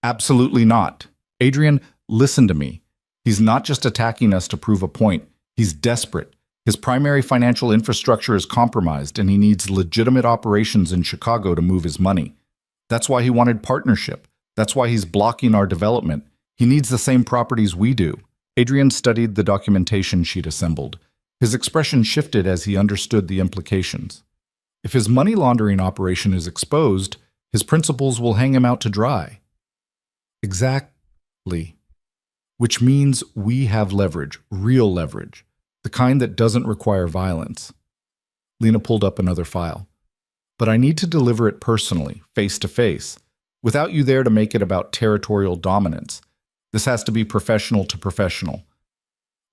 "Absolutely not. Adrian, listen to me. He's not just attacking us to prove a point. He's desperate. His primary financial infrastructure is compromised, and he needs legitimate operations in Chicago to move his money. That's why he wanted partnership. That's why he's blocking our development. He needs the same properties we do." Adrian studied the documentation she'd assembled. His expression shifted as he understood the implications. If his money laundering operation is exposed, His principals will hang him out to dry. Exactly. Which means we have leverage, real leverage, the kind that doesn't require violence. Lena pulled up another file. But I need to deliver it personally, face to face, without you there to make it about territorial dominance. This has to be professional to professional.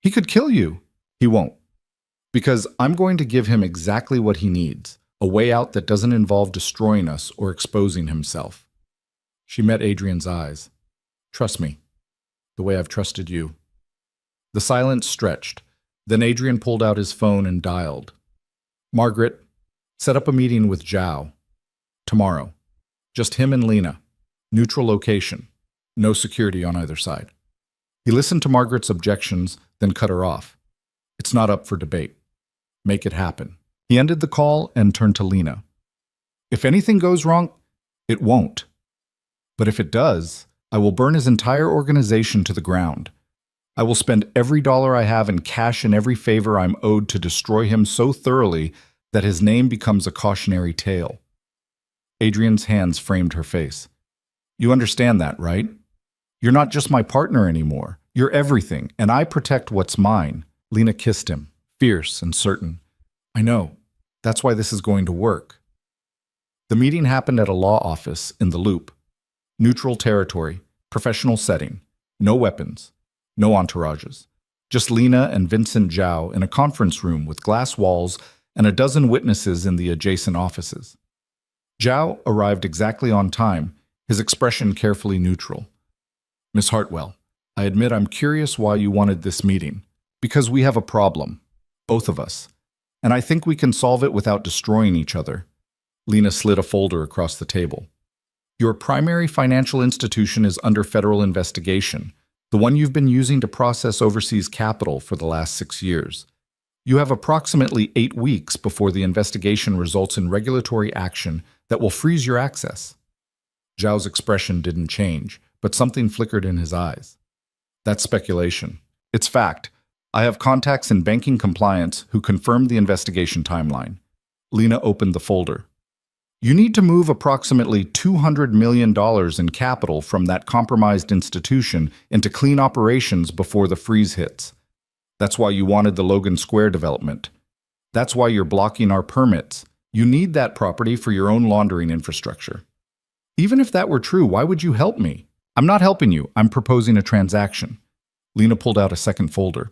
He could kill you. He won't. Because I'm going to give him exactly what he needs, a way out that doesn't involve destroying us or exposing himself. She met Adrian's eyes. Trust me, the way I've trusted you. The silence stretched. Then Adrian pulled out his phone and dialed. Margaret, set up a meeting with Zhao. Tomorrow. Just him and Lena. Neutral location. No security on either side. He listened to Margaret's objections, then cut her off. It's not up for debate. Make it happen. He ended the call and turned to Lena. If anything goes wrong, it won't. But if it does, I will burn his entire organization to the ground. I will spend every dollar I have in cash and every favor I'm owed to destroy him so thoroughly that his name becomes a cautionary tale. Adrian's hands framed her face. You understand that, right? You're not just my partner anymore. You're everything, and I protect what's mine. Lena kissed him, fierce and certain. I know. That's why this is going to work. The meeting happened at a law office in the Loop. Neutral territory, professional setting, no weapons, no entourages. Just Lena and Vincent Zhao in a conference room with glass walls and a dozen witnesses in the adjacent offices. Zhao arrived exactly on time, his expression carefully neutral. Miss Hartwell, I admit I'm curious why you wanted this meeting. Because we have a problem, both of us, and I think we can solve it without destroying each other. Lena slid a folder across the table. Your primary financial institution is under federal investigation, the one you've been using to process overseas capital for the last 6 years. You have approximately 8 weeks before the investigation results in regulatory action that will freeze your access. Zhao's expression didn't change, but something flickered in his eyes. That's speculation. It's fact. I have contacts in banking compliance who confirmed the investigation timeline. Lena opened the folder. You need to move approximately $200 million in capital from that compromised institution into clean operations before the freeze hits. That's why you wanted the Logan Square development. That's why you're blocking our permits. You need that property for your own laundering infrastructure. Even if that were true, why would you help me? I'm not helping you. I'm proposing a transaction. Lena pulled out a second folder.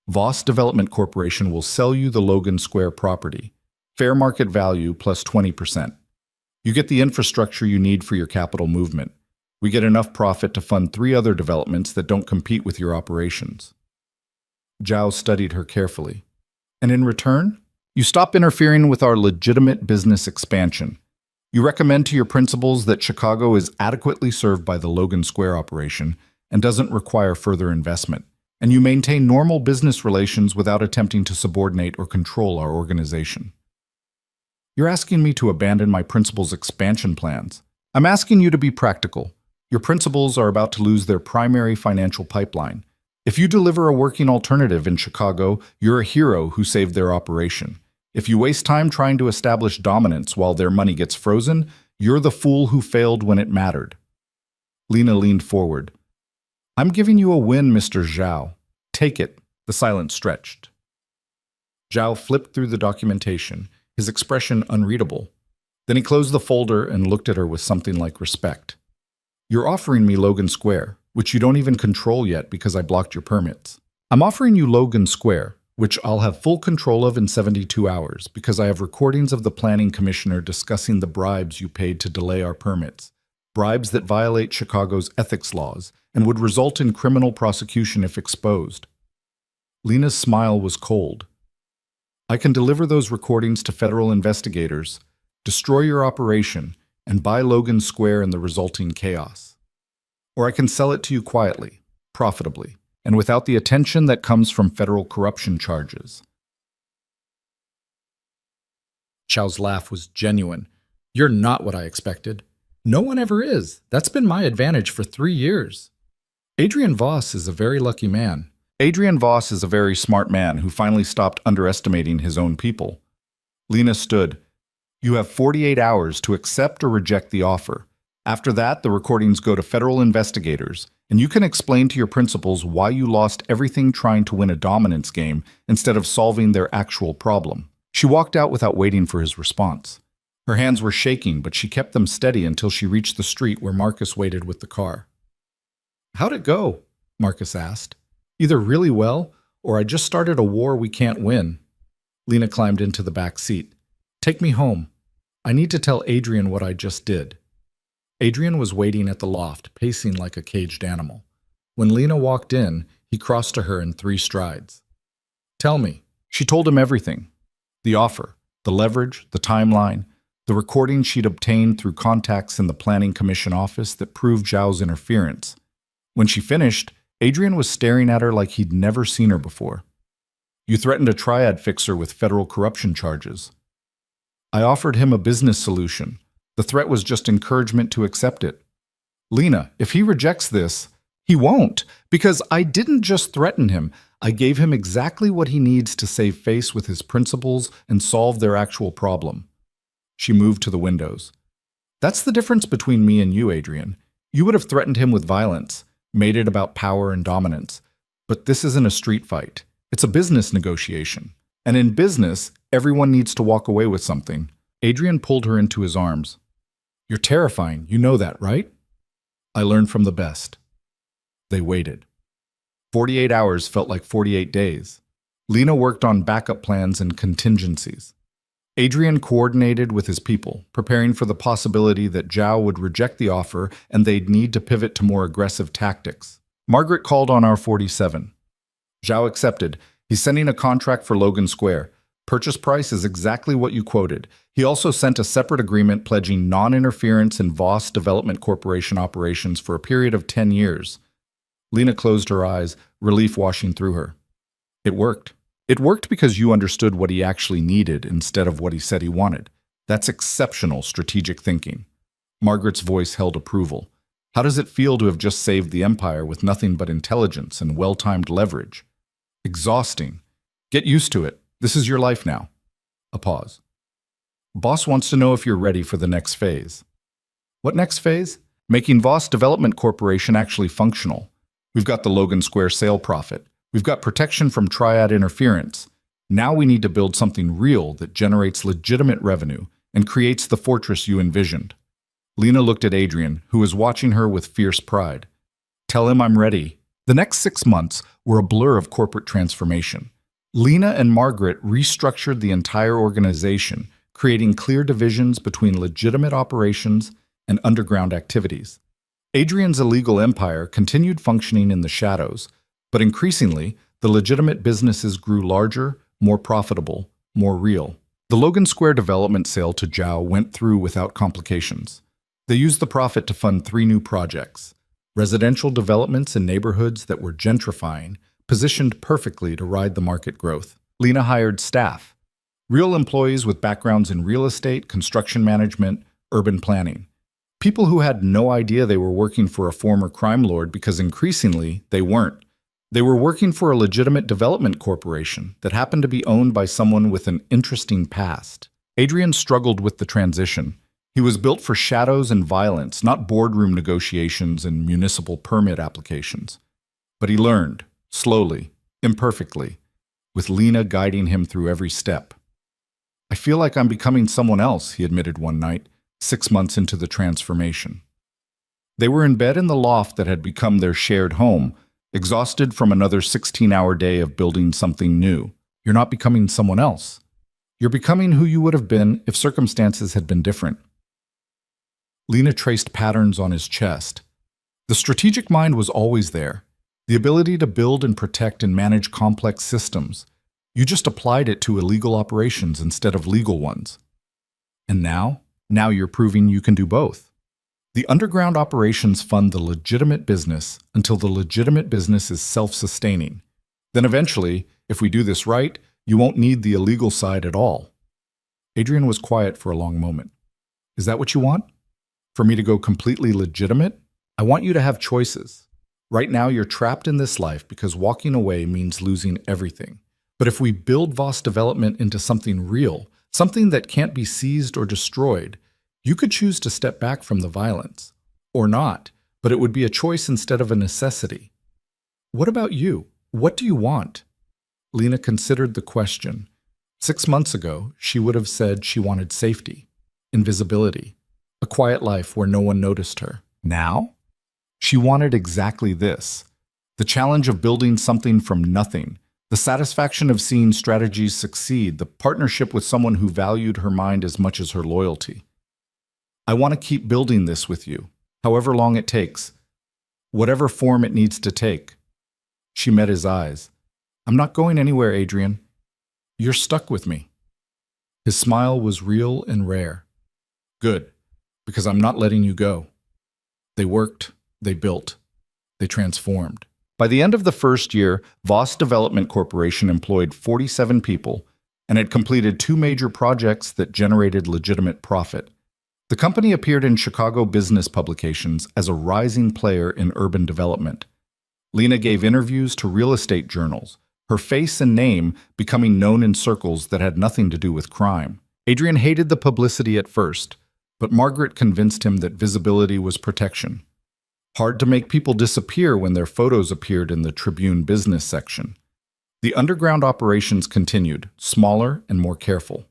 Voss Development Corporation will sell you the Logan Square property. Fair market value plus 20%. You get the infrastructure you need for your capital movement. We get enough profit to fund 3 other developments that don't compete with your operations. Zhao studied her carefully. And in return, you stop interfering with our legitimate business expansion. You recommend to your principals that Chicago is adequately served by the Logan Square operation and doesn't require further investment. And you maintain normal business relations without attempting to subordinate or control our organization. You're asking me to abandon my principals' expansion plans. I'm asking you to be practical. Your principals are about to lose their primary financial pipeline. If you deliver a working alternative in Chicago, you're a hero who saved their operation. If you waste time trying to establish dominance while their money gets frozen, you're the fool who failed when it mattered. Lena leaned forward. I'm giving you a win, Mr. Zhao. Take it. The silence stretched. Zhao flipped through the documentation, his expression unreadable. Then he closed the folder and looked at her with something like respect. You're offering me Logan Square, which you don't even control yet because I blocked your permits. I'm offering you Logan Square, which I'll have full control of in 72 hours because I have recordings of the planning commissioner discussing the bribes you paid to delay our permits, bribes that violate Chicago's ethics laws and would result in criminal prosecution if exposed. Lena's smile was cold. I can deliver those recordings to federal investigators, destroy your operation, and buy Logan Square and the resulting chaos. Or I can sell it to you quietly, profitably, and without the attention that comes from federal corruption charges. Zhao's laugh was genuine. You're not what I expected. No one ever is. That's been my advantage for 3 years. Adrian Voss is a very lucky man. Adrian Voss is a very smart man who finally stopped underestimating his own people. Lena stood. You have 48 hours to accept or reject the offer. After that, the recordings go to federal investigators, and you can explain to your principals why you lost everything trying to win a dominance game instead of solving their actual problem. She walked out without waiting for his response. Her hands were shaking, but she kept them steady until she reached the street where Marcus waited with the car. "How'd it go?" Marcus asked. "Either really well, or I just started a war we can't win." Lena climbed into the back seat. "Take me home. I need to tell Adrian what I just did." Adrian was waiting at the loft, pacing like a caged animal. When Lena walked in, he crossed to her in 3 strides. "Tell me." She told him everything. The offer, the leverage, the timeline, the recording she'd obtained through contacts in the Planning Commission office that proved Zhao's interference. When she finished, Adrian was staring at her like he'd never seen her before. "You threatened a triad fixer with federal corruption charges." "I offered him a business solution. The threat was just encouragement to accept it." "Lena, if he rejects this, he won't, because I didn't just threaten him. I gave him exactly what he needs to save face with his principals and solve their actual problem." She moved to the windows. "That's the difference between me and you, Adrian. You would have threatened him with violence, made it about power and dominance. But this isn't a street fight. It's a business negotiation. And in business, everyone needs to walk away with something." Adrian pulled her into his arms. "You're terrifying. You know that, right?" "I learned from the best." They waited. 48 hours felt like 48 days. Lena worked on backup plans and contingencies. Adrian coordinated with his people, preparing for the possibility that Zhao would reject the offer and they'd need to pivot to more aggressive tactics. Margaret called on R47. "Zhao accepted. He's sending a contract for Logan Square. Purchase price is exactly what you quoted. He also sent a separate agreement pledging non-interference in Voss Development Corporation operations for a period of 10 years. Lena closed her eyes, relief washing through her. "It worked. It worked because you understood what he actually needed instead of what he said he wanted. That's exceptional strategic thinking." Margaret's voice held approval. "How does it feel to have just saved the Empire with nothing but intelligence and well-timed leverage?" "Exhausting. Get used to it. This is your life now." A pause. "Boss wants to know if you're ready for the next phase." "What next phase?" "Making Voss Development Corporation actually functional. We've got the Logan Square sale profit. We've got protection from triad interference. Now we need to build something real that generates legitimate revenue and creates the fortress you envisioned." Lena looked at Adrian, who was watching her with fierce pride. "Tell him I'm ready." The next 6 months were a blur of corporate transformation. Lena and Margaret restructured the entire organization, creating clear divisions between legitimate operations and underground activities. Adrian's illegal empire continued functioning in the shadows, but increasingly, the legitimate businesses grew larger, more profitable, more real. The Logan Square development sale to Zhao went through without complications. They used the profit to fund 3 new projects: residential developments in neighborhoods that were gentrifying, positioned perfectly to ride the market growth. Lena hired staff, real employees with backgrounds in real estate, construction management, urban planning. People who had no idea they were working for a former crime lord because increasingly they weren't. They were working for a legitimate development corporation that happened to be owned by someone with an interesting past. Adrian struggled with the transition. He was built for shadows and violence, not boardroom negotiations and municipal permit applications. But he learned, slowly, imperfectly, with Lena guiding him through every step. "I feel like I'm becoming someone else," he admitted one night, 6 months into the transformation. They were in bed in the loft that had become their shared home, exhausted from another 16-hour day of building something new. "You're not becoming someone else. You're becoming who you would have been if circumstances had been different." Lena traced patterns on his chest. The strategic mind was always there, the ability to build and protect and manage complex systems. You just applied it to illegal operations instead of legal ones. And now you're proving you can do both. The underground operations fund the legitimate business until the legitimate business is self-sustaining. Then eventually, if we do this right, you won't need the illegal side at all. Adrian was quiet for a long moment. "Is that what you want? For me to go completely legitimate? I want you to have choices. Right now you're trapped in this life because walking away means losing everything. But if we build Voss Development into something real, something that can't be seized or destroyed. You could choose to step back from the violence, or not, but it would be a choice instead of a necessity. What about you? What do you want? Lena considered the question. 6 months ago, she would have said she wanted safety, invisibility, a quiet life where no one noticed her. Now? She wanted exactly this: the challenge of building something from nothing, the satisfaction of seeing strategies succeed, the partnership with someone who valued her mind as much as her loyalty. I want to keep building this with you, however long it takes, whatever form it needs to take. She met his eyes. I'm not going anywhere, Adrian. You're stuck with me. His smile was real and rare. Good, because I'm not letting you go. They worked, they built, they transformed. By the end of the first year, Voss Development Corporation employed 47 people and had completed 2 major projects that generated legitimate profit. The company appeared in Chicago business publications as a rising player in urban development. Lena gave interviews to real estate journals, her face and name becoming known in circles that had nothing to do with crime. Adrian hated the publicity at first, but Margaret convinced him that visibility was protection. Hard to make people disappear when their photos appeared in the Tribune business section. The underground operations continued, smaller and more careful.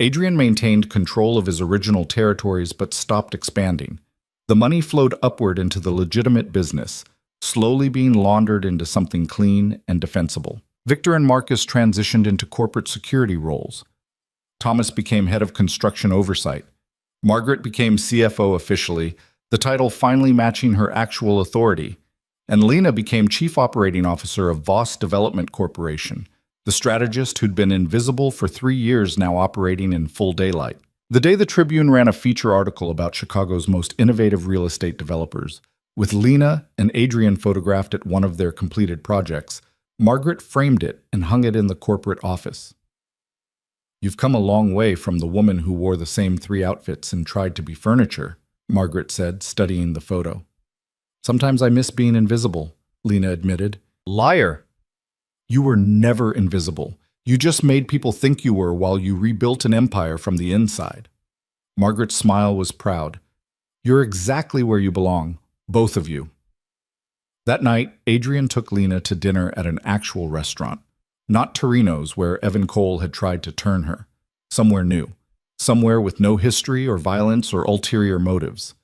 Adrian maintained control of his original territories but stopped expanding. The money flowed upward into the legitimate business, slowly being laundered into something clean and defensible. Victor and Marcus transitioned into corporate security roles. Thomas became head of construction oversight. Margaret became CFO officially, the title finally matching her actual authority, and Lena became Chief Operating Officer of Voss Development Corporation, the strategist who'd been invisible for 3 years now operating in full daylight. The day the Tribune ran a feature article about Chicago's most innovative real estate developers, with Lena and Adrian photographed at one of their completed projects, Margaret framed it and hung it in the corporate office. You've come a long way from the woman who wore the same 3 outfits and tried to be furniture, Margaret said, studying the photo. Sometimes I miss being invisible, Lena admitted. Liar! You were never invisible. You just made people think you were while you rebuilt an empire from the inside. Margaret's smile was proud. You're exactly where you belong, both of you. That night, Adrian took Lena to dinner at an actual restaurant, not Torino's where Evan Cole had tried to turn her, somewhere new. Somewhere with no history or violence or ulterior motives.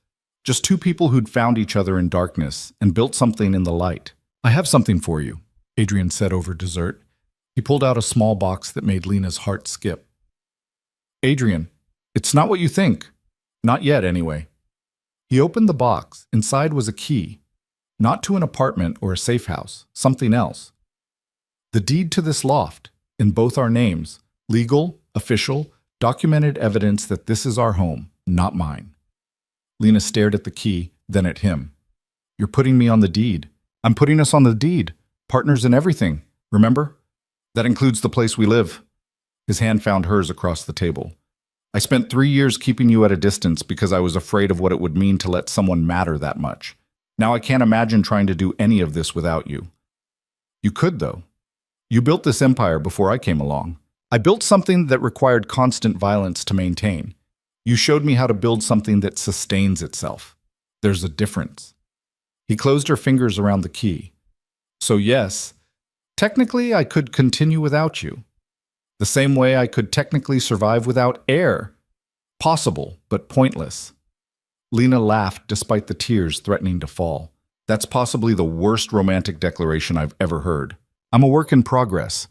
Just 2 people who'd found each other in darkness and built something in the light. I have something for you, Adrian said over dessert. He pulled out a small box that made Lena's heart skip. Adrian, it's not what you think. Not yet, anyway. He opened the box. Inside was a key. Not to an apartment or a safe house, something else. The deed to this loft, in both our names, legal, official, documented evidence that this is our home, not mine. Lena stared at the key, then at him. You're putting me on the deed. I'm putting us on the deed. Partners in everything, remember? That includes the place we live. His hand found hers across the table. I spent 3 years keeping you at a distance because I was afraid of what it would mean to let someone matter that much. Now I can't imagine trying to do any of this without you. You could, though. You built this empire before I came along. I built something that required constant violence to maintain. You showed me how to build something that sustains itself. There's a difference. He closed her fingers around the key. So yes, technically I could continue without you. The same way I could technically survive without air. Possible, but pointless. Lena laughed despite the tears threatening to fall. That's possibly the worst romantic declaration I've ever heard. I'm a work in progress.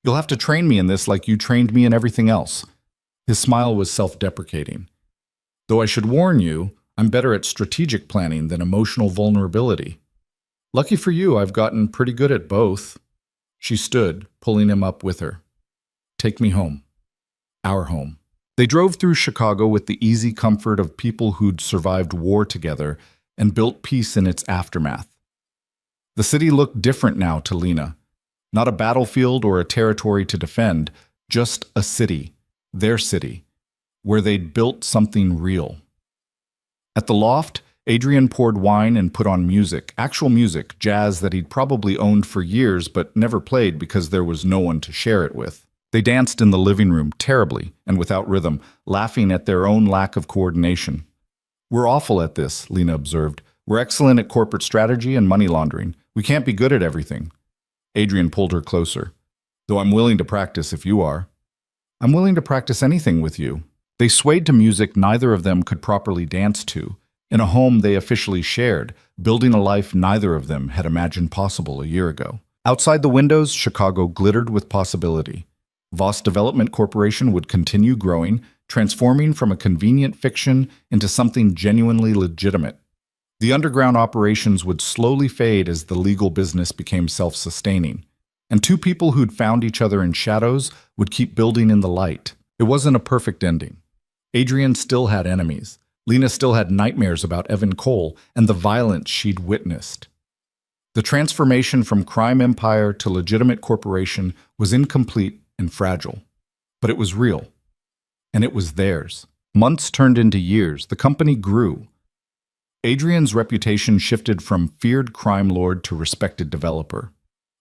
You'll have to train me in this like you trained me in everything else. His smile was self-deprecating. Though I should warn you, I'm better at strategic planning than emotional vulnerability. Lucky for you, I've gotten pretty good at both. She stood, pulling him up with her. Take me home. Our home. They drove through Chicago with the easy comfort of people who'd survived war together and built peace in its aftermath. The city looked different now to Lena. Not a battlefield or a territory to defend, just a city, their city, where they'd built something real. At the loft, Adrian poured wine and put on music, actual music, jazz that he'd probably owned for years but never played because there was no one to share it with. They danced in the living room, terribly and without rhythm, laughing at their own lack of coordination. "We're awful at this," Lena observed. "We're excellent at corporate strategy and money laundering. We can't be good at everything." Adrian pulled her closer. "Though I'm willing to practice if you are." "I'm willing to practice anything with you." They swayed to music neither of them could properly dance to, in a home they officially shared, building a life neither of them had imagined possible a year ago. Outside the windows, Chicago glittered with possibility. Voss Development Corporation would continue growing, transforming from a convenient fiction into something genuinely legitimate. The underground operations would slowly fade as the legal business became self-sustaining. And two people who'd found each other in shadows would keep building in the light. It wasn't a perfect ending. Adrian still had enemies. Lena still had nightmares about Evan Cole and the violence she'd witnessed. The transformation from crime empire to legitimate corporation was incomplete and fragile. But it was real. And it was theirs. Months turned into years. The company grew. Adrian's reputation shifted from feared crime lord to respected developer.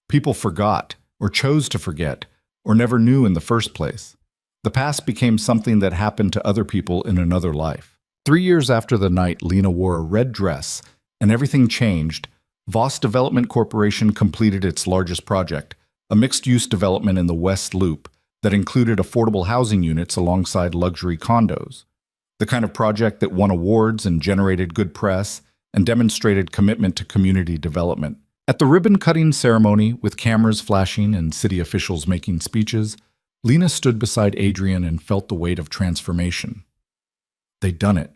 People forgot, or chose to forget, or never knew in the first place. The past became something that happened to other people in another life. 3 years after the night Lena wore a red dress and everything changed, Voss Development Corporation completed its largest project, a mixed-use development in the West Loop that included affordable housing units alongside luxury condos. The kind of project that won awards and generated good press and demonstrated commitment to community development. At the ribbon-cutting ceremony, with cameras flashing and city officials making speeches, Lena stood beside Adrian and felt the weight of transformation. They'd done it.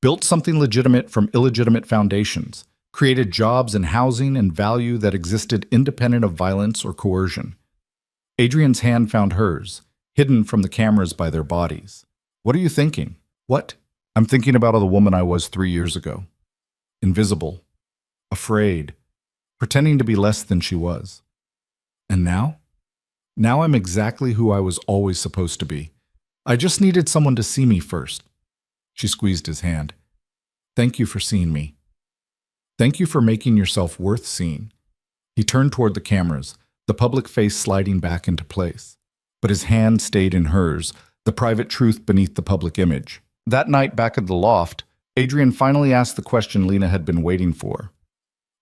Built something legitimate from illegitimate foundations, created jobs and housing and value that existed independent of violence or coercion. Adrian's hand found hers, hidden from the cameras by their bodies. "What are you thinking?" "What?" "I'm thinking about the woman I was 3 years ago. Invisible. Afraid. Pretending to be less than she was. And now? Now I'm exactly who I was always supposed to be. I just needed someone to see me first." She squeezed his hand. "Thank you for seeing me. Thank you for making yourself worth seeing." He turned toward the cameras, the public face sliding back into place. But his hand stayed in hers, the private truth beneath the public image. That night back at the loft, Adrian finally asked the question Lena had been waiting for.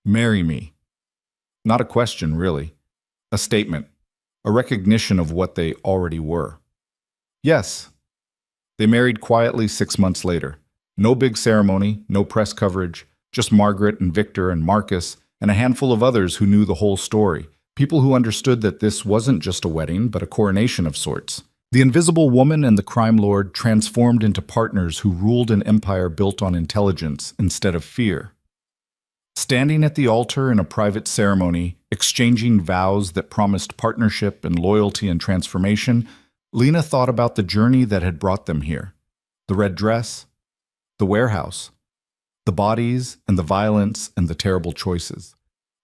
"Marry me." Not a question, really. A statement. A recognition of what they already were. Yes. They married quietly 6 months later. No big ceremony, no press coverage, just Margaret and Victor and Marcus and a handful of others who knew the whole story, people who understood that this wasn't just a wedding, but a coronation of sorts. The invisible woman and the crime lord transformed into partners who ruled an empire built on intelligence instead of fear. Standing at the altar in a private ceremony, exchanging vows that promised partnership and loyalty and transformation, Lena thought about the journey that had brought them here. The red dress, the warehouse, the bodies and the violence and the terrible choices.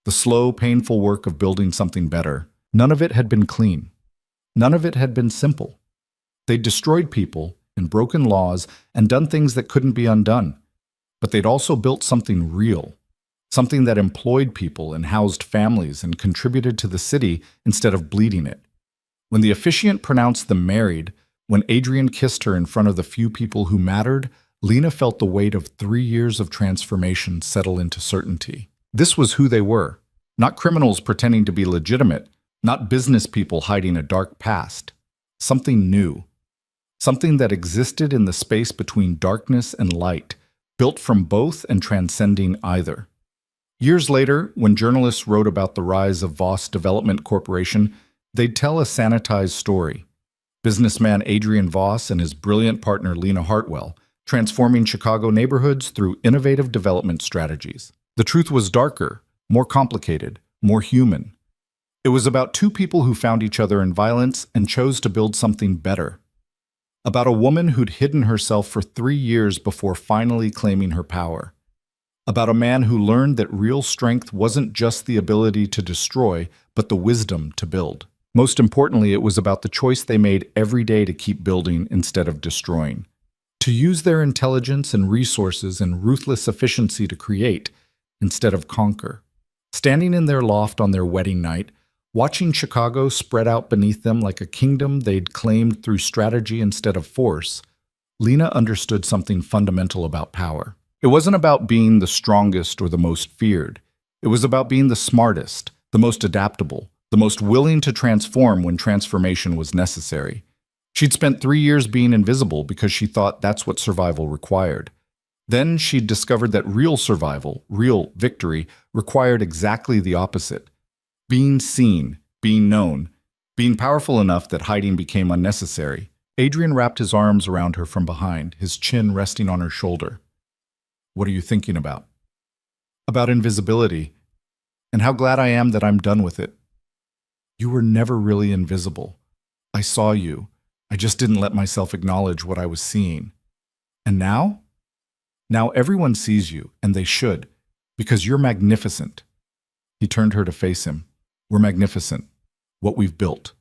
The slow, painful work of building something better. None of it had been clean. None of it had been simple. They'd destroyed people and broken laws and done things that couldn't be undone. But they'd also built something real. Something that employed people and housed families and contributed to the city instead of bleeding it. When the officiant pronounced them married, when Adrian kissed her in front of the few people who mattered, Lena felt the weight of 3 years of transformation settle into certainty. This was who they were. Not criminals pretending to be legitimate, not business people hiding a dark past. Something new. Something that existed in the space between darkness and light, built from both and transcending either. Years later, when journalists wrote about the rise of Voss Development Corporation, they'd tell a sanitized story. Businessman Adrian Voss and his brilliant partner Lena Hartwell, transforming Chicago neighborhoods through innovative development strategies. The truth was darker, more complicated, more human. It was about two people who found each other in violence and chose to build something better. About a woman who'd hidden herself for 3 years before finally claiming her power. About a man who learned that real strength wasn't just the ability to destroy, but the wisdom to build. Most importantly, it was about the choice they made every day to keep building instead of destroying. To use their intelligence and resources and ruthless efficiency to create, instead of conquer. Standing in their loft on their wedding night, Watching Chicago spread out beneath them like a kingdom they'd claimed through strategy instead of force, Lena understood something fundamental about power. It wasn't about being the strongest or the most feared. It was about being the smartest, the most adaptable, the most willing to transform when transformation was necessary. She'd spent 3 years being invisible because she thought that's what survival required. Then she'd discovered that real survival, real victory, required exactly the opposite. Being seen, being known, being powerful enough that hiding became unnecessary. Adrian wrapped his arms around her from behind, his chin resting on her shoulder. "What are you thinking about?" "About invisibility, and how glad I am that I'm done with it." "You were never really invisible. I saw you. I just didn't let myself acknowledge what I was seeing. And now? Now everyone sees you, and they should, because you're magnificent." He turned her to face him. "We're magnificent. What we've built.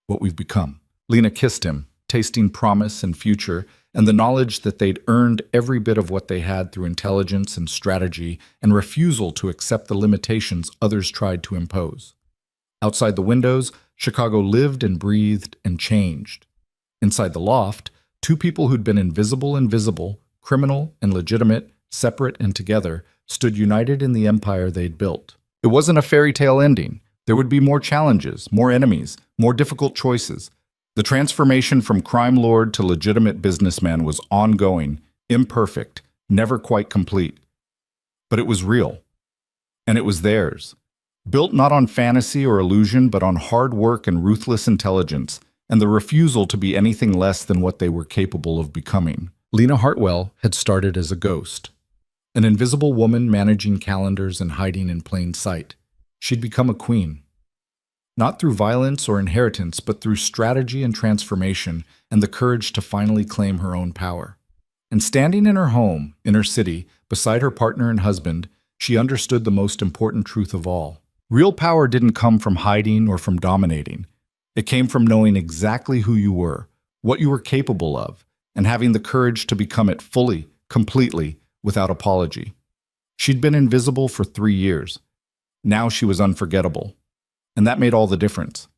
What we've become." Lena kissed him, tasting promise and future, and the knowledge that they'd earned every bit of what they had through intelligence and strategy and refusal to accept the limitations others tried to impose. Outside the windows, Chicago lived and breathed and changed. Inside the loft, two people who'd been invisible, criminal and legitimate, separate and together, stood united in the empire they'd built. It wasn't a fairy tale ending. There would be more challenges, more enemies, more difficult choices. The transformation from crime lord to legitimate businessman was ongoing, imperfect, never quite complete. But it was real. And it was theirs. Built not on fantasy or illusion, but on hard work and ruthless intelligence, and the refusal to be anything less than what they were capable of becoming. Lena Hartwell had started as a ghost, an invisible woman managing calendars and hiding in plain sight. She'd become a queen. Not through violence or inheritance, but through strategy and transformation and the courage to finally claim her own power. And standing in her home, in her city, beside her partner and husband, she understood the most important truth of all. Real power didn't come from hiding or from dominating. It came from knowing exactly who you were, what you were capable of, and having the courage to become it fully, completely, without apology. She'd been invisible for 3 years. Now she was unforgettable. And that made all the difference.